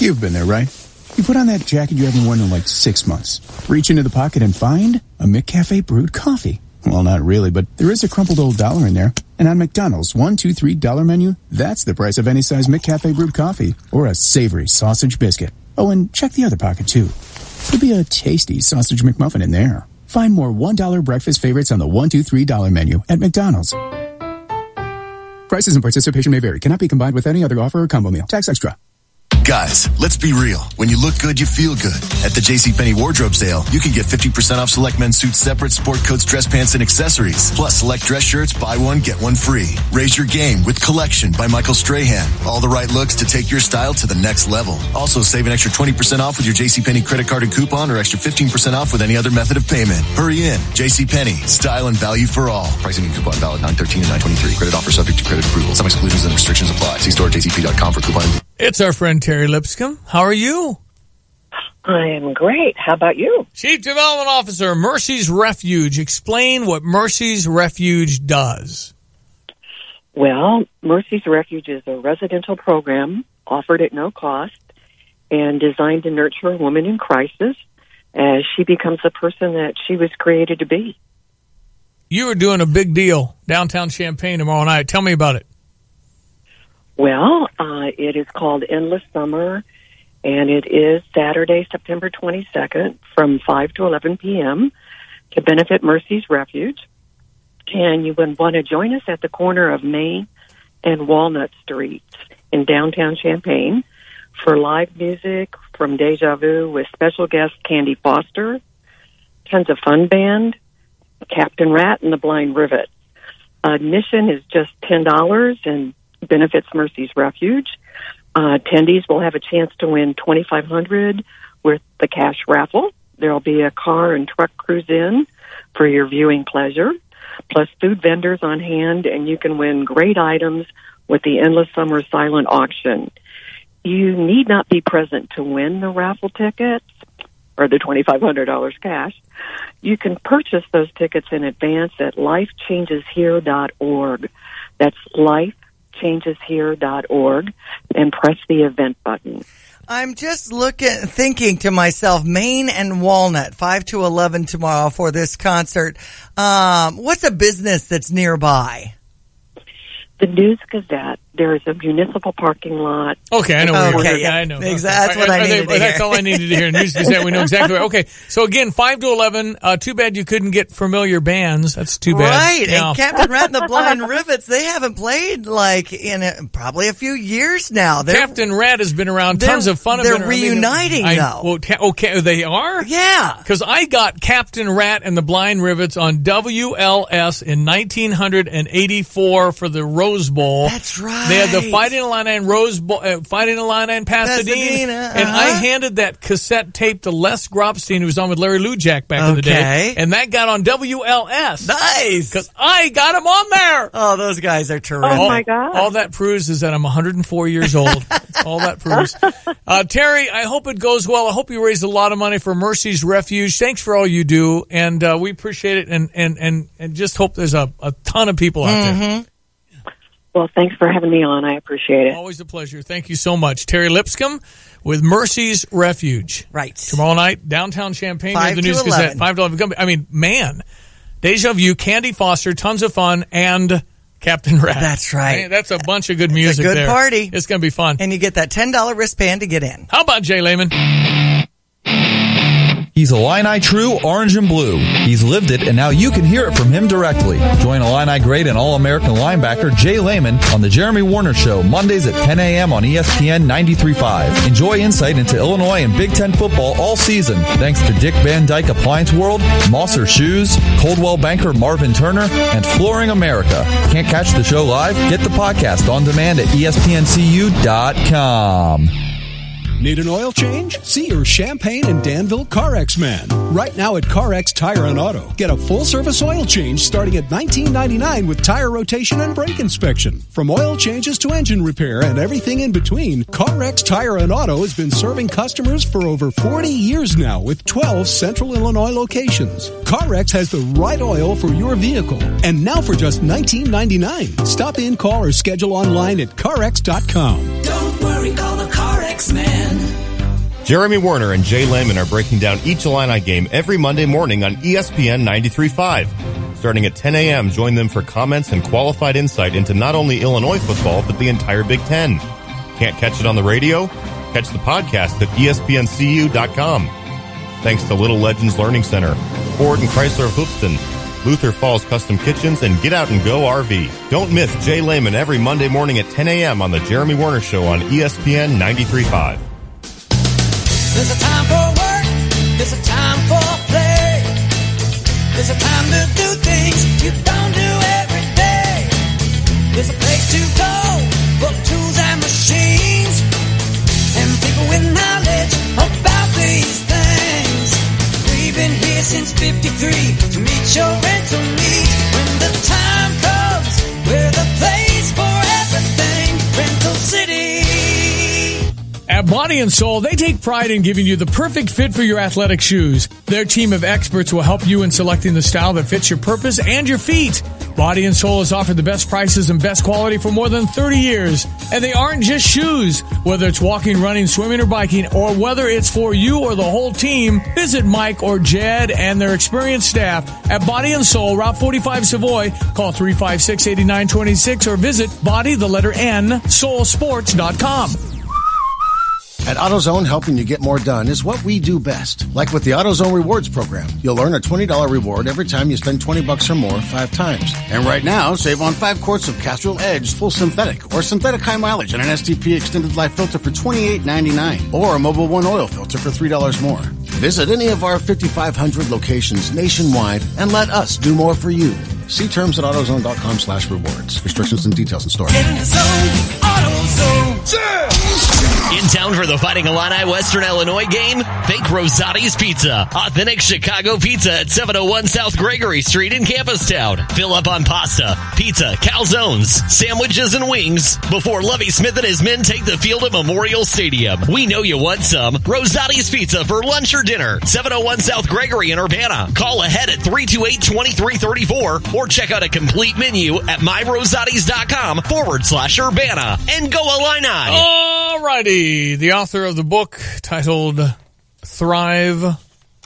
You've been there, right? You put on that jacket you haven't worn in like 6 months. Reach into the pocket and find a McCafe brewed coffee. Well, not really, but there is a crumpled old $1 in there. And on McDonald's $1, $2, $3 menu, that's the price of any size McCafe brewed coffee or a savory sausage biscuit. Oh, and check the other pocket, too. Could be a tasty sausage McMuffin in there. Find more $1 breakfast favorites on the $1, $2, $3 menu at McDonald's. Prices and participation may vary. Cannot be combined with any other offer or combo meal. Tax extra. Guys, let's be real. When you look good, you feel good. At the JCPenney wardrobe sale, you can get 50% off select men's suits, separate sport coats, dress pants, and accessories. Plus select dress shirts, buy one, get one free. Raise your game with Collection by Michael Strahan. All the right looks to take your style to the next level. Also save an extra 20% off with your JCPenney credit card and coupon, or extra 15% off with any other method of payment. Hurry in. JCPenney. Style and value for all. Pricing and coupon valid 9/13 and 9/23. Credit offer subject to credit approval. Some exclusions and restrictions apply. See store jcp.com for coupon. It's our friend Terry Lipscomb. How are you? I am great. How about you? Chief Development Officer, Mercy's Refuge. Explain what Mercy's Refuge does. Well, Mercy's Refuge is a residential program offered at no cost and designed to nurture a woman in crisis as she becomes the person that she was created to be. You are doing a big deal downtown Champaign tomorrow night. Tell me about it. Well, it is called Endless Summer, and it is Saturday, September 22nd from 5 to 11 p.m. to benefit Mercy's Refuge. And you would want to join us at the corner of Main and Walnut Streets in downtown Champaign for live music from Deja Vu with special guest Candy Foster, Tons of Fun Band, Captain Rat, and the Blind Rivet. Admission is just $10 and benefits Mercy's Refuge. Attendees will have a chance to win $2,500 with the cash raffle. There will be a car and truck cruise in for your viewing pleasure, plus food vendors on hand, and you can win great items with the Endless Summer silent auction. You need not be present to win the raffle tickets or the $2,500 cash. You can purchase those tickets in advance at lifechangeshere.org. That's lifechangeshere.org, and press the event button. I'm just thinking to myself, Main and Walnut, 5 to 11 tomorrow for this concert. What's a business that's nearby? The News Gazette. There is a municipal parking lot. Okay, I know where okay, you're. Yeah. I know. Exactly. That's what I needed to hear. That's all I needed to hear. News Gazette, we know exactly where. Okay, so again, 5 to 11. Too bad you couldn't get familiar bands. That's too bad. Right. Yeah. And Captain Rat and the Blind Rivets, they haven't played like in probably a few years now. Captain Rat has been around. Tons of fun. They're reuniting though. Well, okay, they are? Yeah. Because I got Captain Rat and the Blind Rivets on WLS in 1984 for the Rose Bowl. That's right. They had the Fighting Illini and Rose Bowl, Fighting Illini and Pasadena. And I handed that cassette tape to Les Grobstein, who was on with Larry Lujak back in the day. And that got on WLS. Nice. Because I got him on there. Oh, those guys are terrific. Oh, my God. All that proves is that I'm 104 years old. That's all that proves. Terry, I hope it goes well. I hope you raised a lot of money for Mercy's Refuge. Thanks for all you do. And we appreciate it and just hope there's a ton of people out there. Well, thanks for having me on. I appreciate it. Always a pleasure. Thank you so much. Terry Lipscomb with Mercy's Refuge. Right. Tomorrow night, downtown Champaign, 5 the to News 11. Gazette. 5 to 11. I mean, man. Deja Vu, Candy Foster, Tons of Fun, and Captain Rat. That's right. Man, that's a bunch of good music it's a good there. Party. It's going to be fun. And you get that $10 wristband to get in. How about Jay Lehman? He's Illini true, orange and blue. He's lived it, and now you can hear it from him directly. Join Illini great and All-American linebacker Jay Lehman on The Jeremy Warner Show, Mondays at 10 a.m. on ESPN 93.5. Enjoy insight into Illinois and Big Ten football all season, thanks to Dick Van Dyke Appliance World, Mosser Shoes, Coldwell banker Marvin Turner, and Flooring America. Can't catch the show live? Get the podcast on demand at ESPNCU.com. Need an oil change? See your Champaign and Danville CarX man. Right now at CarX Tire and Auto. Get a full-service oil change starting at $19.99 with tire rotation and brake inspection. From oil changes to engine repair and everything in between, CarX Tire and Auto has been serving customers for over 40 years now with 12 Central Illinois locations. CarX has the right oil for your vehicle. And now for just $19.99. Stop in, call, or schedule online at CarX.com. Don't worry, call the CarX man. Jeremy Warner and Jay Lehman are breaking down each Illini game every Monday morning on ESPN 93.5. Starting at 10 a.m., join them for comments and qualified insight into not only Illinois football, but the entire Big Ten. Can't catch it on the radio? Catch the podcast at ESPNCU.com. Thanks to Little Legends Learning Center, Ford and Chrysler of Hoopston, Luther Falls Custom Kitchens, and Get Out and Go RV. Don't miss Jay Lehman every Monday morning at 10 a.m. on the Jeremy Warner Show on ESPN 93.5. There's a time for work, there's a time for play. There's a time to do things you don't do every day. There's a place to go for tools and machines and people with knowledge about these things. We've been here since 53 to meet your rental needs. When the time comes, we're the place for everything. Rental City. At Body and Soul, they take pride in giving you the perfect fit for your athletic shoes. Their team of experts will help you in selecting the style that fits your purpose and your feet. Body and Soul has offered the best prices and best quality for more than 30 years. And they aren't just shoes. Whether it's walking, running, swimming, or biking, or whether it's for you or the whole team, visit Mike or Jed and their experienced staff at Body and Soul, Route 45 Savoy. Call 356-8926 or visit soulsports.com. At AutoZone, helping you get more done is what we do best. Like with the AutoZone Rewards program, you'll earn a $20 reward every time you spend $20 or more 5 times. And right now, save on 5 quarts of Castrol Edge Full Synthetic or Synthetic High Mileage and an STP Extended Life filter for $28.99 or a Mobile One Oil filter for $3 more. Visit any of our 5,500 locations nationwide and let us do more for you. See terms at AutoZone.com/rewards. Restrictions and details in store. Get in the zone, AutoZone. Yeah! In town for the Fighting Illini Western Illinois game? Think Rosati's Pizza. Authentic Chicago pizza at 701 South Gregory Street in Campustown. Fill up on pasta, pizza, calzones, sandwiches, and wings before Lovie Smith and his men take the field at Memorial Stadium. We know you want some. Rosati's Pizza for lunch or dinner. 701 South Gregory in Urbana. Call ahead at 328-2334 or check out a complete menu at myrosatis.com/Urbana. And go Illini! Alrighty. The author of the book titled Thrive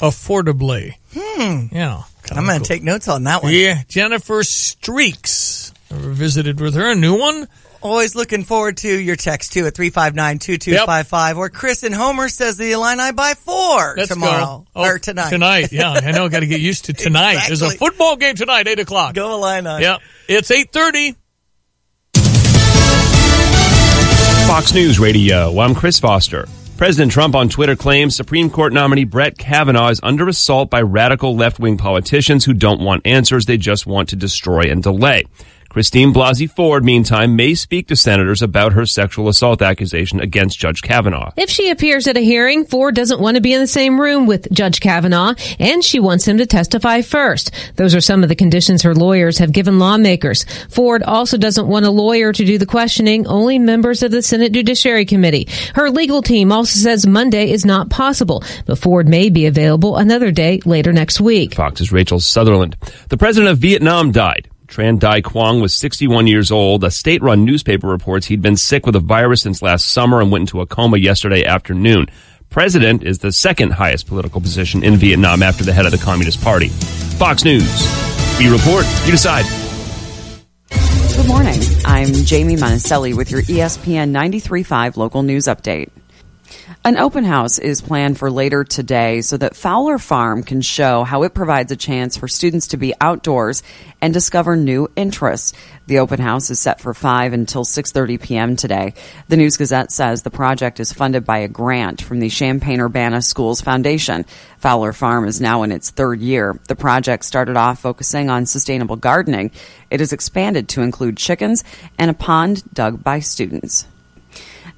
Affordably. Yeah. I'm going to take notes on that one. Yeah. Jennifer Streaks. Ever visited with her? A new one? Always looking forward to your text, too, at 359-2255. Or Chris in Homer says the Illini by 4 tomorrow. Or tonight. Tonight, yeah. I know. Got to get used to tonight. Exactly. There's a football game tonight, 8 o'clock. Go Illini. Yeah. It's 8:30. Fox News Radio. I'm Chris Foster. President Trump on Twitter claims Supreme Court nominee Brett Kavanaugh is under assault by radical left-wing politicians who don't want answers. They just want to destroy and delay. Christine Blasey Ford, meantime, may speak to senators about her sexual assault accusation against Judge Kavanaugh. If she appears at a hearing, Ford doesn't want to be in the same room with Judge Kavanaugh, and she wants him to testify first. Those are some of the conditions her lawyers have given lawmakers. Ford also doesn't want a lawyer to do the questioning, only members of the Senate Judiciary Committee. Her legal team also says Monday is not possible, but Ford may be available another day later next week. Fox's Rachel Sutherland. The president of Vietnam died. Tran Dai Quang was 61 years old. A state-run newspaper reports he'd been sick with a virus since last summer and went into a coma yesterday afternoon. President is the second highest political position in Vietnam after the head of the Communist Party. Fox News. We report. You decide. Good morning. I'm Jamie Monticelli with your ESPN 93.5 local news update. An open house is planned for later today so that Fowler Farm can show how it provides a chance for students to be outdoors and discover new interests. The open house is set for 5 until 6:30 p.m. today. The News-Gazette says the project is funded by a grant from the Champaign-Urbana Schools Foundation. Fowler Farm is now in its 3rd year. The project started off focusing on sustainable gardening. It has expanded to include chickens and a pond dug by students.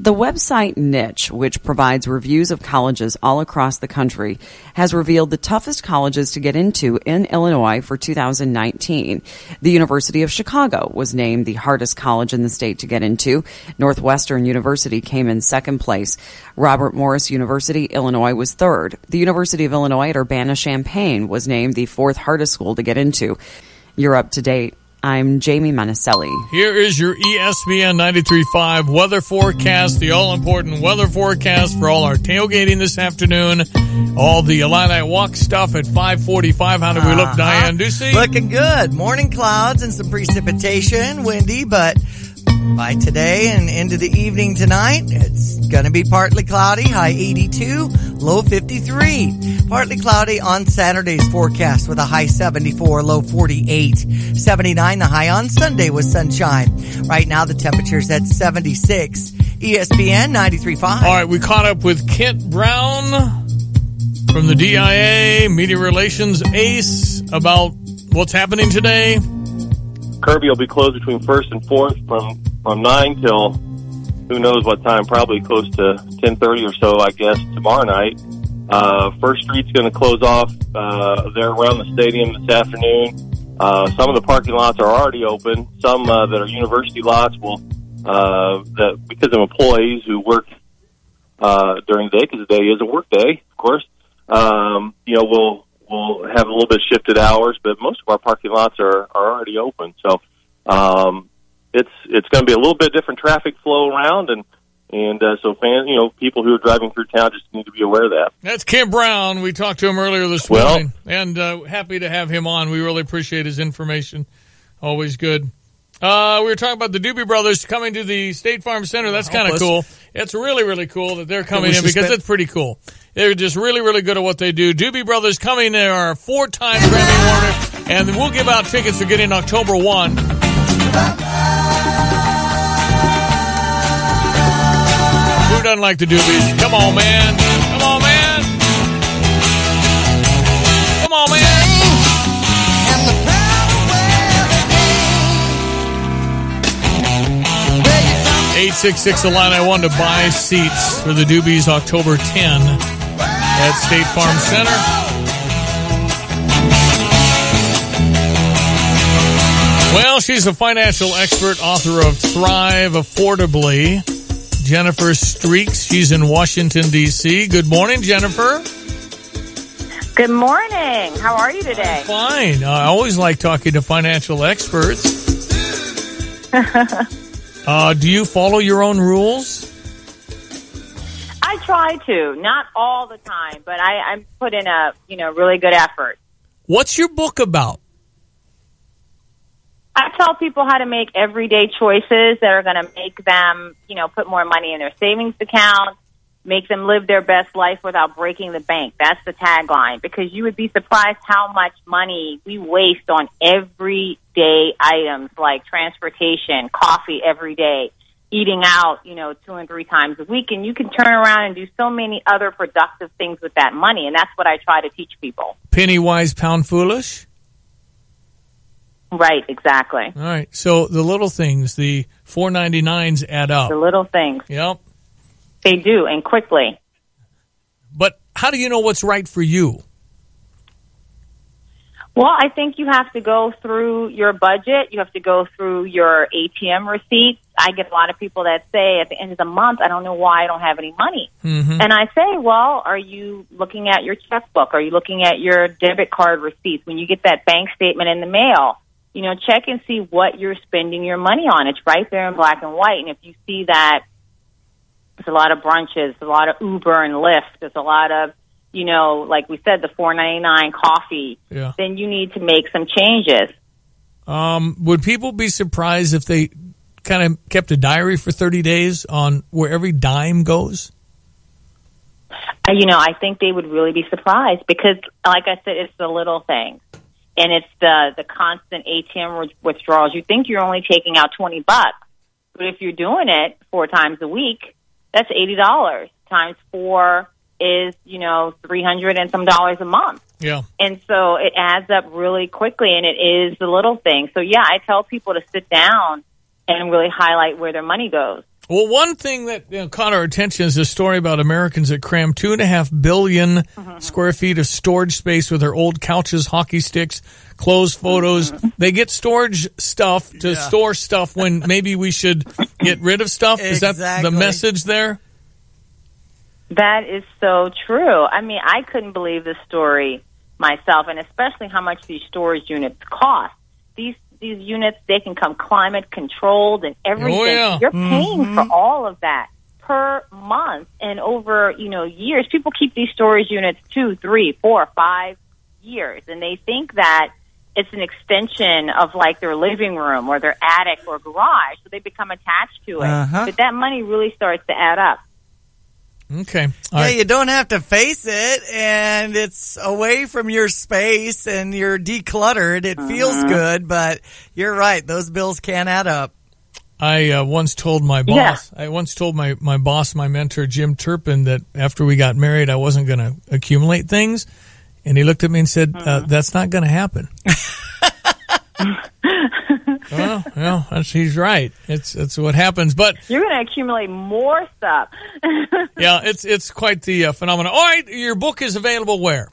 The website Niche, which provides reviews of colleges all across the country, has revealed the toughest colleges to get into in Illinois for 2019. The University of Chicago was named the hardest college in the state to get into. Northwestern University came in 2nd place. Robert Morris University, Illinois, was 3rd. The University of Illinois at Urbana-Champaign was named the 4th hardest school to get into. You're up to date. I'm Jamie Monticelli. Here is your ESPN 93.5 weather forecast, the all-important weather forecast for all our tailgating this afternoon. All the Illini Walk stuff at 5:45. How do we look, Diane Ducey? Looking good. Morning clouds and some precipitation, windy, but by today and into the evening tonight, it's going to be partly cloudy, high 82. low 53. Partly cloudy on Saturday's forecast with a high 74, low 48. 79 the high on Sunday with sunshine. Right now the temperature's at 76. ESPN 93.5. All right, we caught up with Kent Brown from the DIA, Media Relations Ace, about what's happening today. Kirby will be closed between 1st and 4th from 9 till who knows what time, probably close to 10:30 or so, I guess, tomorrow night. First Street's going to close off there around the stadium this afternoon. Some of the parking lots are already open. Some that are university lots will, that because of employees who work during the day, because the day is a work day, of course, we'll have a little bit shifted hours, but most of our parking lots are already open. So it's going to be a little bit different traffic flow around, and so fans, people who are driving through town just need to be aware of that. That's Kim Brown. We talked to him earlier this morning, and happy to have him on. We really appreciate his information. Always good. We were talking about the Doobie Brothers coming to the State Farm Center. That's kind of cool. It's really, really cool that they're coming in because it's pretty cool. They're just really, really good at what they do. Doobie Brothers coming. They are 4-time Grammy winner, and we'll give out tickets to get in October 1. Who doesn't like the Doobies? Come on, man. Come on, man. Come on, man. 866 Illini won to buy seats for the Doobies October 10 at State Farm Center. Well, she's a financial expert, author of Thrive Affordably. Jennifer Streaks. She's in Washington, D.C. Good morning, Jennifer. Good morning. How are you today? Fine. I always like talking to financial experts. Do you follow your own rules? I try to. Not all the time, but I put in a really good effort. What's your book about? I tell people how to make everyday choices that are going to make them, put more money in their savings account, make them live their best life without breaking the bank. That's the tagline, because you would be surprised how much money we waste on everyday items like transportation, coffee every day, eating out, 2 and 3 times a week. And you can turn around and do so many other productive things with that money. And that's what I try to teach people. Penny wise, pound foolish? Right, exactly. All right. So the little things, the $4.99s add up. The little things. Yep. They do, and quickly. But how do you know what's right for you? Well, I think you have to go through your budget. You have to go through your ATM receipts. I get a lot of people that say at the end of the month, I don't know why I don't have any money. Mm-hmm. And I say, well, are you looking at your checkbook? Are you looking at your debit card receipts? When you get that bank statement in the mail, check and see what you're spending your money on. It's right there in black and white. And if you see that there's a lot of brunches, a lot of Uber and Lyft, there's a lot of, like we said, the $4.99 coffee, then you need to make some changes. Would people be surprised if they kind of kept a diary for 30 days on where every dime goes? I think they would really be surprised because, like I said, it's the little things. And it's the constant ATM withdrawals. You think you're only taking out $20, but if you're doing it 4 times a week, that's $80 times 4 is, $300 and some dollars a month. Yeah. And so it adds up really quickly, and it is the little things. So, yeah, I tell people to sit down and really highlight where their money goes. Well, one thing that caught our attention is a story about Americans that cram 2.5 billion square feet of storage space with their old couches, hockey sticks, clothes, photos. They get storage stuff to store stuff when maybe we should get rid of stuff. Is that the message there? That is so true. I mean, I couldn't believe this story myself, and especially how much these storage units cost. These units, they can come climate controlled and everything. Oh, yeah. You're paying for all of that per month and over, years. People keep these storage units 2, 3, 4, 5 years, and they think that it's an extension of like their living room or their attic or garage, so they become attached to it. But that money really starts to add up. Okay. You don't have to face it, and it's away from your space, and you're decluttered. It feels good, but you're right. Those bills can add up. I once told my boss, my boss, my mentor, Jim Turpin, that after we got married, I wasn't going to accumulate things. And he looked at me and said, that's not going to happen. Well, he's right. It's what happens. But you're going to accumulate more stuff. Yeah, it's quite the phenomenon. All right, your book is available where?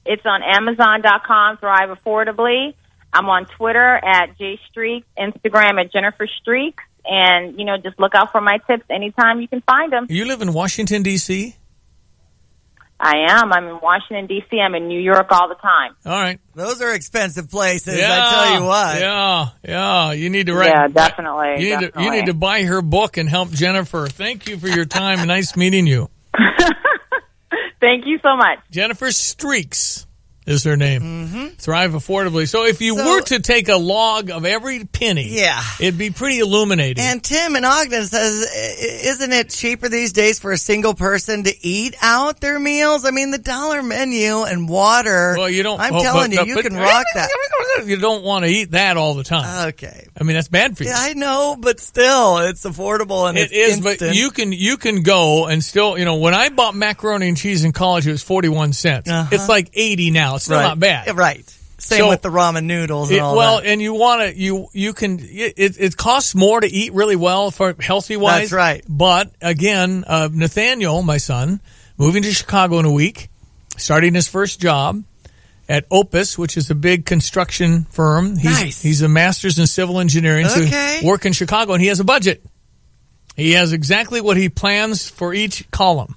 It's on Amazon.com, Thrive Affordably. I'm on Twitter at JStreaks, Instagram at Jennifer Streaks, and, just look out for my tips anytime you can find them. You live in Washington, D.C.? I am. I'm in Washington, D.C. I'm in New York all the time. All right. Those are expensive places, I tell you what. Yeah. You need to write. Yeah, definitely. You need to buy her book and help Jennifer. Thank you for your time. Nice meeting you. Thank you so much. Jennifer Streaks is her name. Mm-hmm. Thrive Affordably. So if you were to take a log of every penny, it'd be pretty illuminating. And Tim in Ogden says, isn't it cheaper these days for a single person to eat out their meals? I mean, the dollar menu and water. Well, you don't. I'm telling you, you can rock that. You don't want to eat that all the time. Okay. I mean, that's bad for you. Yeah, I know, but still, it's affordable and it's instant. But you can go and still, when I bought macaroni and cheese in college, it was 41 cents. It's like 80 now. It's still not bad. Right. Same with the ramen noodles and all that. Well, and you want to, you can, it costs more to eat really well for healthy wise. That's right. But again, Nathaniel, my son, moving to Chicago in a week, starting his first job at Opus, which is a big construction firm. He's a master's in civil engineering. Okay. So work in Chicago, and he has a budget. He has exactly what he plans for each column.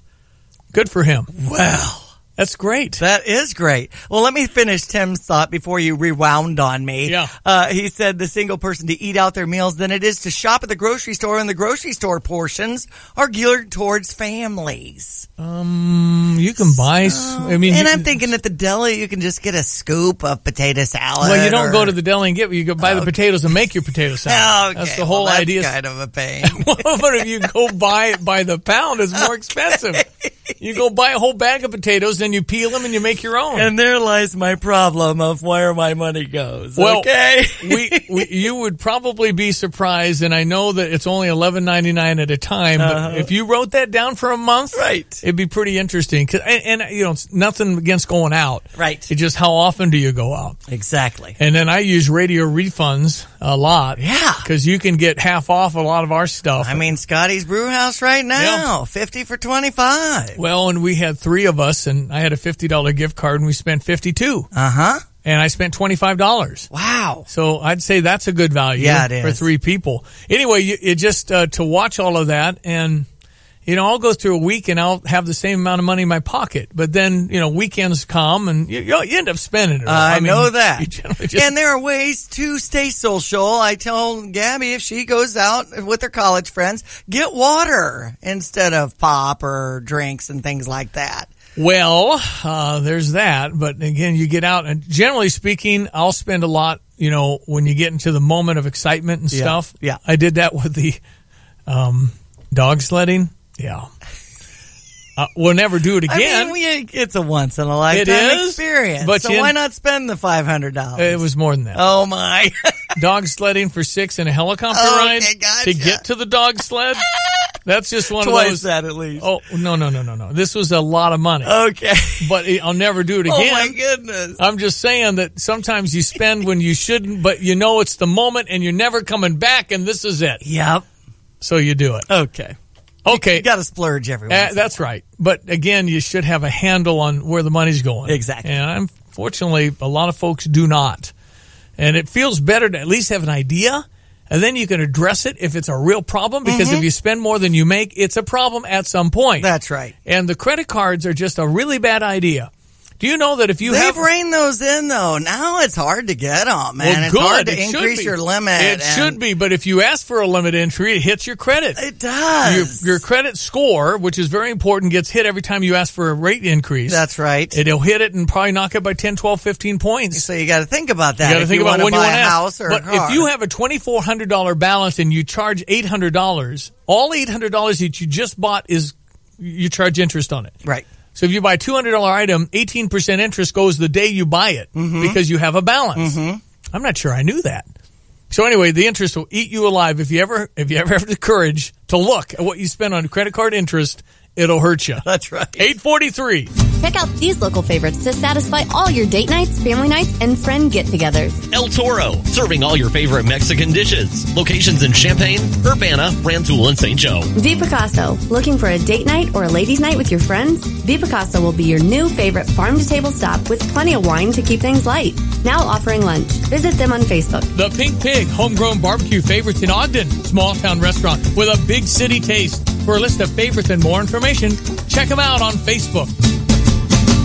Good for him. Well. That's great. That is great. Well, let me finish Tim's thought before you rewound on me. Yeah. He said the single person to eat out their meals than it is to shop at the grocery store, and the grocery store portions are geared towards families. You can buy. I'm thinking at the deli you can just get a scoop of potato salad. Well, you don't go to the deli and you go buy the potatoes and make your potato salad. Okay. That's the whole idea. Kind of a pain. But if you go buy it by the pound, it's more expensive. You go buy a whole bag of potatoes, then you peel them and you make your own. And there lies my problem of where my money goes. Well, okay. you would probably be surprised, and I know that it's only $11.99 at a time. But if you wrote that down for a month, it'd be pretty interesting. And it's nothing against going out. Right. It's just how often do you go out? Exactly. And then I use radio refunds a lot. Yeah. Because you can get half off a lot of our stuff. I mean, Scotty's Brew House right now, 50 for $25. Well, and we had three of us, and I had a $50 gift card, and we spent $52. And I spent $25. Wow. So I'd say that's a good value for three people. Anyway, it just to watch all of that, and I'll go through a week and I'll have the same amount of money in my pocket. But then, weekends come and you end up spending it. I know that. And there are ways to stay social. I tell Gabby if she goes out with her college friends, get water instead of pop or drinks and things like that. Well, there's that. But again, you get out and generally speaking, I'll spend a lot, when you get into the moment of excitement and stuff. Yeah. I did that with the dog sledding. Yeah. We'll never do it again. I mean, it's a once in a lifetime experience. But why not spend the $500? It was more than that. Oh my. Dog sledding for $6 and a helicopter ride to get to the dog sled. That's just one Twice of those. That at least. Oh, no. This was a lot of money. Okay. But I'll never do it again. Oh my goodness. I'm just saying that sometimes you spend when you shouldn't, but it's the moment and you're never coming back and this is it. Yep. So you do it. Okay. You got to splurge every once. That's right. But again, you should have a handle on where the money's going. Exactly. And unfortunately, a lot of folks do not. And it feels better to at least have an idea, and then you can address it if it's a real problem, because if you spend more than you make, it's a problem at some point. That's right. And the credit cards are just a really bad idea. Do you know that if you They've reined those in, though. Now it's hard to get them, man. Well, it's hard to increase your limit. It should be, but if you ask for a limit entry, it hits your credit. It does. Your credit score, which is very important, gets hit every time you ask for a rate increase. That's right. It'll hit it and probably knock it by 10, 12, 15 points. So you got to think about that. You got to think about when you want to buy a house or but a car. if you have a $2,400 balance and you charge $800, all $800 that you just bought you charge interest on it. Right. So if you buy a $200 item, 18% interest goes the day you buy it because you have a balance. I'm not sure I knew that. So anyway, the interest will eat you alive. If you ever have the courage to look at what you spend on credit card interest, it'll hurt you. That's right. 843. Check out these local favorites to satisfy all your date nights, family nights, and friend get-togethers. El Toro, serving all your favorite Mexican dishes. Locations in Champaign, Urbana, Rantoul, and St. Joe. V Picasso, looking for a date night or a ladies' night with your friends? V Picasso will be your new favorite farm-to-table stop with plenty of wine to keep things light. Now offering lunch. Visit them on Facebook. The Pink Pig, homegrown barbecue favorites in Ogden. Small town restaurant with a big city taste. For a list of favorites and more information, check them out on Facebook.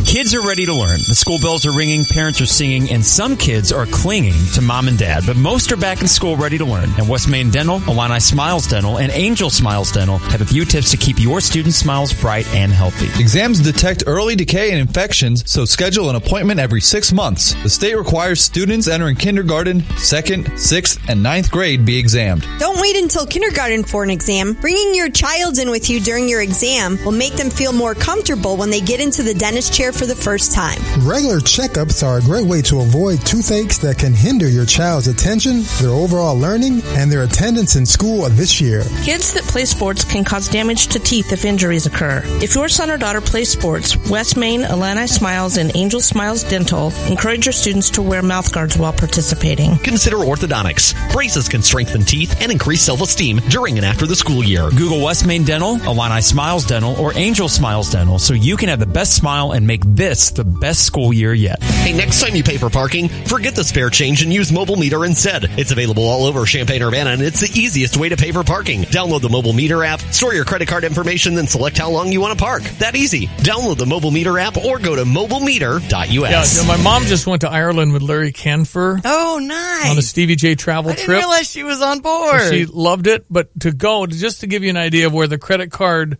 Kids are ready to learn. The school bells are ringing, parents are singing, and some kids are clinging to mom and dad. But most are back in school ready to learn. And West Main Dental, Illini Smiles Dental, and Angel Smiles Dental have a few tips to keep your students' smiles bright and healthy. Exams detect early decay and infections, so schedule an appointment every 6 months. The state requires students entering kindergarten, 2nd, 6th, and 9th grade be examined. Don't wait until kindergarten for an exam. Bringing your child in with you during your exam will make them feel more comfortable when they get into the dentist chair for the first time. Regular checkups are a great way to avoid toothaches that can hinder your child's attention, their overall learning, and their attendance in school this year. Kids that play sports can cause damage to teeth if injuries occur. If your son or daughter plays sports, West Main, Illini Smiles, and Angel Smiles Dental encourage your students to wear mouth guards while participating. Consider orthodontics. Braces can strengthen teeth and increase self-esteem during and after the school year. Google West Main Dental, Illini Smiles Dental, or Angel Smiles Dental so you can have the best smile and make this the best school year yet. Hey, next time you pay for parking, forget the spare change and use Mobile Meter instead. It's available all over Champaign-Urbana, and it's the easiest way to pay for parking. Download the Mobile Meter app, store your credit card information, then select how long you want to park. That easy. Download the Mobile Meter app or go to mobilemeter.us. Yeah, my mom just went to Ireland with Larry Canfor. Oh, nice. On a Stevie J travel trip. I trip. didn't realize she was on board. She loved it, but just to give you an idea of where the credit card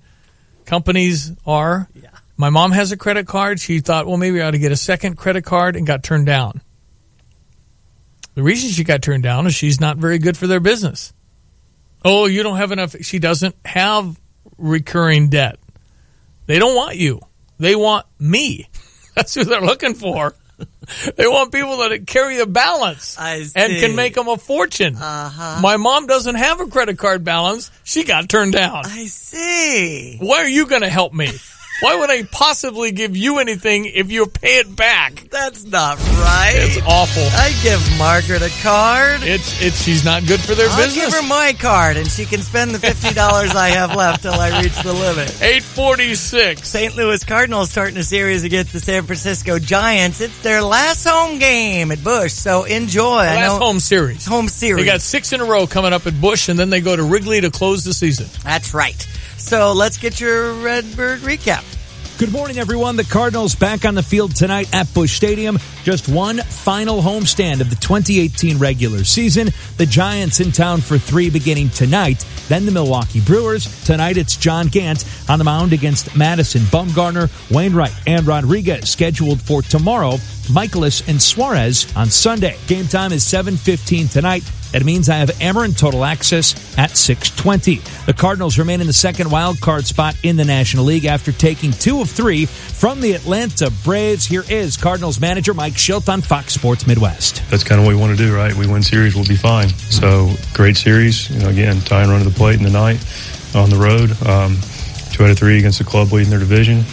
companies are. Yeah. My mom has a credit card. She thought, well, maybe I ought to get a second credit card and got turned down. The reason she got turned down is she's not very good for their business. Oh, you don't have enough. She doesn't have recurring debt. They don't want you. They want me. That's who they're looking for. They want people that carry a balance and can make them a fortune. My mom doesn't have a credit card balance. She got turned down. I see. Why are you going to help me? Why would I possibly give you anything if you pay it back? That's not right. It's awful. I give Margaret a card. She's not good for their business. I'll give her my card, and she can spend the $50 I have left till I reach the limit. 846. St. Louis Cardinals starting a series against the San Francisco Giants. It's their last home game at Busch, so enjoy. Home series. Home series. They got 6 in a row coming up at Busch, and then they go to Wrigley to close the season. That's right. So let's get your Redbird recap. Good morning, everyone. The Cardinals back on the field tonight at Busch Stadium. Just one final homestand of the 2018 regular season. The Giants in town for 3 beginning tonight. Then the Milwaukee Brewers. Tonight it's John Gant on the mound against Madison, Bumgarner, Wainwright, and Rodriguez scheduled for tomorrow. Michaelis and Suarez on Sunday. Game time is 7:15 tonight. That means I have Ameren Total Access at 6:20. The Cardinals remain in the second wild card spot in the National League after taking 2 of 3 from the Atlanta Braves. Here is Cardinals manager Mike Schilt on Fox Sports Midwest. That's kind of what we want to do, right? We win series, we'll be fine. So great series. Again, tying run to the plate in the night on the road. 2 out of 3 against the club leading their division.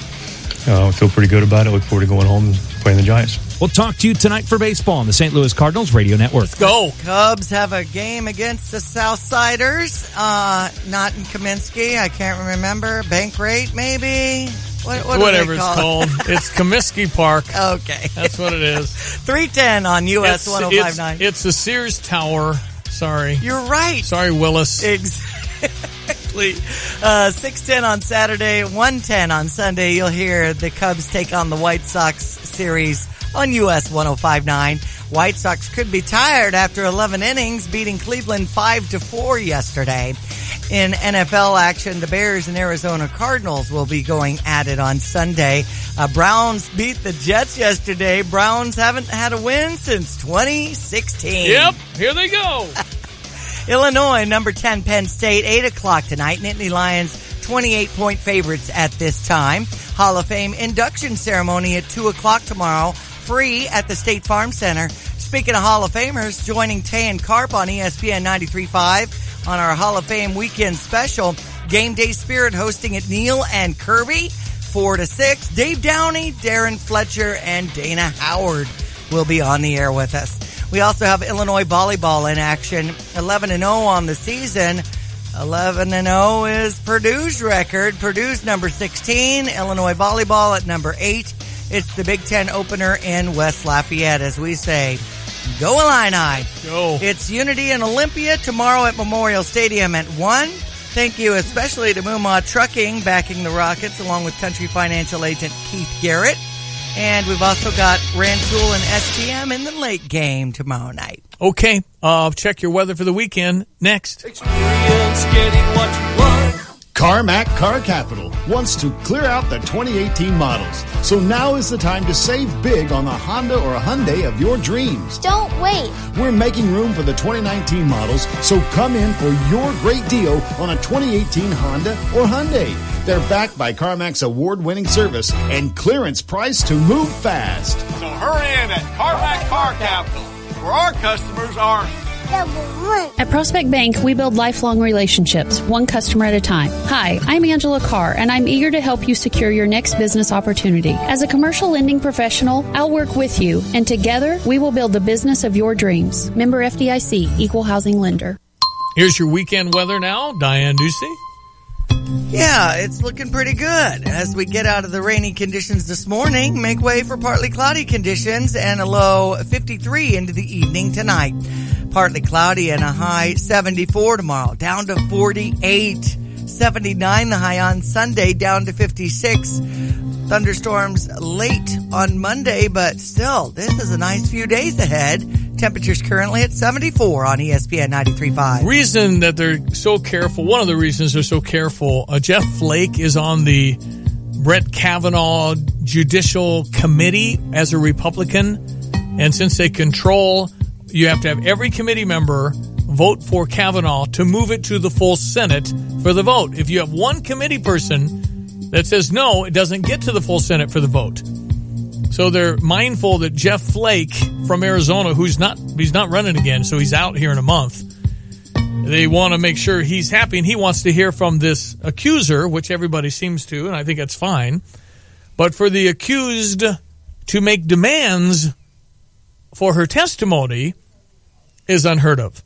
I feel pretty good about it. Look forward to going home and playing the Giants. We'll talk to you tonight for baseball on the St. Louis Cardinals Radio Network. Let's go. Cubs have a game against the Southsiders. Not in Kaminsky. I can't remember. Bank rate, maybe? Whatever it's called. It's Comiskey Park. Okay. That's what it is. 310 on US 1059. It's the Sears Tower. Sorry. You're right. Sorry, Willis. Exactly. 6:10 on Saturday, 1:10 on Sunday. You'll hear the Cubs take on the White Sox Series on US 105.9. White Sox could be tired after 11 innings, beating Cleveland 5-4 yesterday. In NFL action, the Bears and Arizona Cardinals will be going at it on Sunday. Browns beat the Jets yesterday. Browns haven't had a win since 2016. Yep, here they go. Illinois, number 10, Penn State, 8 o'clock tonight. Nittany Lions, 28-point favorites at this time. Hall of Fame induction ceremony at 2 o'clock tomorrow, free at the State Farm Center. Speaking of Hall of Famers, joining Tay and Carp on ESPN 93.5 on our Hall of Fame weekend special. Game Day Spirit hosting at Neil and Kirby, 4 to 6. Dave Downey, Darren Fletcher, and Dana Howard will be on the air with us. We also have Illinois volleyball in action, 11-0 on the season. 11-0 is Purdue's record. Purdue's number 16, Illinois volleyball at number 8. It's the Big Ten opener in West Lafayette, as we say. Go Illini! Go! It's Unity and Olympia tomorrow at Memorial Stadium at 1. Thank you especially to Moomaw Trucking, backing the Rockets, along with Country Financial agent Keith Garrett. And we've also got Rantoul and STM in the late game tomorrow night. Okay, check your weather for the weekend next. Experience getting what you want. CarMac Car Capital wants to clear out the 2018 models. So now is the time to save big on the Honda or Hyundai of your dreams. Don't wait. We're making room for the 2019 models, so come in for your great deal on a 2018 Honda or Hyundai. They're backed by CarMac's award-winning service and clearance price to move fast. So hurry in at CarMac Car Capital, where our customers are. At Prospect Bank, we build lifelong relationships, one customer at a time. Hi, I'm Angela Carr, and I'm eager to help you secure your next business opportunity. As a commercial lending professional, I'll work with you, and together we will build the business of your dreams. Member FDIC, Equal Housing Lender. Here's your weekend weather now, Diane Ducey. Yeah, it's looking pretty good. As we get out of the rainy conditions this morning, make way for partly cloudy conditions and a low 53 into the evening tonight. Partly cloudy and a high 74 tomorrow, down to 48. 79 the high on Sunday, down to 56. Thunderstorms late on Monday, but still, this is a nice few days ahead. Temperatures currently at 74 on ESPN 93.5. Reason that they're so careful, one of the reasons they're so careful, Jeff Flake is on the Brett Kavanaugh Judicial Committee as a Republican, and since they control, you have to have every committee member vote for Kavanaugh to move it to the full Senate for the vote. If you have one committee person that says no, it doesn't get to the full Senate for the vote. So they're mindful that Jeff Flake from Arizona, he's not running again, so he's out here in a month. They want to make sure he's happy, and he wants to hear from this accuser, which everybody seems to, and I think that's fine. But for the accused to make demands for her testimony is unheard of.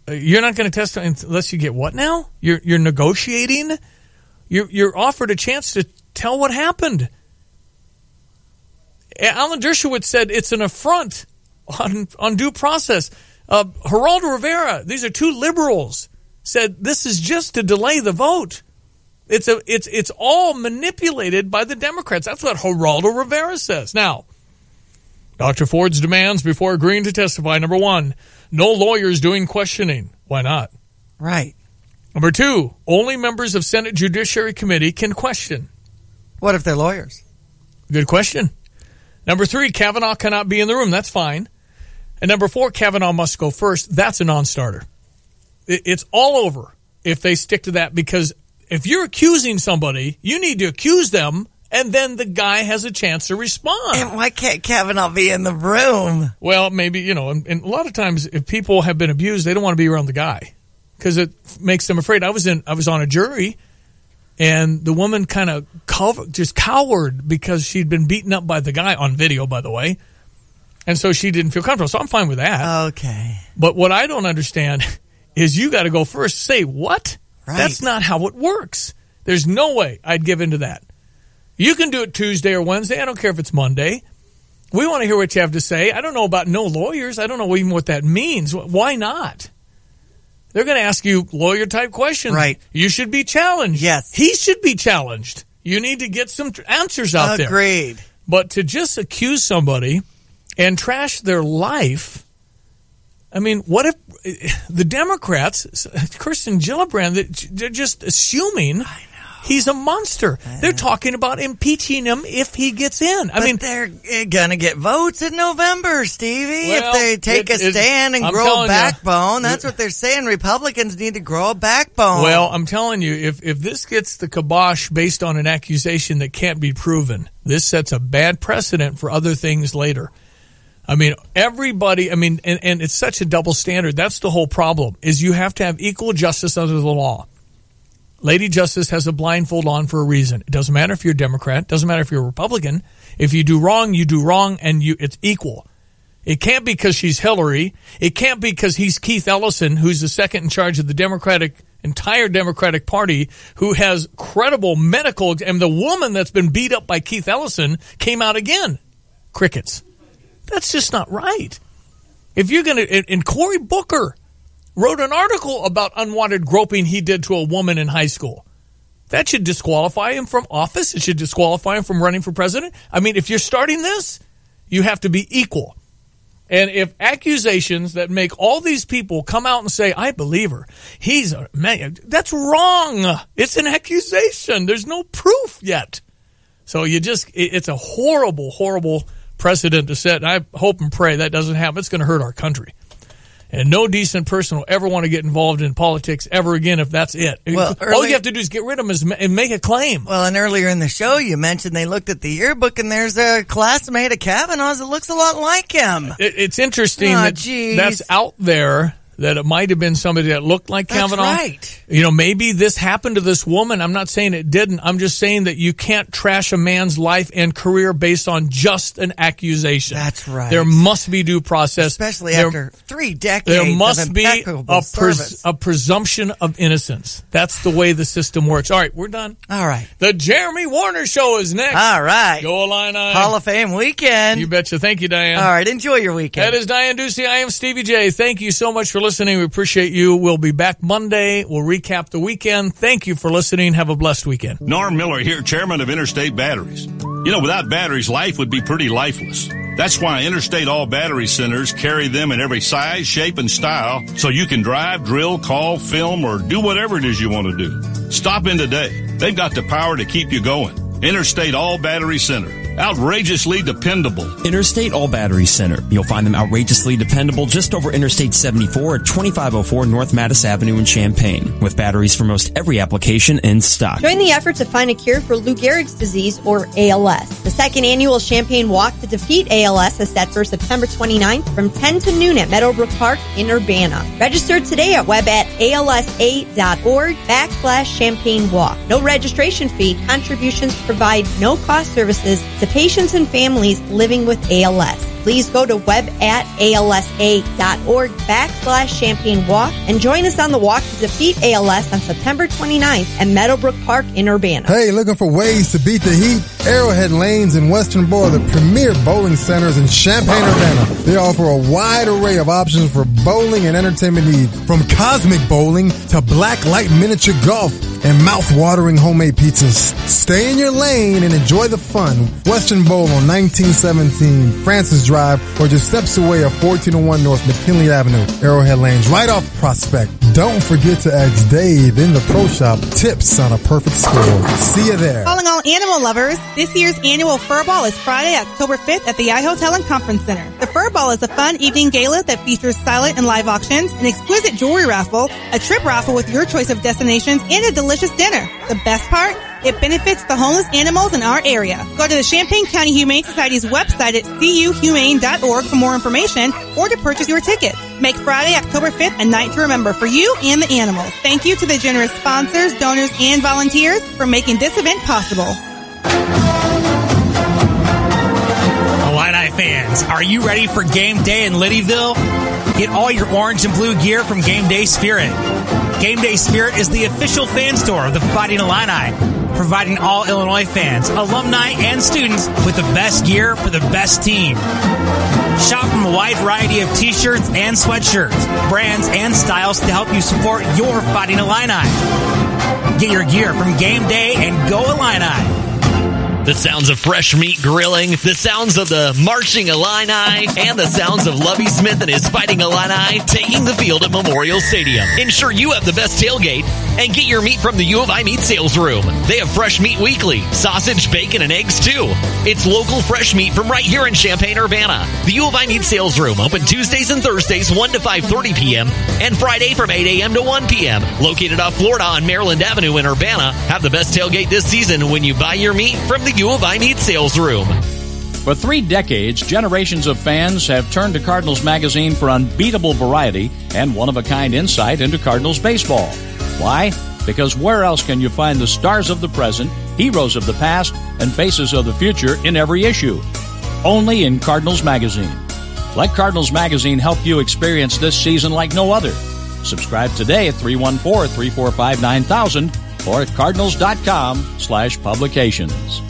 You're not going to testify unless you get what now? You're negotiating? You're offered a chance to tell what happened. Alan Dershowitz said it's an affront on due process. Geraldo Rivera, these are two liberals, said this is just to delay the vote. It's all manipulated by the Democrats. That's what Geraldo Rivera says. Now, Dr. Ford's demands before agreeing to testify. Number 1, no lawyers doing questioning. Why not? Right. Number 2, only members of Senate Judiciary Committee can question. What if they're lawyers? Good question. Number 3, Kavanaugh cannot be in the room. That's fine. And number 4, Kavanaugh must go first. That's a non-starter. It's all over if they stick to that, because if you're accusing somebody, you need to accuse them, and then the guy has a chance to respond. And why can't Kavanaugh be in the room? Well, maybe, and a lot of times if people have been abused, they don't want to be around the guy because it makes them afraid. I was on a jury, and the woman kind of just cowered because she'd been beaten up by the guy on video, by the way. And so she didn't feel comfortable. So I'm fine with that. Okay. But what I don't understand is you got to go first. Say what? Right. That's not how it works. There's no way I'd give into that. You can do it Tuesday or Wednesday. I don't care if it's Monday. We want to hear what you have to say. I don't know about no lawyers. I don't know even what that means. Why not? They're going to ask you lawyer-type questions. Right. You should be challenged. Yes. He should be challenged. You need to get some answers out there. Agreed. But to just accuse somebody and trash their life, I mean, what if the Democrats, Kirsten Gillibrand, they're just assuming he's a monster. They're talking about impeaching him if he gets in. I mean, they're going to get votes in November, Stevie, if they take a stand and grow a backbone. That's what they're saying. Republicans need to grow a backbone. Well, I'm telling you, if this gets the kibosh based on an accusation that can't be proven, this sets a bad precedent for other things later. I mean, everybody, and it's such a double standard. That's the whole problem, is you have to have equal justice under the law. Lady Justice has a blindfold on for a reason. It doesn't matter if you're a Democrat. It doesn't matter if you're a Republican. If you do wrong, and it's equal. It can't be because she's Hillary. It can't be because he's Keith Ellison, who's the second in charge of the entire Democratic Party, who has credible medical, and the woman that's been beat up by Keith Ellison came out again. Crickets. That's just not right. If you're going to, and Cory Booker wrote an article about unwanted groping he did to a woman in high school. That should disqualify him from office. It should disqualify him from running for president. I mean, if you're starting this, you have to be equal. And if accusations that make all these people come out and say, I believe her, he's a man, that's wrong. It's an accusation. There's no proof yet. So it's a horrible, horrible precedent to set. And I hope and pray that doesn't happen. It's going to hurt our country. And no decent person will ever want to get involved in politics ever again if that's it. Well, all you have to do is get rid of them and make a claim. Well, and earlier in the show, you mentioned they looked at the yearbook, and there's a classmate of Kavanaugh's that looks a lot like him. It's interesting that's out there, that it might have been somebody that looked like Kavanaugh. That's right. Maybe this happened to this woman. I'm not saying it didn't. I'm just saying that you can't trash a man's life and career based on just an accusation. That's right. There must be due process. Especially after 3 decades there must of be service. a presumption of innocence. That's the way the system works. All right, we're done. All right. The Jeremy Warner Show is next. All right. Go Illini. Hall of Fame weekend. You betcha. Thank you, Diane. All right, enjoy your weekend. That is Diane Ducey. I am Stevie J. Thank you so much for listening. We appreciate you. We'll be back Monday. We'll recap the weekend. Thank you for listening. Have a blessed weekend. Norm Miller here, chairman of Interstate Batteries. Without batteries, life would be pretty lifeless. That's why Interstate All Battery Centers carry them in every size, shape, and style, so you can drive, drill, call, film, or do whatever it is you want to do. Stop in today. They've got the power to keep you going. Interstate All Battery Center. Outrageously dependable. Interstate All Battery Center. You'll find them outrageously dependable just over Interstate 74 at 2504 North Mattis Avenue in Champaign, with batteries for most every application in stock. Join the effort to find a cure for Lou Gehrig's disease, or ALS. The second annual Champaign Walk to Defeat ALS is set for September 29th from 10 to noon at Meadowbrook Park in Urbana. Register today at alsa.org/Champaign Walk. No registration fee. Contributions provide no-cost services to patients and families living with ALS. Please go to web at alsa.org/Champaign Walk and join us on the walk to defeat ALS on September 29th at Meadowbrook Park in Urbana. Hey, looking for ways to beat the heat? Arrowhead Lanes and Western Bowl are the premier bowling centers in Champaign, Urbana. They offer a wide array of options for bowling and entertainment needs, from cosmic bowling to black light miniature golf and mouth-watering homemade pizzas. Stay in your lane and enjoy the fun. Western Bowl on 1917 Francis Drive, or just steps away at 1401 North McKinley Avenue, Arrowhead Lanes, right off Prospect. Don't forget to ask Dave in the Pro Shop tips on a perfect score. See you there. Calling all animal lovers, this year's annual Fur Ball is Friday, October 5th at the iHotel and Conference Center. The Fur Ball is a fun evening gala that features silent and live auctions, an exquisite jewelry raffle, a trip raffle with your choice of destinations, and a delicious dinner. The best part? It benefits the homeless animals in our area. Go to the Champaign County Humane Society's website at cuhumane.org for more information or to purchase your tickets. Make Friday, October 5th a night to remember for you and the animals. Thank you to the generous sponsors, donors, and volunteers for making this event possible. Illini fans, are you ready for game day in Liddyville? Get all your orange and blue gear from Game Day Spirit. Game Day Spirit is the official fan store of the Fighting Illini, providing all Illinois fans, alumni, and students with the best gear for the best team. Shop from a wide variety of t-shirts and sweatshirts, brands and styles to help you support your Fighting Illini. Get your gear from Game Day and go Illini. The sounds of fresh meat grilling, the sounds of the marching Illini, and the sounds of Lovie Smith and his Fighting Illini taking the field at Memorial Stadium. Ensure you have the best tailgate and get your meat from the U of I Meat Sales Room. They have fresh meat weekly, sausage, bacon, and eggs too. It's local fresh meat from right here in Champaign-Urbana. The U of I Meat Sales Room, open Tuesdays and Thursdays 1 to 5:30 p.m. and Friday from 8 a.m. to 1 p.m. Located off Florida on Maryland Avenue in Urbana. Have the best tailgate this season when you buy your meat from the U of I Meat Sales Room. For 3 decades, generations of fans have turned to Cardinals Magazine for unbeatable variety and one-of-a-kind insight into Cardinals baseball. Why? Because where else can you find the stars of the present, heroes of the past, and faces of the future in every issue? Only in Cardinals Magazine. Let Cardinals Magazine help you experience this season like no other. Subscribe today at 314-345-9000 or at cardinals.com/publications.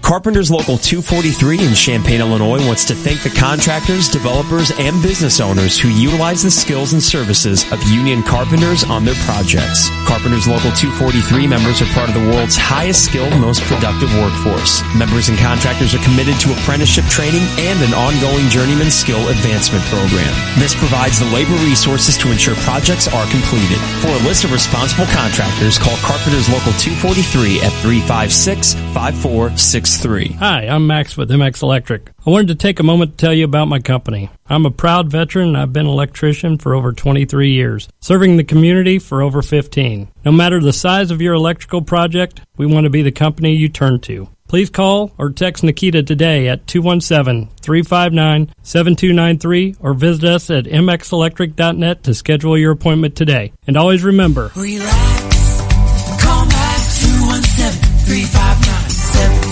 Carpenters Local 243 in Champaign, Illinois wants to thank the contractors, developers, and business owners who utilize the skills and services of union carpenters on their projects. Carpenters Local 243 members are part of the world's highest skilled, most productive workforce. Members and contractors are committed to apprenticeship training and an ongoing journeyman skill advancement program. This provides the labor resources to ensure projects are completed. For a list of responsible contractors, call Carpenters Local 243 at 356-5463. Hi, I'm Max with MX Electric. I wanted to take a moment to tell you about my company. I'm a proud veteran and I've been an electrician for over 23 years, serving the community for over 15. No matter the size of your electrical project, we want to be the company you turn to. Please call or text Nikita today at 217-359-7293 or visit us at mxelectric.net to schedule your appointment today. And always remember, relax, call back 217-359-7293.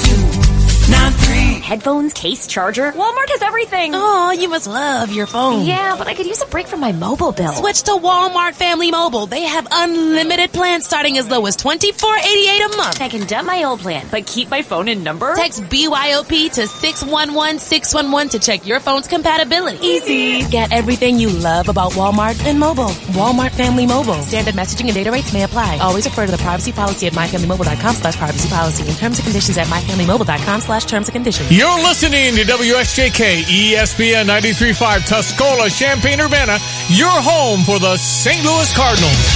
Headphones, case, charger. Walmart has everything. Oh, you must love your phone. Yeah, but I could use a break from my mobile bill. Switch to Walmart Family Mobile. They have unlimited plans starting as low as $24.88 a month. I can dump my old plan, but keep my phone and number? Text BYOP to 611-611 to check your phone's compatibility. Easy. Get everything you love about Walmart and mobile. Walmart Family Mobile. Standard messaging and data rates may apply. Always refer to the privacy policy at myfamilymobile.com/privacy policy and terms and conditions at myfamilymobile.com/terms and conditions. You're listening to WSJK ESPN 93.5 Tuscola, Champaign-Urbana, your home for the St. Louis Cardinals.